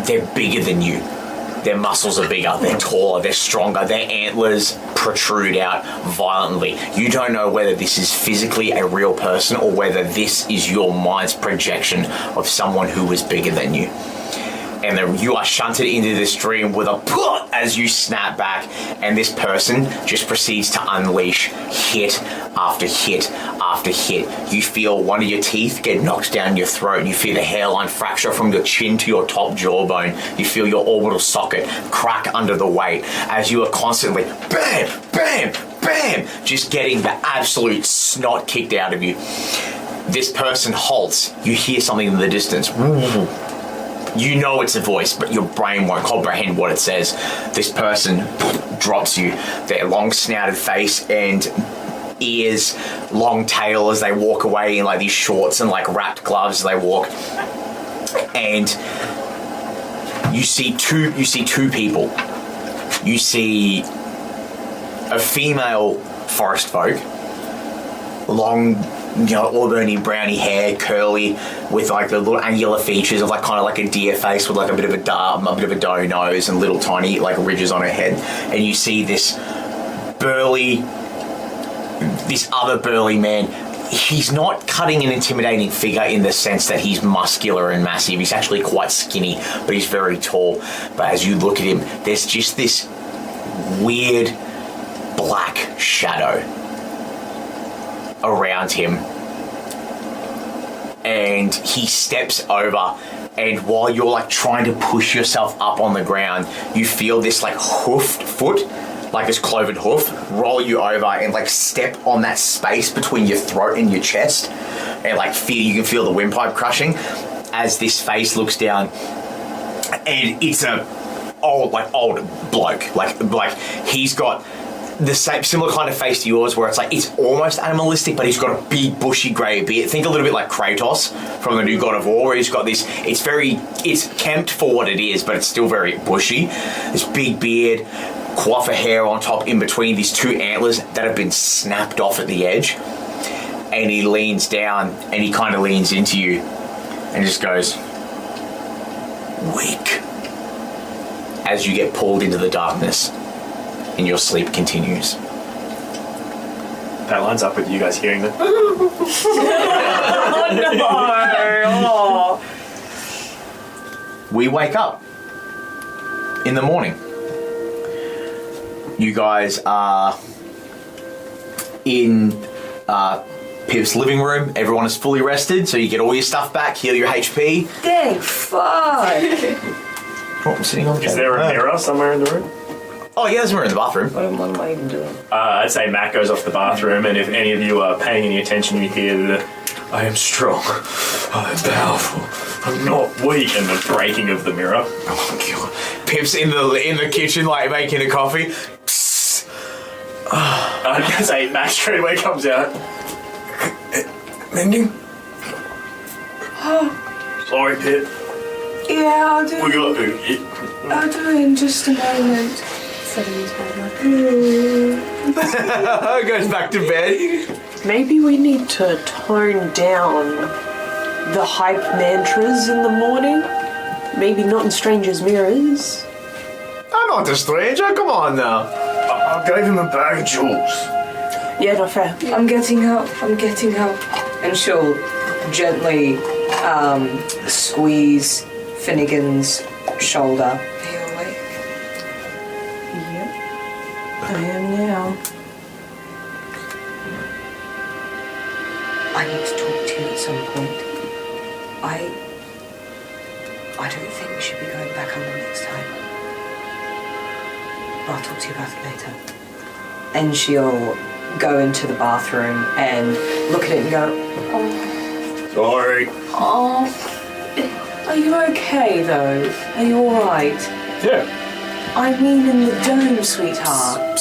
Speaker 1: they're bigger than you. Their muscles are bigger, they're taller, they're stronger, their antlers protrude out violently. You don't know whether this is physically a real person or whether this is your mind's projection of someone who is bigger than you. and then you are shunted into this dream with a put as you snap back, and this person just proceeds to unleash hit after hit after hit. You feel one of your teeth get knocked down your throat. You feel the hairline fracture from your chin to your top jawbone. You feel your orbital socket crack under the weight as you are constantly bam, bam, bam, just getting the absolute snot kicked out of you. This person halts. You hear something in the distance. You know it's a voice, but your brain won't comprehend what it says. This person drops you. Their long snouted face and ears, long tail as they walk away in like these shorts and like wrapped gloves as they walk. And you see two people. You see a female forest folk, long, auburny browny hair, curly, with like the little angular features of like kind of like a deer face with like a bit of a doe nose and little tiny like ridges on her head. And you see this other burly man. He's not cutting an intimidating figure in the sense that he's muscular and massive. He's actually quite skinny, but he's very tall. But as you look at him, there's just this weird black shadow around him, and he steps over, and while you're like trying to push yourself up on the ground, you feel this like hoofed foot, like this cloven hoof, roll you over and like step on that space between your throat and your chest, and like you can feel the windpipe crushing as this face looks down, and it's a old bloke, like he's got the same similar kind of face to yours, where it's like it's almost animalistic, but he's got a big bushy grey beard. Think a little bit like Kratos from the new God of War, where he's got this. It's kempt for what it is, but it's still very bushy. This big beard, coif of hair on top, in between these two antlers that have been snapped off at the edge. And he leans down and he kind of leans into you, and just goes, "Wake," as you get pulled into the darkness. And your sleep continues.
Speaker 2: That lines up with you guys hearing the.
Speaker 5: Oh no!
Speaker 1: We wake up in the morning. You guys are in Pip's living room. Everyone is fully rested, so you get all your stuff back, heal your HP.
Speaker 9: Thank fuck!
Speaker 1: Oh, I'm sitting on the
Speaker 2: Is there a mirror somewhere in the room?
Speaker 1: Oh yeah, there's a mirror in the bathroom.
Speaker 9: What am I even doing?
Speaker 2: I'd say Matt goes off the bathroom, and if any of you are paying any attention, you hear the "I am strong, I am powerful, I'm not weak," and the breaking of the mirror.
Speaker 1: Oh god. Pip's in the kitchen like making a coffee.
Speaker 2: I'd say Matt straight away comes out.
Speaker 1: Mending?
Speaker 2: Sorry, Pip.
Speaker 9: Yeah, I'll do
Speaker 2: We got
Speaker 9: I'll do it in just a moment.
Speaker 1: Goes back to bed.
Speaker 5: Maybe we need to tone down the hype mantras in the morning. Maybe not in strangers' mirrors.
Speaker 1: I'm not a stranger, come on now.
Speaker 2: I gave him a bag of jewels.
Speaker 5: Yeah, not fair.
Speaker 9: I'm getting up. And she'll gently squeeze Finnegan's shoulder. Are you awake? Yep. I am now. I need to talk to you at some point. I don't think we should be going back on the next time. But I'll talk to you about it later. And she'll go into the bathroom and look at it and go, "Oh,
Speaker 2: Sorry.
Speaker 9: oh. Are you okay though? Are you alright?"
Speaker 2: Yeah.
Speaker 9: I mean in the dome, sweetheart.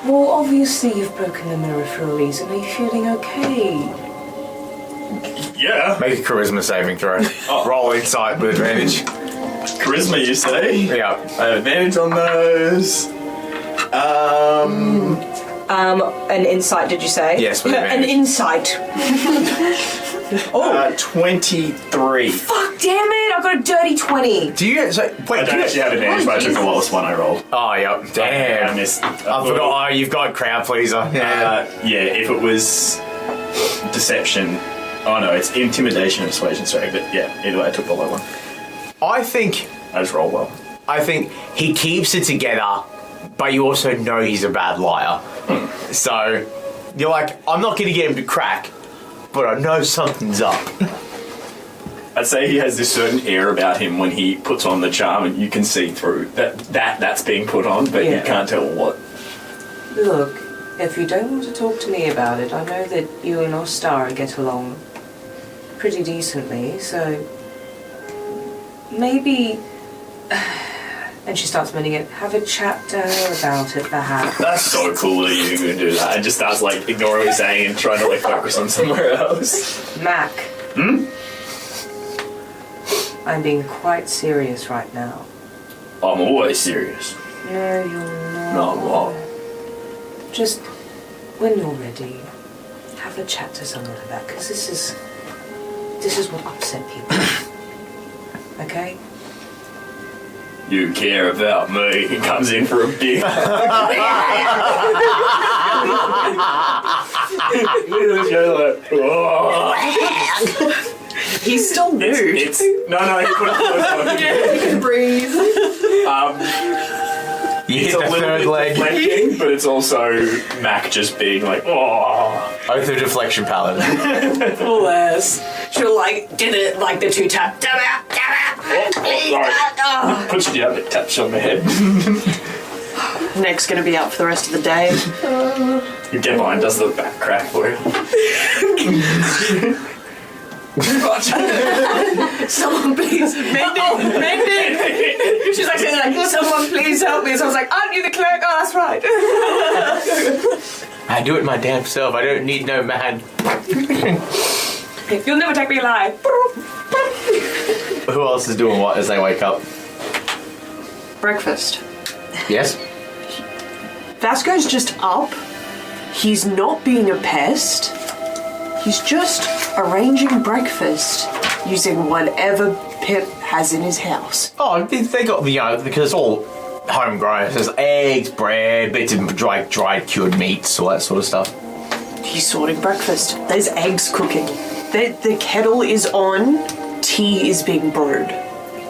Speaker 9: Well, obviously you've broken the mirror for a reason. Are you feeling okay?
Speaker 2: Yeah.
Speaker 1: Make a charisma saving throw. Roll insight with advantage.
Speaker 2: Charisma, you say?
Speaker 1: Yeah.
Speaker 2: I have advantage on those.
Speaker 9: An insight, did you say?
Speaker 1: Yes, with
Speaker 9: An
Speaker 1: advantage.
Speaker 9: insight.
Speaker 2: 23.
Speaker 9: Fuck, damn it! I got a dirty 20.
Speaker 1: Do you wait?
Speaker 2: I don't actually have advantage, but I took the lowest one I rolled.
Speaker 1: Oh, yep. Damn.
Speaker 2: I missed.
Speaker 1: I forgot. Oh, you've got crowd pleaser.
Speaker 2: Yeah, if it was deception, Oh no, it's intimidation and persuasion, sorry, but yeah, either way I took the low one.
Speaker 1: I think
Speaker 2: I just roll well.
Speaker 1: he keeps it together, but you also know he's a bad liar. So you're like, I'm not going to get him to crack, but I know something's up.
Speaker 2: I'd say he has this certain air about him when he puts on the charm, and you can see through that's being put on, but you can't tell what.
Speaker 9: Look, if you don't want to talk to me about it, I know that you and Ostara get along pretty decently, so maybe... And she starts mending it. Have a chat to her about it, perhaps.
Speaker 2: That's so cool that you can do that. And just starts like ignoring what he's saying and trying to like focus on somewhere else.
Speaker 9: Mac. I'm being quite serious right now.
Speaker 2: I'm always serious.
Speaker 9: No, you're not.
Speaker 2: No, I'm not.
Speaker 9: Just when you're ready, have a chat to someone about, because this is what upset people. Okay?
Speaker 2: You care about me. He comes in for a big.
Speaker 5: He's still nude.
Speaker 2: No, he put it close on.
Speaker 7: You can breathe.
Speaker 1: You
Speaker 2: It's
Speaker 1: hit
Speaker 2: a
Speaker 1: the
Speaker 2: little
Speaker 1: third
Speaker 2: bit
Speaker 1: leg.
Speaker 2: deflecting, but it's also Mac just being like, oh.
Speaker 1: Oath of deflection paladin.
Speaker 5: Bless. She'll like did it like the 2 tap. Damn it!
Speaker 2: Sorry. Puts you down, taps on the head.
Speaker 8: Neck's gonna be out for the rest of the day.
Speaker 2: Your Devine does the back crack for you.
Speaker 5: Someone please mend it. She's like saying like, someone please help me. So I was like, aren't you the clerk? Oh, that's right.
Speaker 1: I do it my damn self. I don't need no man.
Speaker 5: You'll never take me alive.
Speaker 1: Who else is doing what as they wake up?
Speaker 8: Breakfast.
Speaker 1: Yes?
Speaker 5: Vasco's just up. He's not being a pest. He's just arranging breakfast using whatever Pip has in his house.
Speaker 1: Oh, they got, because it's all homegrown. There's eggs, bread, bits of dried cured meats, all that sort of stuff.
Speaker 5: He's sorting breakfast. There's eggs cooking. The kettle is on. Tea is being brewed.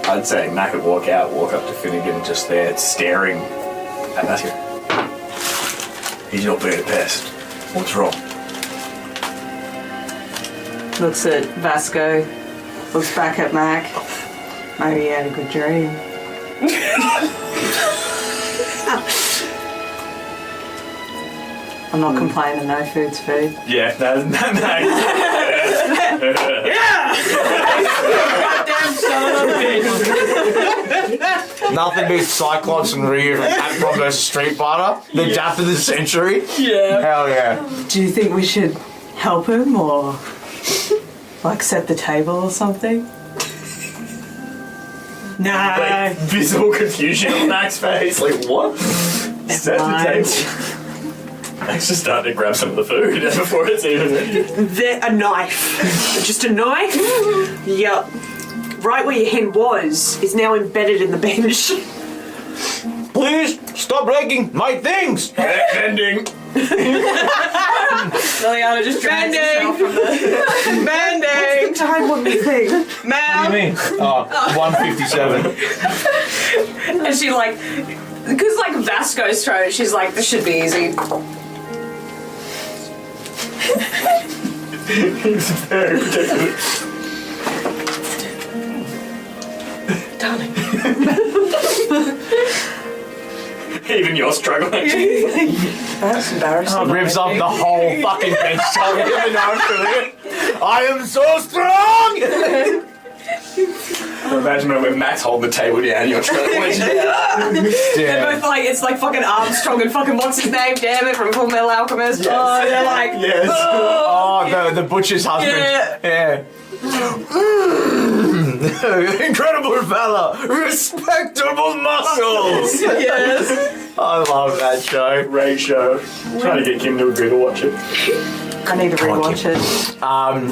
Speaker 2: I'd say Mac would walk up to Finnegan just there, staring at Vasco. He's not being a pest. What's wrong?
Speaker 8: Looks at Vasco. Looks back at Mac. Maybe he had a good dream. I'm not complaining, no food's food.
Speaker 2: Yeah, no.
Speaker 5: Goddamn son of a bitch.
Speaker 1: Nothing beats Cyclops and Ryu from Capcom vs Street Fighter. The death of the century.
Speaker 5: Yeah.
Speaker 1: Hell yeah.
Speaker 8: Do you think we should help him or like set the table or something? No.
Speaker 2: Like, visible confusion on Mac's face. Like, what? Set the table. Mac's just starting to grab some of the food before it's even ready.
Speaker 5: A knife. Just a knife? Yep. Right where your hand was is now embedded in the bench.
Speaker 1: Please stop breaking my things.
Speaker 2: Bending.
Speaker 5: Lelianna just drags herself from the... Bending! What's the time on the thing?
Speaker 1: What
Speaker 5: Ma'am!
Speaker 1: do you mean? 157.
Speaker 5: And she like... Because like Vasco's throat, she's like, this should be easy.
Speaker 2: It's very ridiculous.
Speaker 5: Darling.
Speaker 2: Even you're struggling.
Speaker 5: That's embarrassing.
Speaker 1: Rips off the whole fucking bench. I am so strong!
Speaker 2: Imagine when Mac's holding the table down, you're trying to wedge it out.
Speaker 5: They're both like, it's like fucking Armstrong and fucking what's his name, damn it, from Full Metal Alchemist.
Speaker 2: Yes.
Speaker 5: Oh, they're like,
Speaker 2: Yes.
Speaker 1: Oh, the butcher's husband.
Speaker 5: Yeah.
Speaker 1: Incredible fella. Respectable muscles.
Speaker 5: yes.
Speaker 1: I love that show.
Speaker 2: Great show. Trying to get Kim to agree to watch it.
Speaker 8: I need to rewatch it.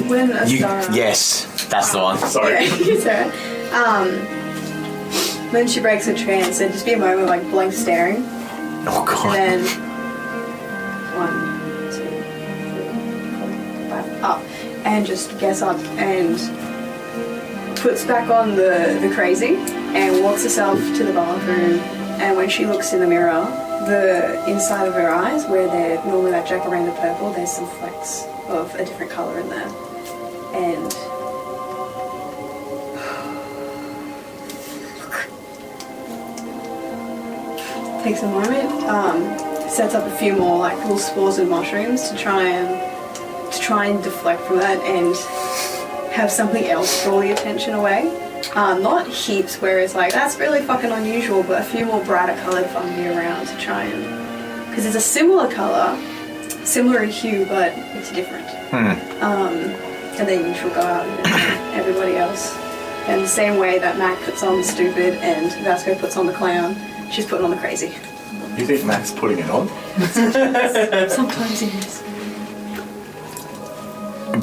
Speaker 7: When Ostara.
Speaker 1: Yes, that's the one.
Speaker 2: Sorry.
Speaker 7: Sarah. When she breaks a trance, there'd just be a moment of like blank staring.
Speaker 1: Oh god.
Speaker 7: And then 1, 2, 3, 4, 5. up and just gets up and puts back on the crazy and walks herself to the bathroom. And when she looks in the mirror, the inside of her eyes, where they're normally that jacaranda purple, there's some flecks of a different colour in there. And takes a moment, sets up a few more like little spores and mushrooms to try and deflect from that and have something else draw the attention away. Not heaps where it's like, that's really fucking unusual, but a few more brighter coloured fungi around to try and... Because it's a similar colour, similar in hue, but it's different. And then she'll go out and everybody else. And the same way that Mac puts on the stupid and Vasco puts on the clown, she's putting on the crazy.
Speaker 2: You think Mac's putting it on?
Speaker 7: Sometimes he is.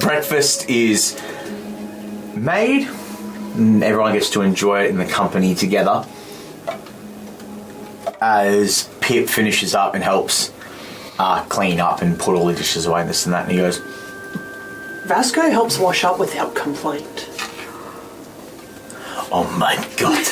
Speaker 1: Breakfast is made. Everyone gets to enjoy it in the company together. As Pip finishes up and helps clean up and put all the dishes away and this and that, and he goes,
Speaker 5: Vasco helps wash up without complaint.
Speaker 1: oh my god.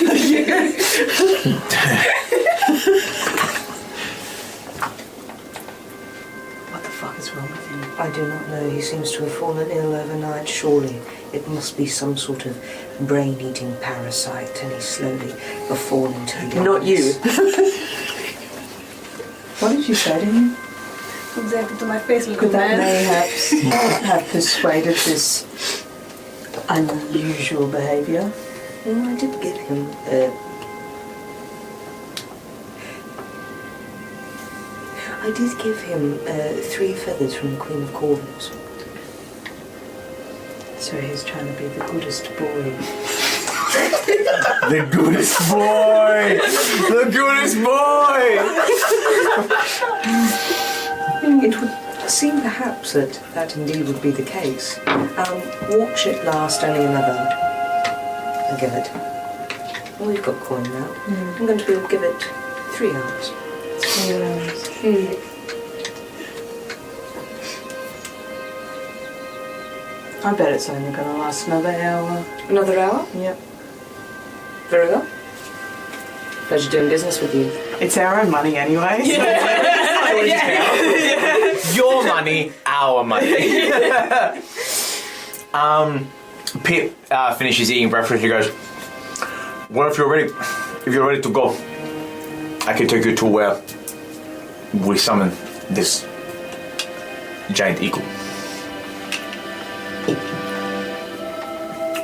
Speaker 9: What the fuck is wrong with him? I do not know. He seems to have fallen ill overnight. Surely it must be some sort of brain-eating parasite, and he's slowly falling to the
Speaker 5: Not you.
Speaker 8: What did you say to him?
Speaker 7: For example, to my face with
Speaker 8: Could
Speaker 7: the
Speaker 8: that
Speaker 7: man.
Speaker 8: mayhaps have persuaded this unusual behaviour?
Speaker 9: Well, I did give him I did give him 3 feathers from the Queen of Corvus.
Speaker 8: So he's trying to be the goodest boy.
Speaker 1: The goodest boy! The goodest boy!
Speaker 9: It would seem perhaps that indeed would be the case. Watch it last only another... I'll give it... Well, we've got coin now. I'm going to be able to give it 3 hours.
Speaker 8: 3 hours. I bet it's only going to last another hour.
Speaker 9: Another hour?
Speaker 8: Yep.
Speaker 9: Very well. Pleasure doing business with you.
Speaker 8: It's our own money anyway.
Speaker 1: Your money, our money. Pip finishes eating breakfast. He goes, well, if you're ready to go, I can take you to where we summon this giant eagle.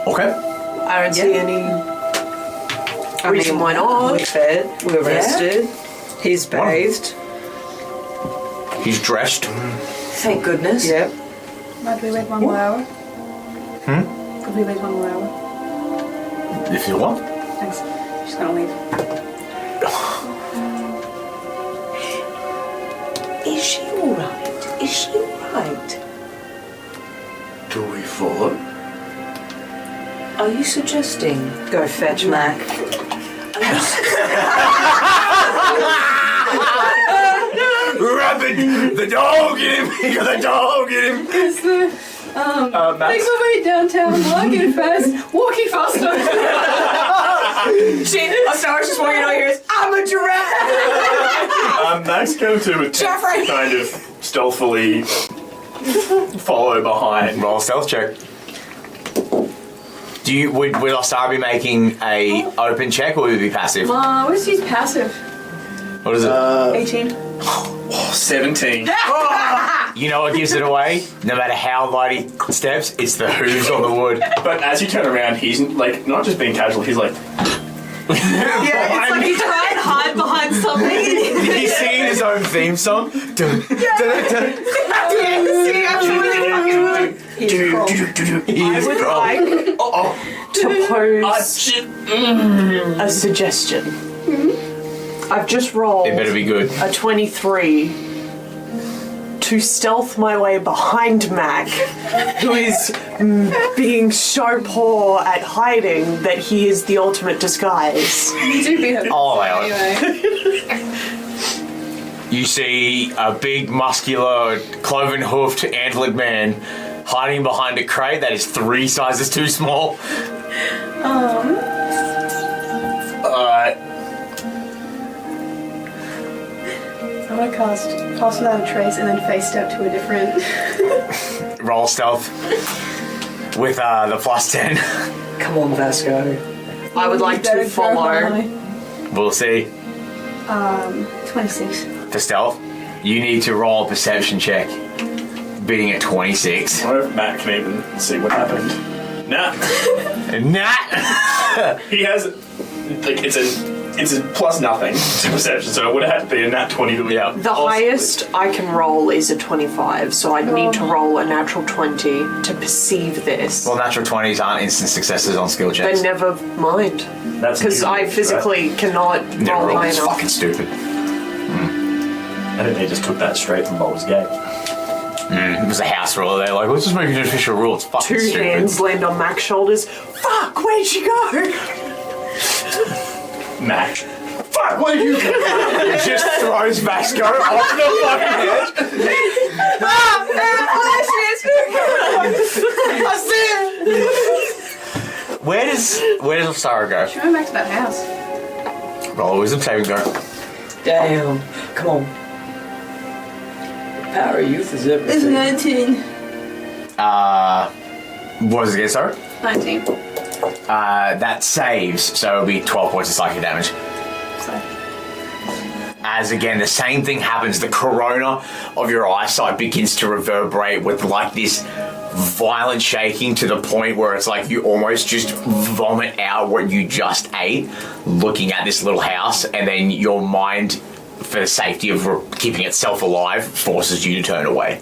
Speaker 1: Okay.
Speaker 5: I don't see any reason why not.
Speaker 8: We're fed, we're rested, he's bathed.
Speaker 1: He's dressed.
Speaker 9: Thank goodness.
Speaker 8: Yep.
Speaker 7: Might we wait one more hour? Could we wait one more hour?
Speaker 1: If you want.
Speaker 7: Thanks. Just gonna leave.
Speaker 9: Is she alright? Is she alright?
Speaker 2: Do we follow?
Speaker 9: Are you suggesting...
Speaker 8: Go fetch Mac.
Speaker 1: Rabbit! The dog! Get him! The dog! Get him!
Speaker 7: It's the make my way downtown, walking fast, walking faster.
Speaker 4: Ostara's just walking over here. I'm a giraffe.
Speaker 2: Max going to
Speaker 4: Jeffrey!
Speaker 2: kind of stealthily follow behind.
Speaker 1: Roll a stealth check. Would Ostara be making a open check or would it be passive?
Speaker 7: What's his passive?
Speaker 1: What is it?
Speaker 7: 18.
Speaker 2: 17.
Speaker 1: You know what gives it away? No matter how light he steps, it's the hooves on the wood.
Speaker 2: But as you turn around, he's like not just being casual. He's like,
Speaker 4: Yeah, it's like you try and hide behind something.
Speaker 1: He's singing his own theme song. Dun, dun, dun.
Speaker 5: I would like to pose a suggestion. I've just rolled
Speaker 1: It better be good.
Speaker 5: a 23 to stealth my way behind Mac, who is being so poor at hiding that he is the ultimate disguise.
Speaker 7: You do beat him.
Speaker 1: Oh, wow.
Speaker 7: Anyway.
Speaker 1: You see a big, muscular, cloven-hoofed, antlered man hiding behind a crate that is 3 sizes too small. Alright.
Speaker 7: I'm gonna cast Pass Without a Trace and then face step to a different.
Speaker 1: Roll stealth. With the plus 10.
Speaker 5: Come on, Vasco. I would like to follow.
Speaker 1: We'll see.
Speaker 7: 26.
Speaker 1: For stealth, you need to roll a perception check. Beating at 26.
Speaker 2: I wonder if Matt can even see what happened. Nah. He has, like, it's a plus nothing to perception, so it would have had to be a nat 20 to
Speaker 1: Yeah.
Speaker 5: The highest I can roll is a 25, so I'd need to roll a natural 20 to perceive this.
Speaker 1: Well, natural 20s aren't instant successes on skill checks.
Speaker 5: Then never mind.
Speaker 2: That's
Speaker 5: Because I physically cannot roll high
Speaker 1: It's
Speaker 5: enough.
Speaker 1: fucking stupid.
Speaker 2: I think they just took that straight from Baldur's Gate.
Speaker 1: It was a house rule. They're like, let's just make it an official rule. It's fucking
Speaker 5: 2
Speaker 1: stupid.
Speaker 5: hands land on Mac's shoulders. Fuck, where'd she go?
Speaker 2: Mac. Fuck, where did you go?
Speaker 1: It just throws Vasco off the fucking edge. Where does Ostara go?
Speaker 7: Should we go back to that house?
Speaker 1: Roll a wisdom saving throw.
Speaker 9: Damn. Come on. Power of youth is
Speaker 7: It's
Speaker 9: everything.
Speaker 7: 19.
Speaker 1: What was it again, sorry?
Speaker 7: 19.
Speaker 1: That saves, so it'll be 12 points of psychic damage.
Speaker 7: So.
Speaker 1: As again, the same thing happens. The corona of your eyesight begins to reverberate with like this violent shaking to the point where it's like you almost just vomit out what you just ate looking at this little house, and then your mind, for the safety of keeping itself alive, forces you to turn away.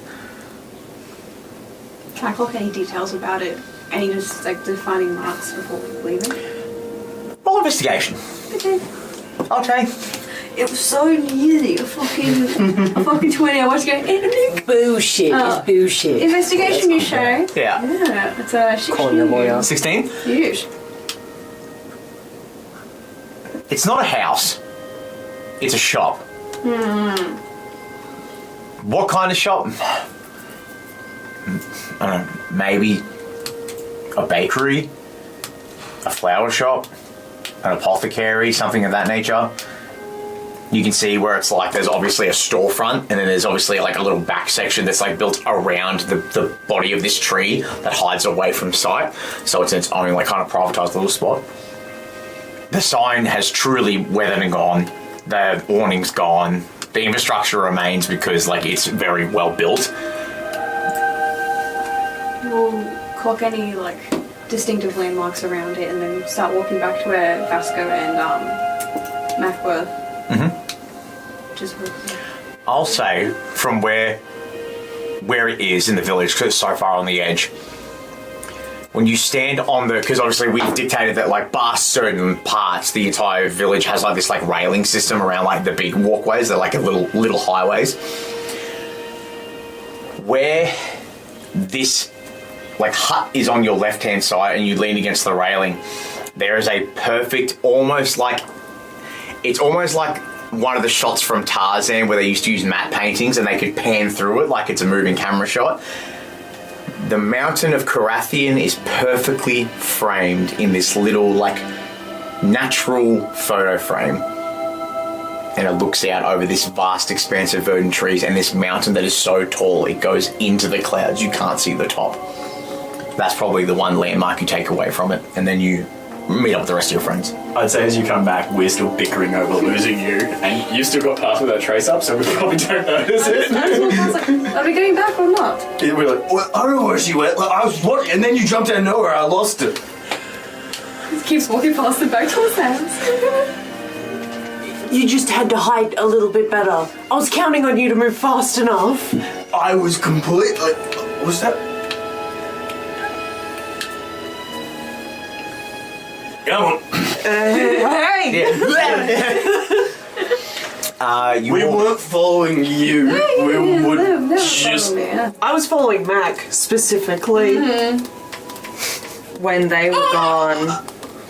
Speaker 7: Can I clock any details about it? Any just like defining marks before leaving?
Speaker 1: Roll investigation.
Speaker 7: Okay.
Speaker 1: Okay.
Speaker 7: It was so nearly a fucking 20. I was going,
Speaker 9: Bullshit. It's bullshit.
Speaker 7: investigation you show.
Speaker 1: Yeah.
Speaker 7: Yeah, it's a
Speaker 9: Calling the lawyer.
Speaker 1: 16?
Speaker 7: Huge.
Speaker 1: It's not a house. It's a shop. What kind of shop? I don't know, maybe a bakery, a flower shop, an apothecary, something of that nature. You can see where it's like there's obviously a storefront, and then there's obviously like a little back section that's like built around the body of this tree that hides away from sight. So it's its own like kind of privatized little spot. The sign has truly weathered and gone. The awning's gone. The infrastructure remains because like it's very well built.
Speaker 7: We'll clock any like distinctive landmarks around it and then start walking back to where Vasco and Mac were. Just
Speaker 1: I'll say from where it is in the village, because it's so far on the edge, when you stand on the, because obviously we've dictated that like past certain parts the entire village has like this like railing system around like the big walkways. They're like a little highways. Where this like hut is on your left hand side and you lean against the railing, there is a perfect, almost like one of the shots from Tarzan where they used to use matte paintings and they could pan through it like it's a moving camera shot. The mountain of Carathian is perfectly framed in this little like natural photo frame, and it looks out over this vast expanse of verdant trees and this mountain that is so tall it goes into the clouds. You can't see the top. That's probably the one landmark you take away from it, and then you meet up with the rest of your friends.
Speaker 2: I'd say as you come back, we're still bickering over losing you, and you've still got Pass Without Trace up, so we probably don't notice it.
Speaker 7: I was like, are we getting back or not?
Speaker 11: Yeah, we're like, well, I don't know where she went. Like, I was watching, and then you jumped out of nowhere. I lost it.
Speaker 7: He keeps walking past and back towards the house.
Speaker 5: You just had to hide a little bit better. I was counting on you to move fast enough.
Speaker 11: I was complete. Like, was that? Come on. We weren't following you. We were just.
Speaker 5: I was following Mac specifically.
Speaker 8: When they were gone,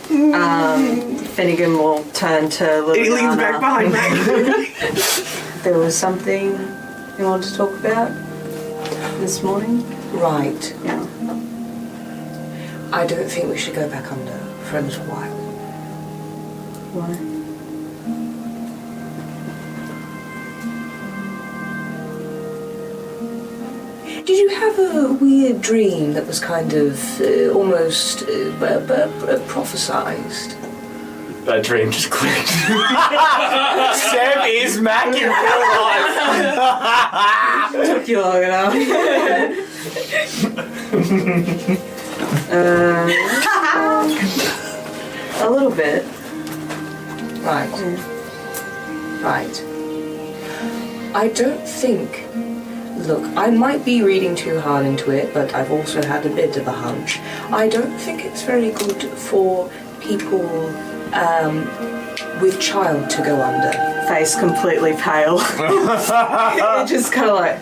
Speaker 8: Finnegan will turn to Lelianna.
Speaker 5: He leans back behind Mac.
Speaker 8: There was something you wanted to talk about this morning?
Speaker 9: Right.
Speaker 8: Yeah.
Speaker 9: I don't think we should go back under for a little while.
Speaker 8: Why?
Speaker 9: Did you have a weird dream that was kind of almost prophesized?
Speaker 1: That dream just clicked. Sam is Mac in real life.
Speaker 8: Took you long enough. A little bit.
Speaker 9: Right. Right. I don't think... Look, I might be reading too hard into it, but I've also had a bit of a hunch. I don't think it's very good for people with child to go under.
Speaker 8: Face completely pale. It just kind of like...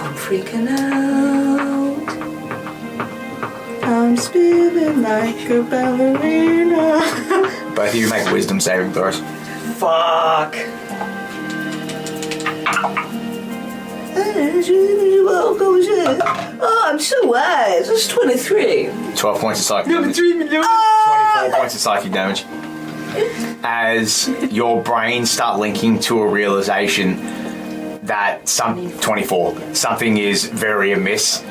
Speaker 9: I'm freaking out.
Speaker 8: I'm spinning like a ballerina.
Speaker 1: Both of you make wisdom saving throws.
Speaker 8: Fuck.
Speaker 9: Oh, I'm so wise. It's 23.
Speaker 1: 12 points of psychic damage. 24 points of psychic damage. As your brain start linking to a realization that 24, something is very amiss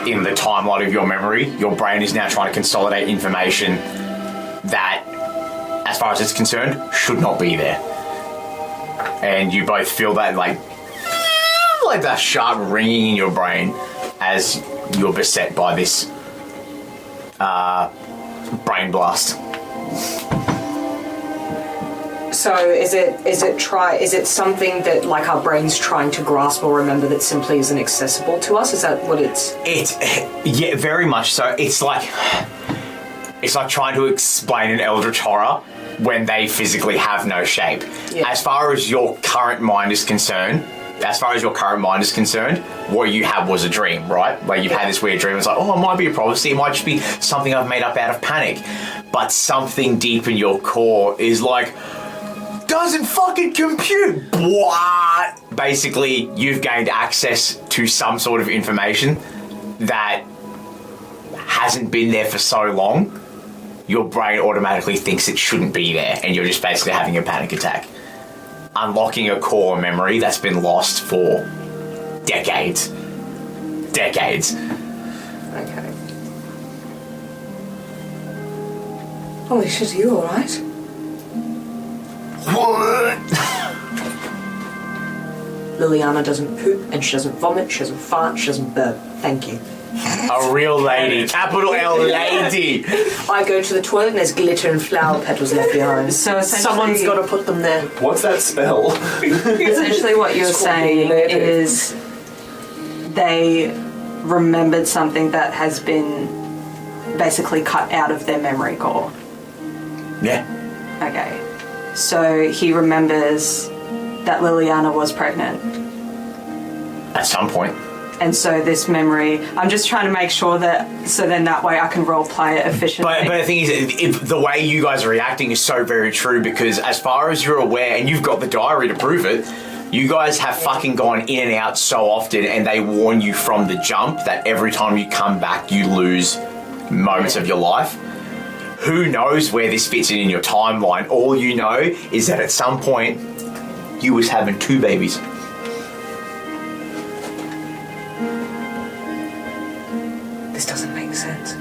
Speaker 1: in the timeline of your memory. Your brain is now trying to consolidate information that, as far as it's concerned, should not be there. And you both feel that like that sharp ringing in your brain as you're beset by this brain blast.
Speaker 9: So is it something that like our brain's trying to grasp or remember that simply isn't accessible to us? Is that what it's?
Speaker 1: Yeah, very much so. It's like trying to explain an eldritch horror when they physically have no shape.
Speaker 9: Yeah.
Speaker 1: As far as your current mind is concerned, what you had was a dream, right? Where you've had this weird dream. It's like, oh, it might be a prophecy. It might just be something I've made up out of panic. But something deep in your core is like, doesn't fucking compute. What? Basically, you've gained access to some sort of information that hasn't been there for so long. Your brain automatically thinks it shouldn't be there, and you're just basically having a panic attack. Unlocking a core memory that's been lost for decades. Decades.
Speaker 9: Okay. Holy shit, are you alright?
Speaker 1: What?
Speaker 9: Lelianna doesn't poop, and she doesn't vomit, she doesn't fart, she doesn't burp. Thank you.
Speaker 1: A real lady. Capital L lady.
Speaker 9: I go to the toilet and there's glitter and flower petals left behind.
Speaker 8: So essentially,
Speaker 9: someone's got to put them there.
Speaker 11: What's that spell?
Speaker 8: essentially what you're saying is they remembered something that has been basically cut out of their memory core.
Speaker 1: Yeah.
Speaker 8: Okay. So he remembers that Lelianna was pregnant.
Speaker 1: At some point.
Speaker 8: And so this memory, I'm just trying to make sure that, so then that way I can role play it efficiently.
Speaker 1: But the thing is, the way you guys are reacting is so very true, because as far as you're aware, and you've got the diary to prove it, you guys have fucking gone in and out so often, and they warn you from the jump that every time you come back, you lose moments of your life. Who knows where this fits in your timeline? All you know is that at some point, you was having 2 babies.
Speaker 9: This doesn't make sense.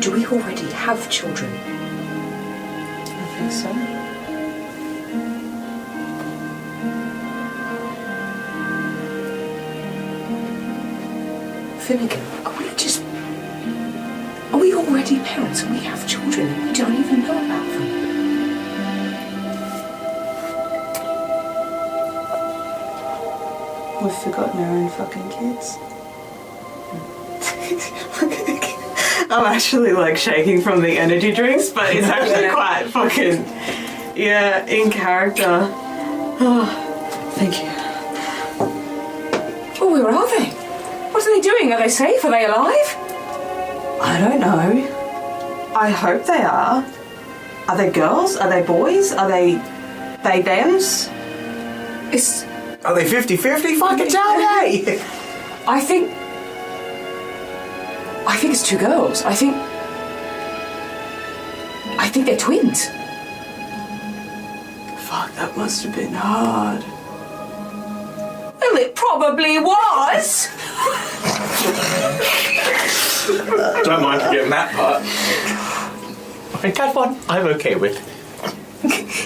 Speaker 9: Do we already have children?
Speaker 8: I think so.
Speaker 9: Finnegan, are we already parents and we have children and we don't even know about them?
Speaker 8: We've forgotten our own fucking kids. I'm actually like shaking from the energy drinks, but it's actually quite fucking, yeah, in character. Oh, thank you.
Speaker 9: Oh, where are they? doing? Are they safe? Are they alive?
Speaker 8: I don't know. I hope they are. Are they girls? Are they boys? Are they thems?
Speaker 1: Are they 50-50? Fucking tell me!
Speaker 9: I think it's two girls. I think they're twins.
Speaker 8: Fuck, that must have been hard.
Speaker 9: Well, it probably was.
Speaker 2: Don't mind forgetting that part.
Speaker 1: That one I'm okay with.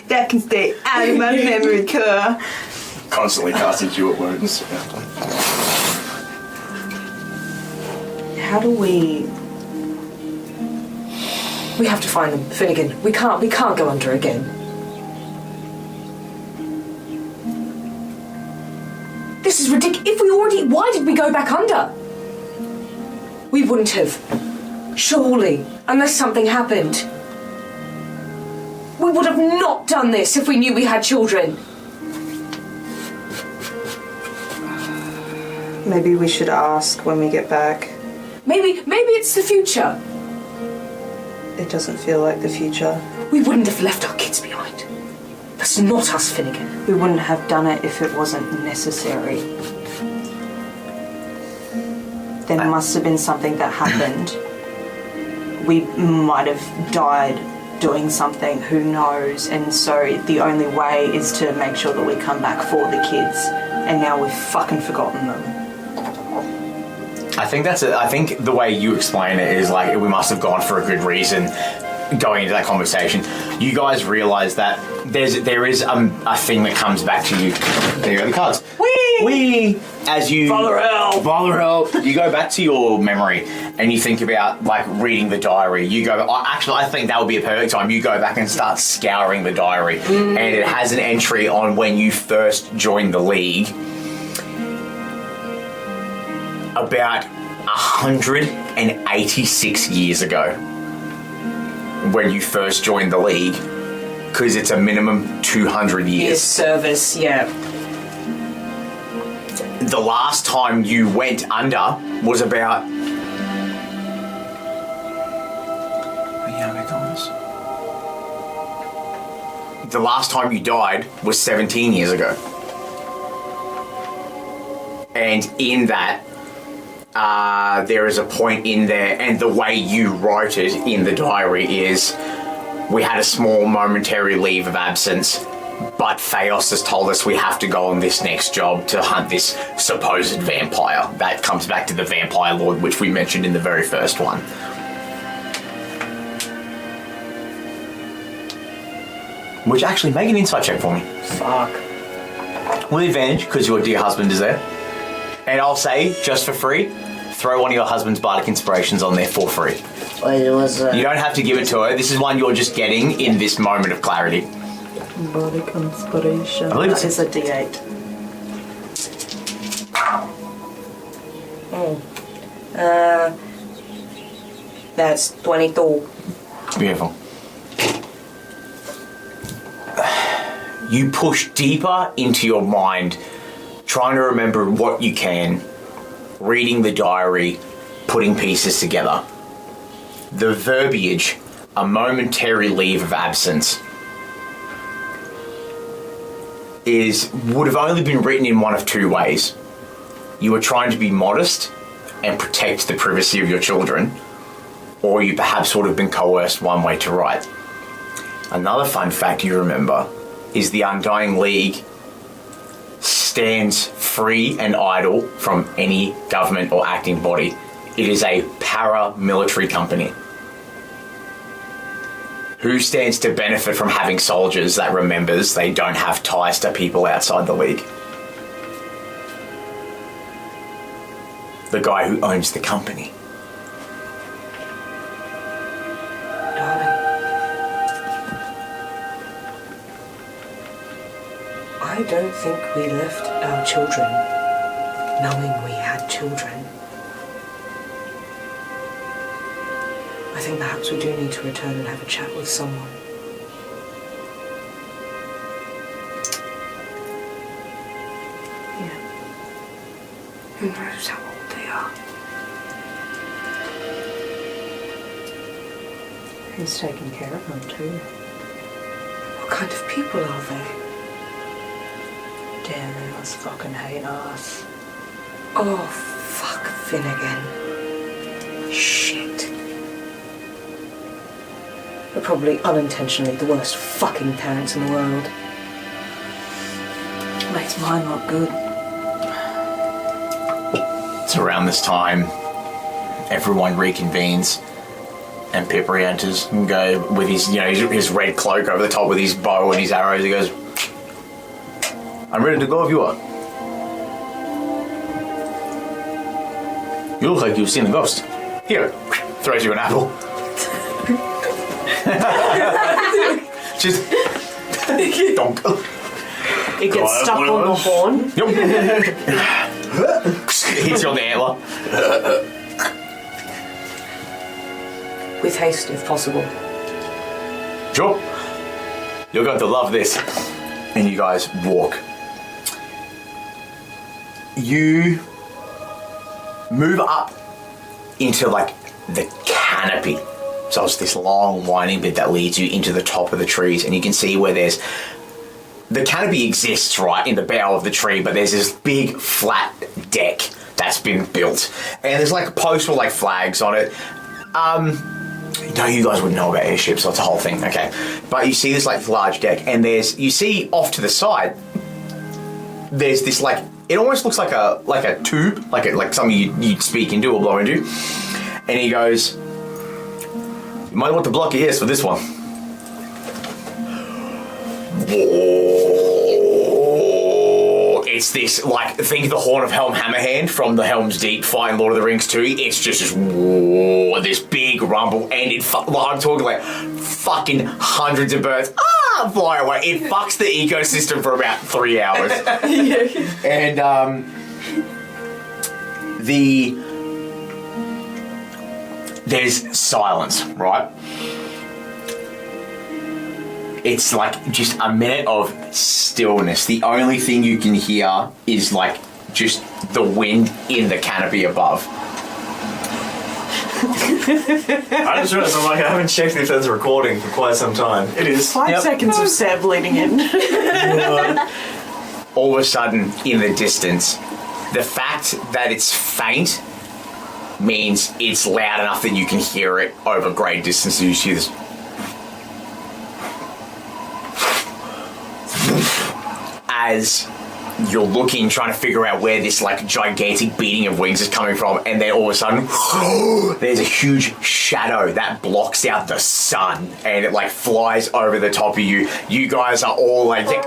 Speaker 8: That can stay out of my memory core.
Speaker 2: Constantly casting cure wounds.
Speaker 8: How do we...
Speaker 9: We have to find them, Finnegan. We can't go under again. This is ridiculous. If we already... Why did we go back under? We wouldn't have. Surely. Unless something happened. We would have not done this if we knew we had children.
Speaker 8: Maybe we should ask when we get back.
Speaker 9: Maybe it's the future.
Speaker 8: It doesn't feel like the future.
Speaker 9: We wouldn't have left our kids behind. That's not us, Finnegan.
Speaker 8: We wouldn't have done it if it wasn't necessary. There must have been something that happened. We might have died doing something, who knows, and so the only way is to make sure that we come back for the kids, and now we've fucking forgotten them.
Speaker 1: I think that's it. I think the way you explain it is like we must have gone for a good reason going into that conversation. You guys realise that there is a thing that comes back to you. There you go, the cards. Wee! As you... Bother help! You go back to your memory and you think about, like, reading the diary. You go... Actually, I think that would be a perfect time. You go back and start scouring the diary. And it has an entry on when you first joined the League. About 186 years ago. When you first joined the League. Because it's a minimum 200 years.
Speaker 9: Service, yeah.
Speaker 1: The last time you went under was about... The last time you died was 17 years ago. And in that, there is a point in there, and the way you wrote it in the diary is, we had a small momentary leave of absence, but Theos has told us we have to go on this next job to hunt this supposed vampire. That comes back to the vampire lord, which we mentioned in the very first one. Which actually, make an insight check for me.
Speaker 9: Fuck.
Speaker 1: With advantage, because your dear husband is there. And I'll say, just for free, throw one of your husband's bardic inspirations on there for free.
Speaker 10: Wait, what's that?
Speaker 1: You don't have to give it to her. This is one you're just getting in this moment of clarity.
Speaker 8: Bardic inspiration.
Speaker 1: I believe it's
Speaker 8: a D8.
Speaker 9: That's 22.
Speaker 1: Beautiful. You push deeper into your mind, trying to remember what you can, reading the diary, putting pieces together. The verbiage, a momentary leave of absence, would have only been written in one of two ways. You were trying to be modest and protect the privacy of your children, or you perhaps would have been coerced one way to write. Another fun fact you remember is the Undying League stands free and idle from any government or acting body. It is a paramilitary company. Who stands to benefit from having soldiers that remembers they don't have ties to people outside the League? The guy who owns the company.
Speaker 9: Darling. I don't think we left our children knowing we had children. I think perhaps we do need to return and have a chat with someone.
Speaker 8: Yeah.
Speaker 9: Who knows how old they are? He's taking care of them too. What kind of people are they?
Speaker 8: Damn, they must fucking hate us.
Speaker 9: Oh, fuck Finnegan. Shit. We're probably unintentionally the worst fucking parents in the world.
Speaker 8: Makes mine look good.
Speaker 1: It's around this time, everyone reconvenes, and Pipper enters and go with his, his red cloak over the top with his bow and his arrows. He goes, "I'm ready to go if you are." "You look like you've seen a ghost. Here," throws you an apple. Just donk.
Speaker 5: It gets stuck on the horn.
Speaker 1: Yep. Hits you on the antler.
Speaker 9: With haste, if possible.
Speaker 1: Sure. You're going to love this. And you guys walk. You move up into like the canopy. So it's this long winding bit that leads you into the top of the trees, and you can see where there's the canopy exists right in the bough of the tree, but there's this big flat deck that's been built, and there's like posts with like flags on it. No, you guys wouldn't know about airships, so it's a whole thing, okay? But you see this like large deck, and you see off to the side, there's this like, it almost looks like a tube, like something you'd speak into or blow into. And he goes, "You might want to block your ears for this one." Whoa. It's this, like, think of the Horn of Helm Hammerhand from the Helm's Deep fight in Lord of the Rings 2. It's just this, whoa, this big rumble, and I'm talking like fucking hundreds of birds fly away. It fucks the ecosystem for about 3 hours. And there's silence, right? It's like just a minute of stillness. The only thing you can hear is like just the wind in the canopy above.
Speaker 11: I just realized I haven't checked if that's a recording for quite some time. It is.
Speaker 5: 5 seconds of Seb leading in.
Speaker 1: All of a sudden, in the distance, the fact that it's faint means it's loud enough that you can hear it over great distances. You see this. As you're looking, trying to figure out where this like gigantic beating of wings is coming from, and then all of a sudden there's a huge shadow that blocks out the sun, and it like flies over the top of you. You guys are all like
Speaker 5: we're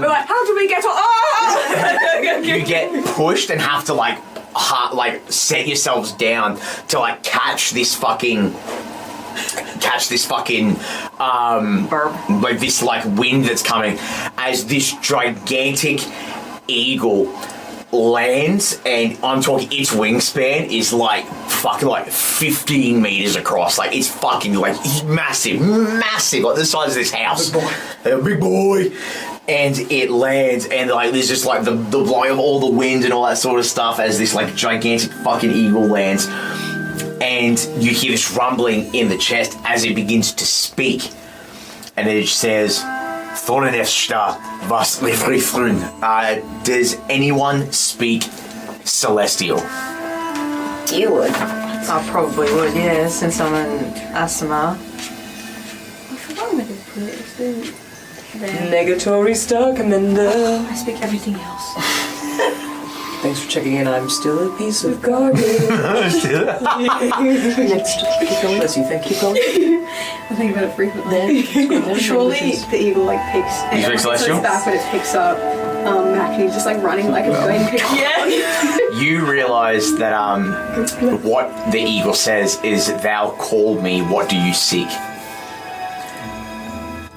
Speaker 5: like, how do we get on?
Speaker 1: you get pushed and have to like set yourselves down to like catch this fucking
Speaker 8: Burp.
Speaker 1: like this like wind that's coming, as this gigantic eagle lands, and I'm talking its wingspan is like fucking like 15 meters across. Like it's fucking like massive, like the size of this house. Big boy. And it lands, and like there's just like the blowing of all the wind and all that sort of stuff as this like gigantic fucking eagle lands. And you hear this rumbling in the chest as it begins to speak. And it says, "Thornenefsta was lefrifrun." Does anyone speak Celestial?
Speaker 9: You would.
Speaker 8: I probably would, yeah, since I'm an Asima.
Speaker 7: I forgot where they put it. It's in there.
Speaker 9: Negatory stuck, and then
Speaker 7: I speak everything else.
Speaker 9: Thanks for checking in. I'm still a piece of garbage. Next. Keep going. Let's see. Thank you. Keep going.
Speaker 7: I think about it frequently. Surely the eagle like picks.
Speaker 1: You speak Celestial?
Speaker 7: It's back when it picks up Mac, and he's just like running like it's going to pick up.
Speaker 1: You realise that what the eagle says is, "Thou called me, what do you seek?"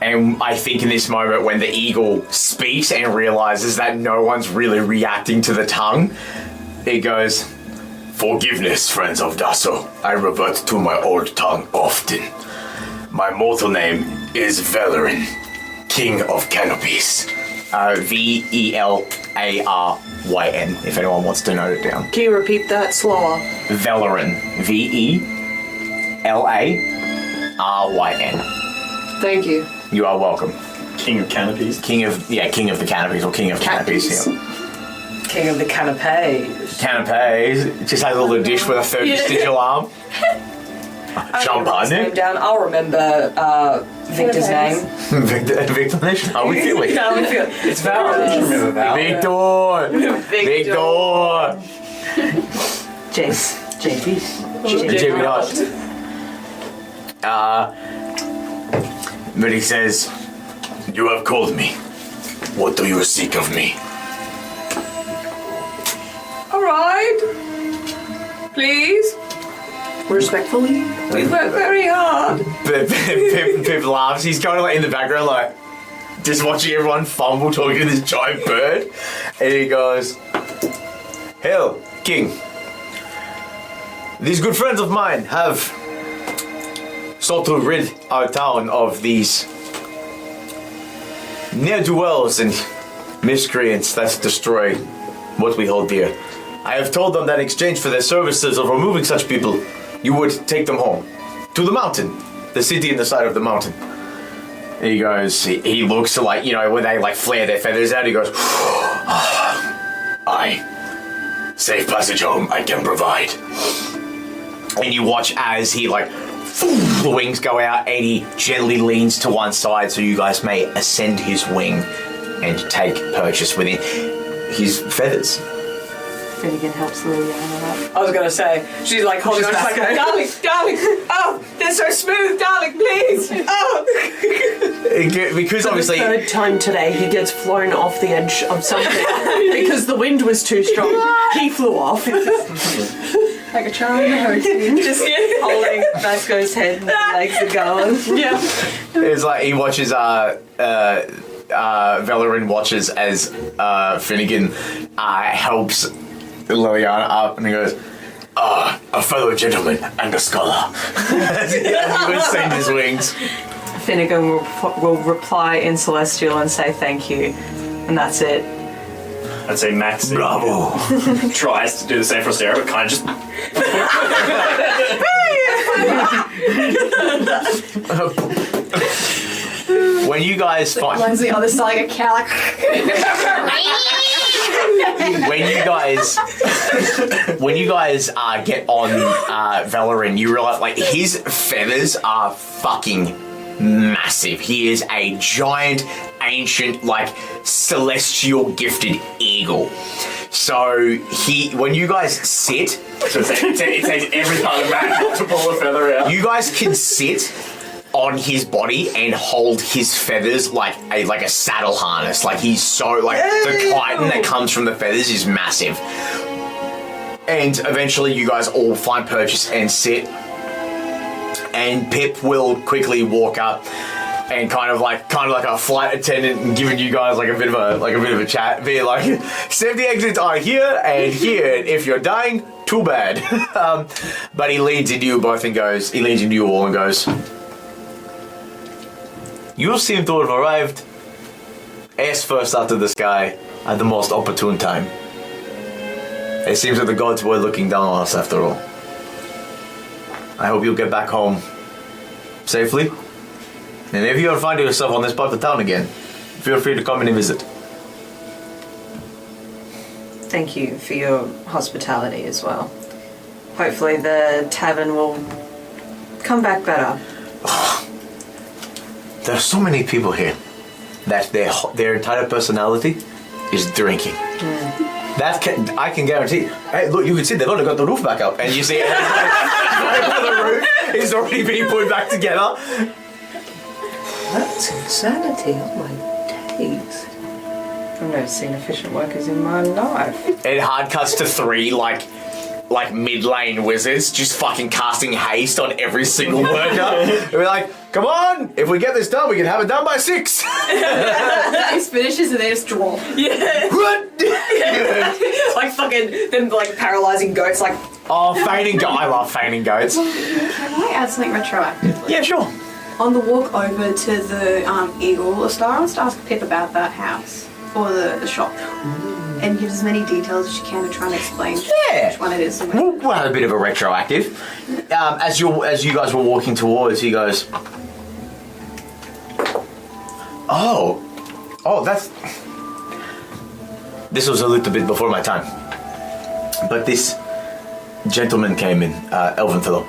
Speaker 1: And I think in this moment when the eagle speaks and realises that no one's really reacting to the tongue, it goes, "Forgiveness, friends of Dasso. I revert to my old tongue often. My mortal name is Velerin, King of Canopies." Velaryn, if anyone wants to note it down.
Speaker 5: Can you repeat that slower?
Speaker 1: Velerin. Laryn.
Speaker 5: Thank you.
Speaker 1: You are welcome.
Speaker 2: King of Canopies.
Speaker 1: King of the Canopies, or King of Canopies. Yeah.
Speaker 9: King of the canapes.
Speaker 1: Canapes. Just has a little dish with a third vestigial arm. Champagne.
Speaker 9: Down. I'll remember Victor's name.
Speaker 1: Victor Nation. How are we feeling?
Speaker 9: It's Val.
Speaker 11: Remember Val?
Speaker 1: Victor.
Speaker 8: JB.
Speaker 1: JB but he says, "You have called me. What do you seek of me?"
Speaker 5: Alright. Please. Respectfully.
Speaker 9: We work very hard.
Speaker 1: Pip laughs. He's kind of like in the background, like just watching everyone fumble, talking to this giant bird, and he goes, "Hail, King. These good friends of mine have sought to rid our town of these ne'er-do-wells and miscreants that destroy what we hold dear. I have told them that in exchange for their services of removing such people, you would take them home to the mountain, the city in the side of the mountain." And he goes, he looks like, when they like flare their feathers out, he goes, "Aye, safe passage home I can provide." And you watch as he the wings go out and he gently leans to one side so you guys may ascend his wing and take purchase within his feathers.
Speaker 8: Finnegan helps Lelianna up.
Speaker 5: I was gonna say, she's like holding on, she's like, darling, oh, they're so smooth, darling, please. Oh.
Speaker 1: Because
Speaker 5: For
Speaker 1: obviously.
Speaker 5: the third time today, he gets flown off the edge of something because the wind was too strong. He flew off.
Speaker 7: Like a child in a hurricane.
Speaker 8: Just holding Vasco's head and the legs are going.
Speaker 5: Yeah.
Speaker 1: It's like he watches, Valorin watches as Finnegan helps Lelianna up, and he goes, "A fellow gentleman and a scholar." As he ascends his wings.
Speaker 8: Finnegan will reply in Celestial and say thank you, and that's it.
Speaker 2: I'd say Max
Speaker 1: Bravo.
Speaker 2: tries to do the same for Ostara, but kind of just.
Speaker 1: When you guys find.
Speaker 7: One's the other side like a cow, like.
Speaker 1: When you guys get on Valorin, you realize his feathers are fucking massive. He is a giant, ancient, celestial gifted eagle. So when you guys sit,
Speaker 2: So it takes every part of Max to pull a feather out.
Speaker 1: you guys can sit on his body and hold his feathers like a saddle harness. He's so the chitin that comes from the feathers is massive. And eventually you guys all find purchase and sit. And Pip will quickly walk up and kind of like a flight attendant and giving you guys a bit of a chat, be like, "Safety exits are here and here. And if you're dying, too bad." But he leans into you both and goes, he leans into you all and goes, "You seem to have arrived as first out of the sky at the most opportune time. It seems that the gods were looking down on us after all. I hope you'll get back home safely. And if you ever find yourself on this part of town again, feel free to come in and visit."
Speaker 8: Thank you for your hospitality as well. Hopefully the tavern will come back better.
Speaker 1: There are so many people here that their entire personality is drinking. I can guarantee. Hey, look, you can see they've only got the roof back up, and you see the roof is already being put back together.
Speaker 9: That's insanity. Oh my days.
Speaker 8: I've never seen efficient workers in my life.
Speaker 1: It hard cuts to three mid-lane wizards just fucking casting haste on every single worker. And we're like, "Come on! If we get this done, we can have it done by 6.
Speaker 7: These finishes and they just draw.
Speaker 4: Yeah. Fucking them paralyzing goats
Speaker 1: Oh, feigning goats. I love feigning goats.
Speaker 7: Can I add something retroactively?
Speaker 1: Yeah, sure.
Speaker 7: On the walk over to the Eagle, Ostara wants to ask Pip about that house or the shop. and give as many details as you can to try and explain which one it is.
Speaker 1: We'll have a bit of a retroactive. As you guys were walking towards, he goes, Oh, that's... This was a little bit before my time. But this gentleman came in, elven fellow,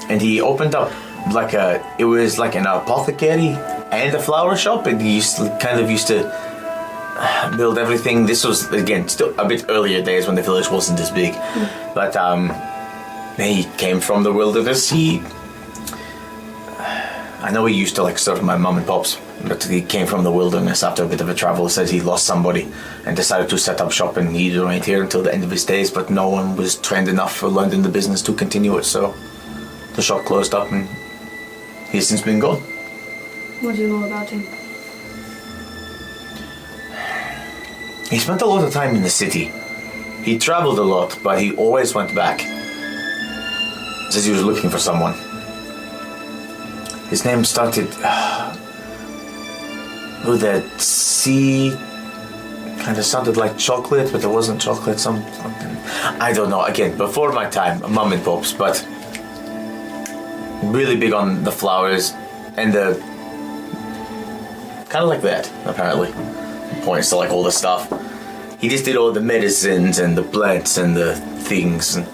Speaker 1: and he opened up it was like an apothecary and a flower shop, and he used to build everything. This was, again, still a bit earlier days when the village wasn't as big. But he came from the wilderness. I know he used to serve my mum and pops, but he came from the wilderness after a bit of a travel. Says he lost somebody and decided to set up shop, and he remained here until the end of his days, but no one was trained enough or learned in the business to continue it, so the shop closed up and he's since been gone.
Speaker 7: What do you know about him?
Speaker 1: He spent a lot of time in the city. He traveled a lot, but he always went back. Says he was looking for someone. His name started with that C. Kind of sounded like chocolate, but it wasn't chocolate. Something. I don't know. Again, before my time, mum and pops, but really big on the flowers and the kind of like that. Apparently, points to all the stuff. He just did all the medicines and the plants and the things. And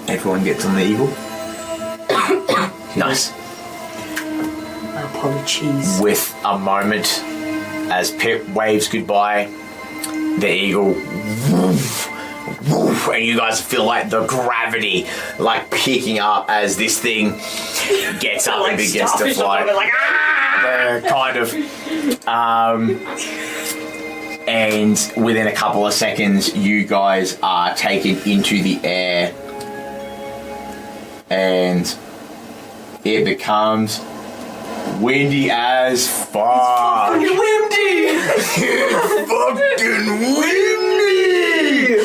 Speaker 1: everyone gets on the eagle. Nice.
Speaker 8: Apologies.
Speaker 1: With a moment as Pip waves goodbye, the eagle woof, woof, and you guys feel the gravity picking up as this thing gets up and begins to fly. And within a couple of seconds, you guys are taken into the air. And it becomes windy as fuck.
Speaker 4: It's fucking windy!
Speaker 1: It's fucking windy!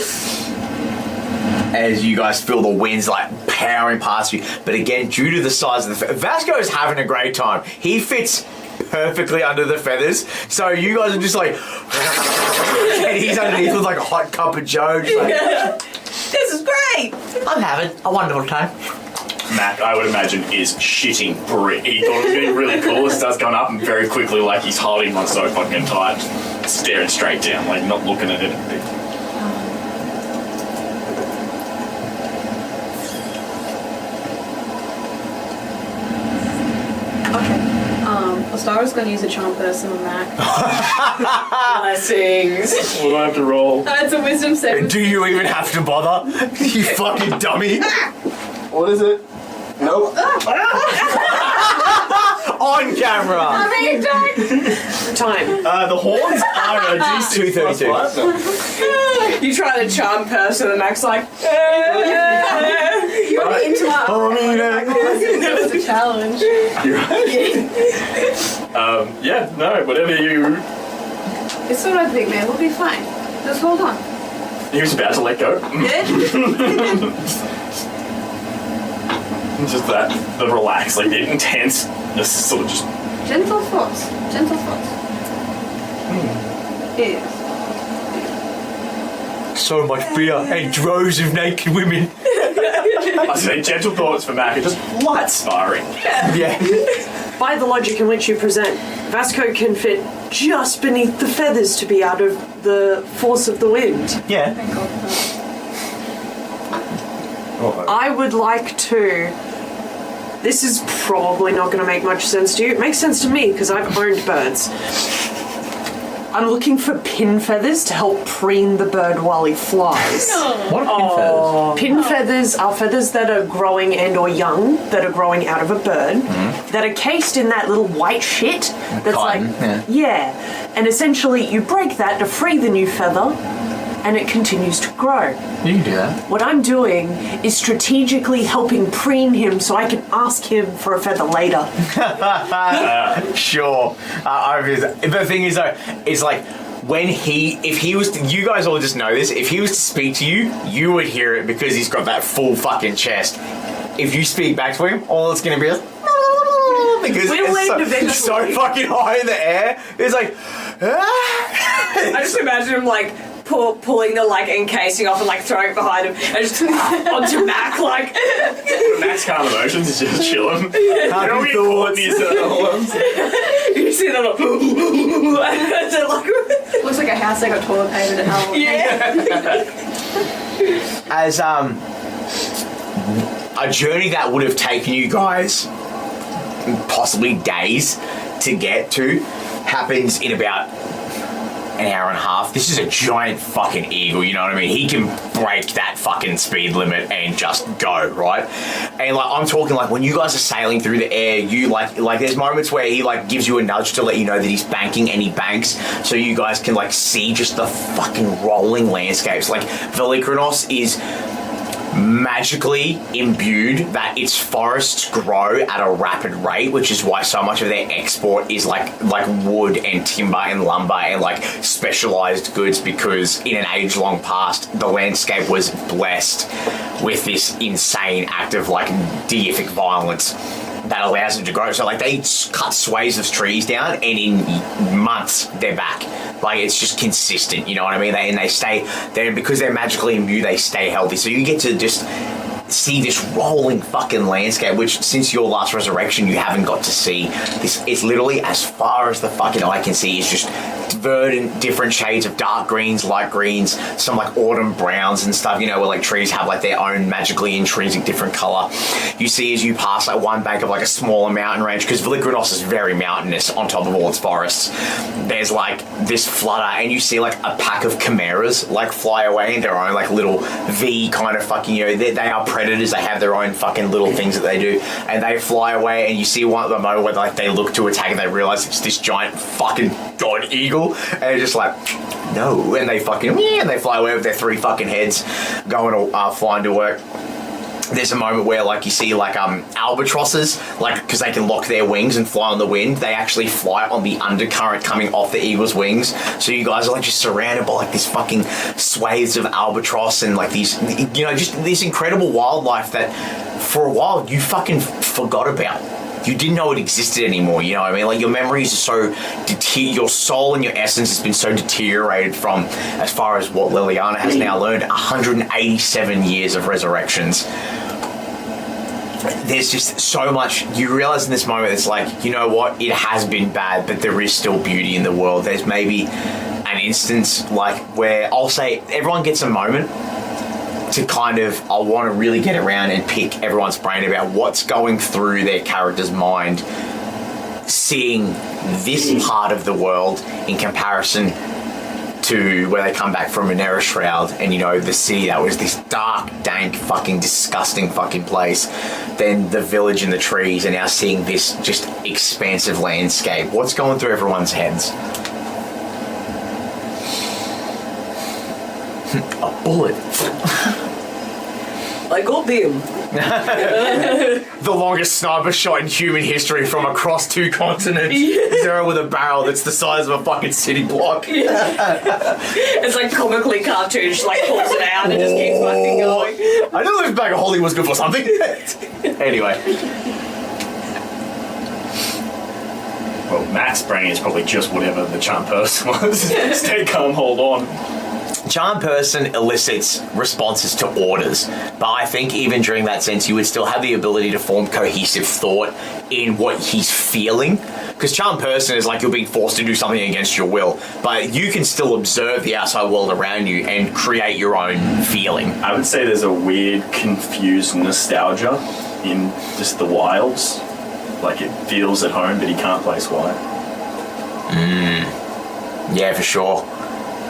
Speaker 1: As you guys feel the winds powering past you. But again, due to the size of the Vasco is having a great time. He fits perfectly under the feathers. So you guys are just and he's underneath with a hot cup of joe.
Speaker 4: This is great!
Speaker 1: I'm having a wonderful time.
Speaker 2: Mac, I would imagine, is shitting brick. He thought it was getting really cool. It starts going up and very quickly, he's holding on so fucking tight, staring straight down, not looking at anything.
Speaker 7: Okay. Ostara's going to use a charm person on Mac.
Speaker 4: Blessings.
Speaker 2: What do I have to roll?
Speaker 7: It's a wisdom saving.
Speaker 1: Do you even have to bother? You fucking dummy.
Speaker 11: What is it? Nope.
Speaker 1: On camera.
Speaker 5: Time.
Speaker 2: The horns are a DC
Speaker 1: 232.
Speaker 4: You try to charm person and Mac's
Speaker 7: You're into my That was a challenge.
Speaker 2: You're right. Whatever you...
Speaker 7: It's alright, big man. We'll be fine. Just hold on.
Speaker 2: He was about to let go. Just the relax, the intenseness sort of just...
Speaker 7: Gentle thoughts. Gentle thoughts. Yes.
Speaker 1: So much beer and droves of naked women.
Speaker 2: I say gentle thoughts for Mac, just light sparring.
Speaker 1: Yeah.
Speaker 5: By the logic in which you present, Vasco can fit just beneath the feathers to be out of the force of the wind.
Speaker 1: Yeah.
Speaker 7: Thank God for that.
Speaker 5: I would like to... This is probably not going to make much sense to you. It makes sense to me because I've owned birds. I'm looking for pin feathers to help preen the bird while he flies.
Speaker 1: What are pin feathers?
Speaker 5: Pin feathers are feathers that are growing and or young, that are growing out of a bird, that are cased in that little white shit. That's
Speaker 1: cotton,
Speaker 5: yeah. And essentially you break that to free the new feather, and it continues to grow.
Speaker 1: You can do that.
Speaker 5: What I'm doing is strategically helping preen him so I can ask him for a feather later.
Speaker 1: Sure. The thing is, though, is if he was to, you guys all just know this, if he was to speak to you, you would hear it because he's got that full fucking chest. If you speak back to him, all it's going to be is... because
Speaker 5: We'll
Speaker 1: it's
Speaker 5: end eventually.
Speaker 1: so fucking high in the air. It's like,
Speaker 4: I just imagine him like pulling the like encasing off and like throwing it behind him and just onto Mac like.
Speaker 2: Max calm emotions is just chilling.
Speaker 1: happy thoughts.
Speaker 4: You see them like,
Speaker 7: Looks like a house that got toilet papered at Halloween.
Speaker 4: yeah.
Speaker 1: As a journey that would have taken you guys possibly days to get to happens in about an hour and a half. This is a giant fucking eagle, you know what I mean? He can break that fucking speed limit and just go, right? And like I'm talking like when you guys are sailing through the air, you like there's moments where he like gives you a nudge to let you know that he's banking, and he banks so you guys can like see just the fucking rolling landscapes. Like Velikronos is magically imbued that its forests grow at a rapid rate, which is why so much of their export is like wood and timber and lumber and like specialized goods, because in an age-long past the landscape was blessed with this insane act of like deific violence that allows them to grow. So like they cut swathes of trees down and in months they're back. Like it's just consistent, you know what I mean? They stay there because they're magically imbued, they stay healthy. So you get to just see this rolling fucking landscape, which since your last resurrection you haven't got to see. This it's literally as far as the fucking eye can see. It's just verdant, different shades of dark greens, light greens, some like autumn browns and stuff, you know, where like trees have like their own magically intrinsic different color. You see as you pass like one bank of like a smaller mountain range, because Velikronos is very mountainous on top of all its forests. There's like this flutter and you see like a pack of chimeras like fly away in their own like little V kind of fucking, you know, they are predators, they have their own fucking little things that they do, and they fly away, and you see one at the moment where like they look to attack and they realize it's this giant fucking god eagle, and they're just like, no, and they fucking, and they fly away with their 3 fucking heads going flying to work. There's a moment where like you see like albatrosses, like because they can lock their wings and fly on the wind, they actually fly on the undercurrent coming off the eagle's wings. So you guys are like just surrounded by like these fucking swathes of albatross and like these, you know, just this incredible wildlife that for a while you fucking forgot about. You didn't know it existed anymore, you know what I mean? Like your memories are so your soul and your essence has been so deteriorated from, as far as what Lelianna has now learned, 187 years of resurrections. There's just so much, you realize in this moment, it's like, you know what, it has been bad, but there is still beauty in the world. There's maybe an instance like where I'll say everyone gets a moment to kind of, I want to really get around and pick everyone's brain about what's going through their character's mind, seeing this part of the world in comparison to where they come back from Minera Shroud, and you know, the city that was this dark, dank, fucking disgusting fucking place, then the village and the trees, and now seeing this just expansive landscape. What's going through everyone's heads? A bullet.
Speaker 4: I got them.
Speaker 1: The longest sniper shot in human history from across 2 continents. Zero with a barrel that's the size of a fucking city block.
Speaker 4: It's like comically cartoonish, like pulls it out and just keeps fucking going.
Speaker 1: I knew this bag of holy was good for something. Anyway.
Speaker 2: Well, Matt's brain is probably just whatever the charm person was. Stay calm, hold on.
Speaker 1: Charm person elicits responses to orders, but I think even during that sense you would still have the ability to form cohesive thought in what he's feeling, because charm person is like you're being forced to do something against your will, but you can still observe the outside world around you and create your own feeling.
Speaker 2: I would say there's a weird confused nostalgia in just the wilds, like it feels at home but he can't place why.
Speaker 1: Yeah, for sure.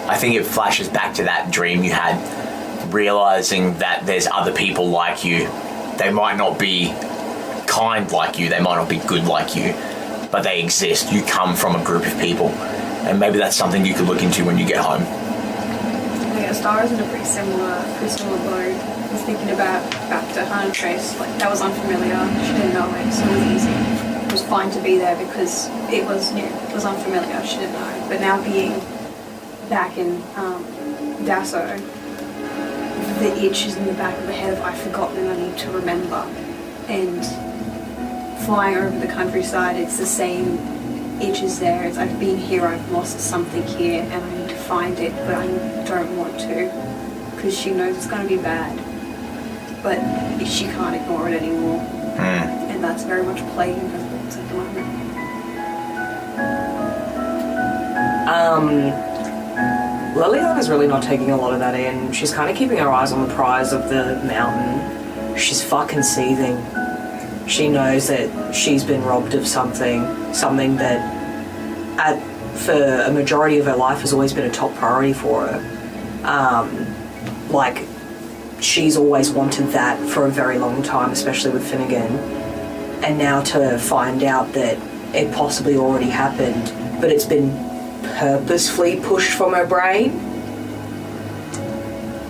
Speaker 1: I think it flashes back to that dream you had, realizing that there's other people like you. They might not be kind like you, they might not be good like you, but they exist. You come from a group of people, and maybe that's something you could look into when you get home.
Speaker 7: Yeah, Ostara's in a pretty similar boat. I was thinking about back to Hannah Trace, like that was unfamiliar, she didn't know it, so it was easy. It was fine to be there because it was new, it was unfamiliar, she didn't know. But now being back in Dasso, the itch is in the back of the head of I've forgotten and I need to remember. And flying over the countryside. It's the same itches there. It's, I've been here, I've lost something here, and I need to find it, but I don't want to, because she knows it's going to be bad. But she can't ignore it anymore. And that's very much plaguing her thoughts at the moment.
Speaker 9: Lelianna's really not taking a lot of that in. She's kind of keeping her eyes on the prize of the mountain. She's fucking seething. She knows that she's been robbed of something that for a majority of her life has always been a top priority for her. Like, she's always wanted that for a very long time, especially with Finnegan. And now to find out that it possibly already happened, but it's been purposefully pushed from her brain.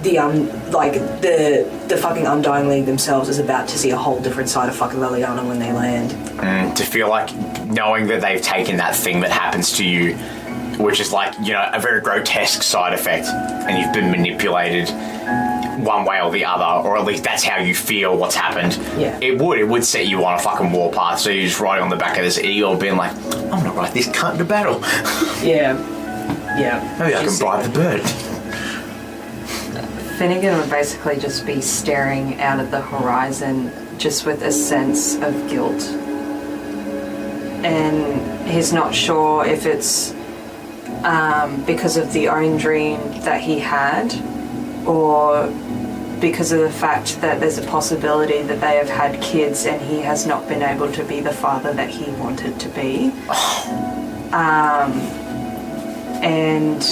Speaker 9: The fucking Undying League themselves is about to see a whole different side of fucking Lelianna when they land.
Speaker 1: To feel like knowing that they've taken that thing that happens to you, which is like, you know, a very grotesque side effect, and you've been manipulated one way or the other, or at least that's how you feel what's happened.
Speaker 9: Yeah.
Speaker 1: It would set you on a fucking warpath, so you're just riding on the back of this eagle being like, I'm gonna ride this cunt to battle.
Speaker 9: Yeah.
Speaker 1: Maybe I can bribe the bird.
Speaker 8: Finnegan would basically just be staring out at the horizon just with a sense of guilt. And he's not sure if it's because of the own dream that he had, or because of the fact that there's a possibility that they have had kids and he has not been able to be the father that he wanted to be. And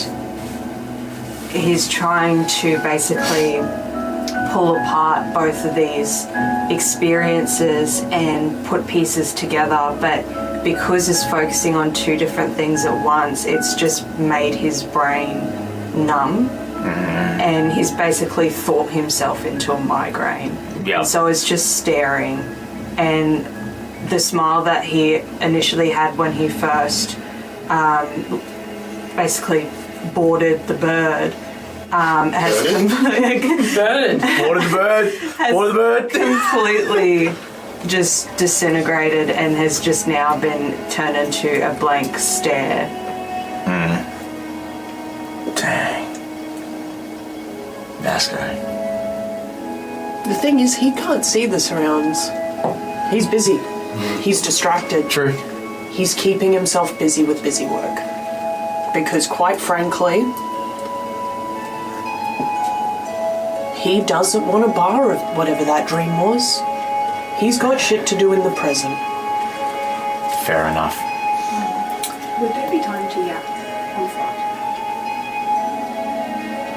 Speaker 8: he's trying to basically pull apart both of these experiences and put pieces together, but because he's focusing on two different things at once, it's just made his brain numb. And he's basically thought himself into a migraine.
Speaker 1: Yeah.
Speaker 8: So it's just staring. And the smile that he initially had when he first basically boarded the bird has completely just disintegrated and has just now been turned into a blank stare.
Speaker 1: Dang. Vasco.
Speaker 5: The thing is, he can't see the surrounds. He's busy. He's distracted.
Speaker 1: True.
Speaker 5: He's keeping himself busy with busy work. Because quite frankly, he doesn't want a bar of whatever that dream was. He's got shit to do in the present.
Speaker 1: Fair enough.
Speaker 7: Would there be time to yap on foot?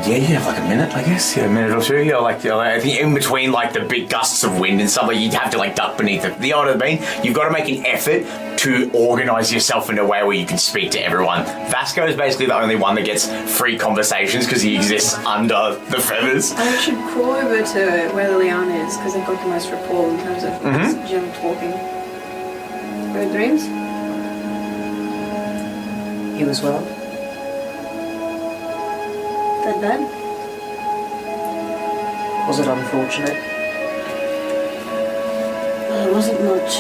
Speaker 1: Yeah, you have like a minute, I guess. Yeah, a minute or two. I think in between like the big gusts of wind and stuff, like you'd have to like duck beneath it. You know what I mean? You've got to make an effort to organise yourself in a way where you can speak to everyone. Vasco is basically the only one that gets free conversations because he exists under the feathers.
Speaker 7: I should crawl over to where Lelianna is because I've got the most rapport in terms of general talking. Bird dreams?
Speaker 9: You as well?
Speaker 7: That bad?
Speaker 9: Was it unfortunate?
Speaker 7: Well, it wasn't much.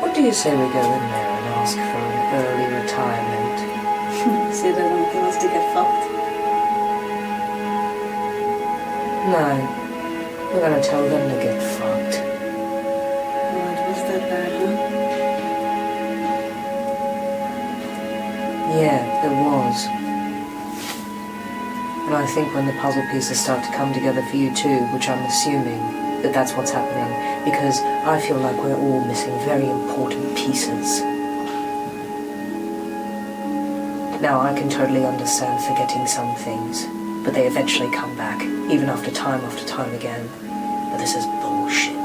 Speaker 9: What do you say we go in there and ask for an early retirement?
Speaker 7: See, there's nothing else to get fucked.
Speaker 9: No. We're gonna tell them to get fucked.
Speaker 7: Oh, it was that bad, huh?
Speaker 9: Yeah, it was. And I think when the puzzle pieces start to come together for you too, which I'm assuming that that's what's happening, because I feel like we're all missing very important pieces. Now, I can totally understand forgetting some things, but they eventually come back, even after time again. But this is bullshit.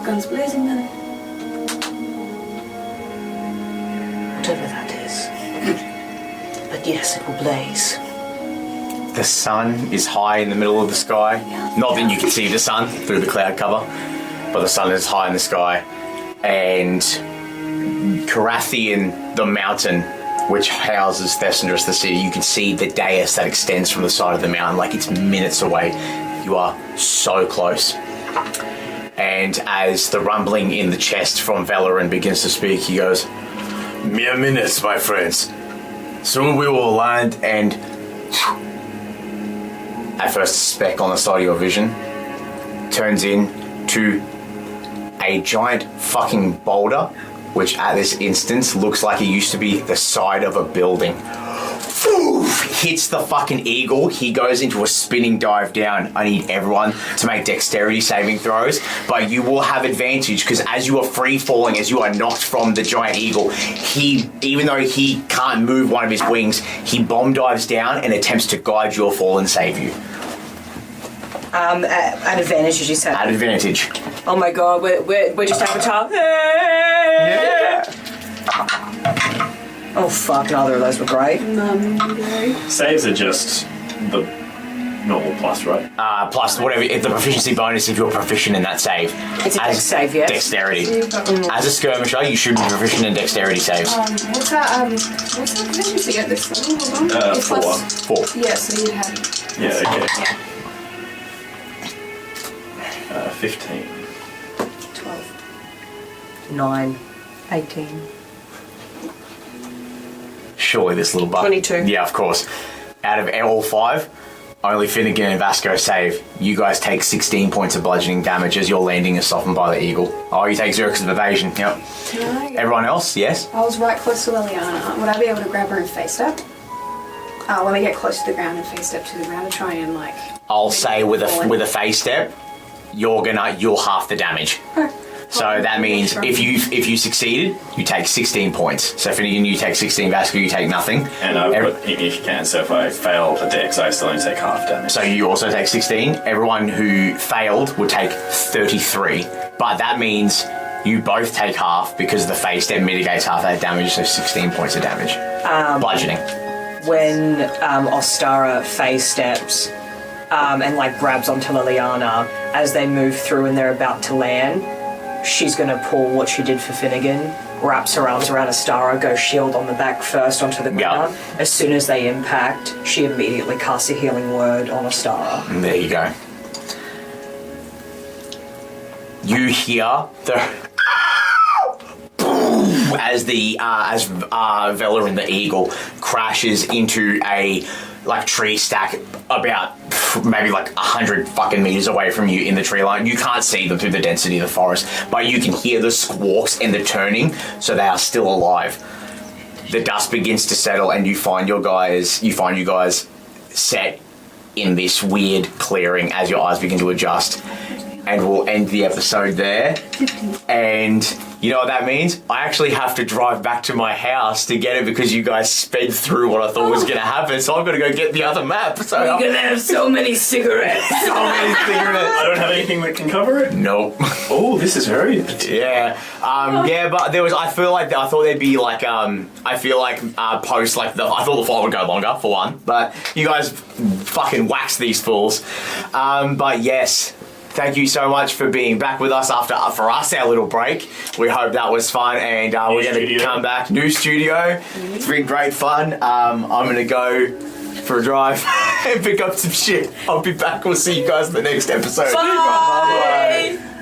Speaker 7: Guns blazing then.
Speaker 9: Whatever that is. But yes, it will blaze.
Speaker 1: The sun is high in the middle of the sky. Not that you can see the sun through the cloud cover, but the sun is high in the sky. And Carathian, the mountain, which houses Thesandrus, the city, you can see the dais that extends from the side of the mountain, like it's minutes away. You are so close. And as the rumbling in the chest from Valoran begins to speak, he goes, "Mere minutes, my friends. Soon we will land," and at first a speck on the side of your vision turns into a giant fucking boulder, which at this instance looks like it used to be the side of a building. Hits the fucking eagle. He goes into a spinning dive down. I need everyone to make dexterity saving throws, but you will have advantage because as you are free falling, as you are knocked from the giant eagle, even though he can't move one of his wings, he bomb dives down and attempts to guide your fall and save you.
Speaker 9: At advantage, as you said.
Speaker 1: At advantage.
Speaker 9: Oh my god, we're just Avatar.
Speaker 1: Yeah.
Speaker 9: Oh fuck, neither of those were great.
Speaker 2: Saves are just the normal plus, right?
Speaker 1: Plus whatever, the proficiency bonus if you're proficient in that save.
Speaker 9: It's a dex save, yes.
Speaker 1: Dexterity. As a skirmisher, you should be proficient in dexterity saves.
Speaker 7: What's that proficiency at this level? Hold on.
Speaker 2: 4.
Speaker 7: Yeah, so you'd have.
Speaker 2: Yeah, okay.
Speaker 7: Yeah.
Speaker 2: 15.
Speaker 9: 12. 9.
Speaker 8: 18.
Speaker 1: Surely this little buck.
Speaker 5: 22.
Speaker 1: Yeah, of course. Out of all 5, only Finnegan and Vasco save. You guys take 16 points of bludgeoning damage as your landing is softened by the eagle. Oh, you take 0 because of evasion. Yep. Everyone else, yes?
Speaker 7: I was right close to Lelianna. Would I be able to grab her and face step? When we get close to the ground and face step to the ground to try and like.
Speaker 1: I'll say with a face step, you'll half the damage. So that means if you succeeded, you take 16 points. So Finnegan, you take 16. Vasco, you take nothing.
Speaker 2: And I've got if you can. So if I fail a dex, I still only take half damage.
Speaker 1: So you also take 16. Everyone who failed would take 33. But that means you both take half because the face step mitigates half that damage. So 16 points of damage. Bludgeoning.
Speaker 9: When Ostara face steps and like grabs onto Lelianna as they move through and they're about to land, she's going to pull what she did for Finnegan, wraps her arms around Ostara, goes shield on the back first onto the ground.
Speaker 1: Yeah.
Speaker 9: As soon as they impact, she immediately casts a healing word on Ostara.
Speaker 1: And there you go. You hear the boom as Valoran the eagle crashes into a tree stack about maybe 100 fucking meters away from you in the tree line. You can't see them through the density of the forest, but you can hear the squawks and the turning, so they are still alive. The dust begins to settle, and you find you guys set in this weird clearing as your eyes begin to adjust. And we'll end the episode there. And you know what that means? I actually have to drive back to my house to get it because you guys sped through what I thought was going to happen. So I've got to go get the other map. So
Speaker 9: You're going to have so many cigarettes.
Speaker 2: I don't have anything that can cover it?
Speaker 1: Nope.
Speaker 2: Oh, this is very...
Speaker 1: Yeah. But there was... I thought there'd be post I thought the file would go longer, for one. But you guys fucking waxed these fools. But yes... Thank you so much for being back with us for us, our little break. We hope that was fun, and we're going to come back. New studio. It's been great fun. I'm going to go for a drive and pick up some shit. I'll be back. We'll see you guys in the next episode.
Speaker 9: Bye.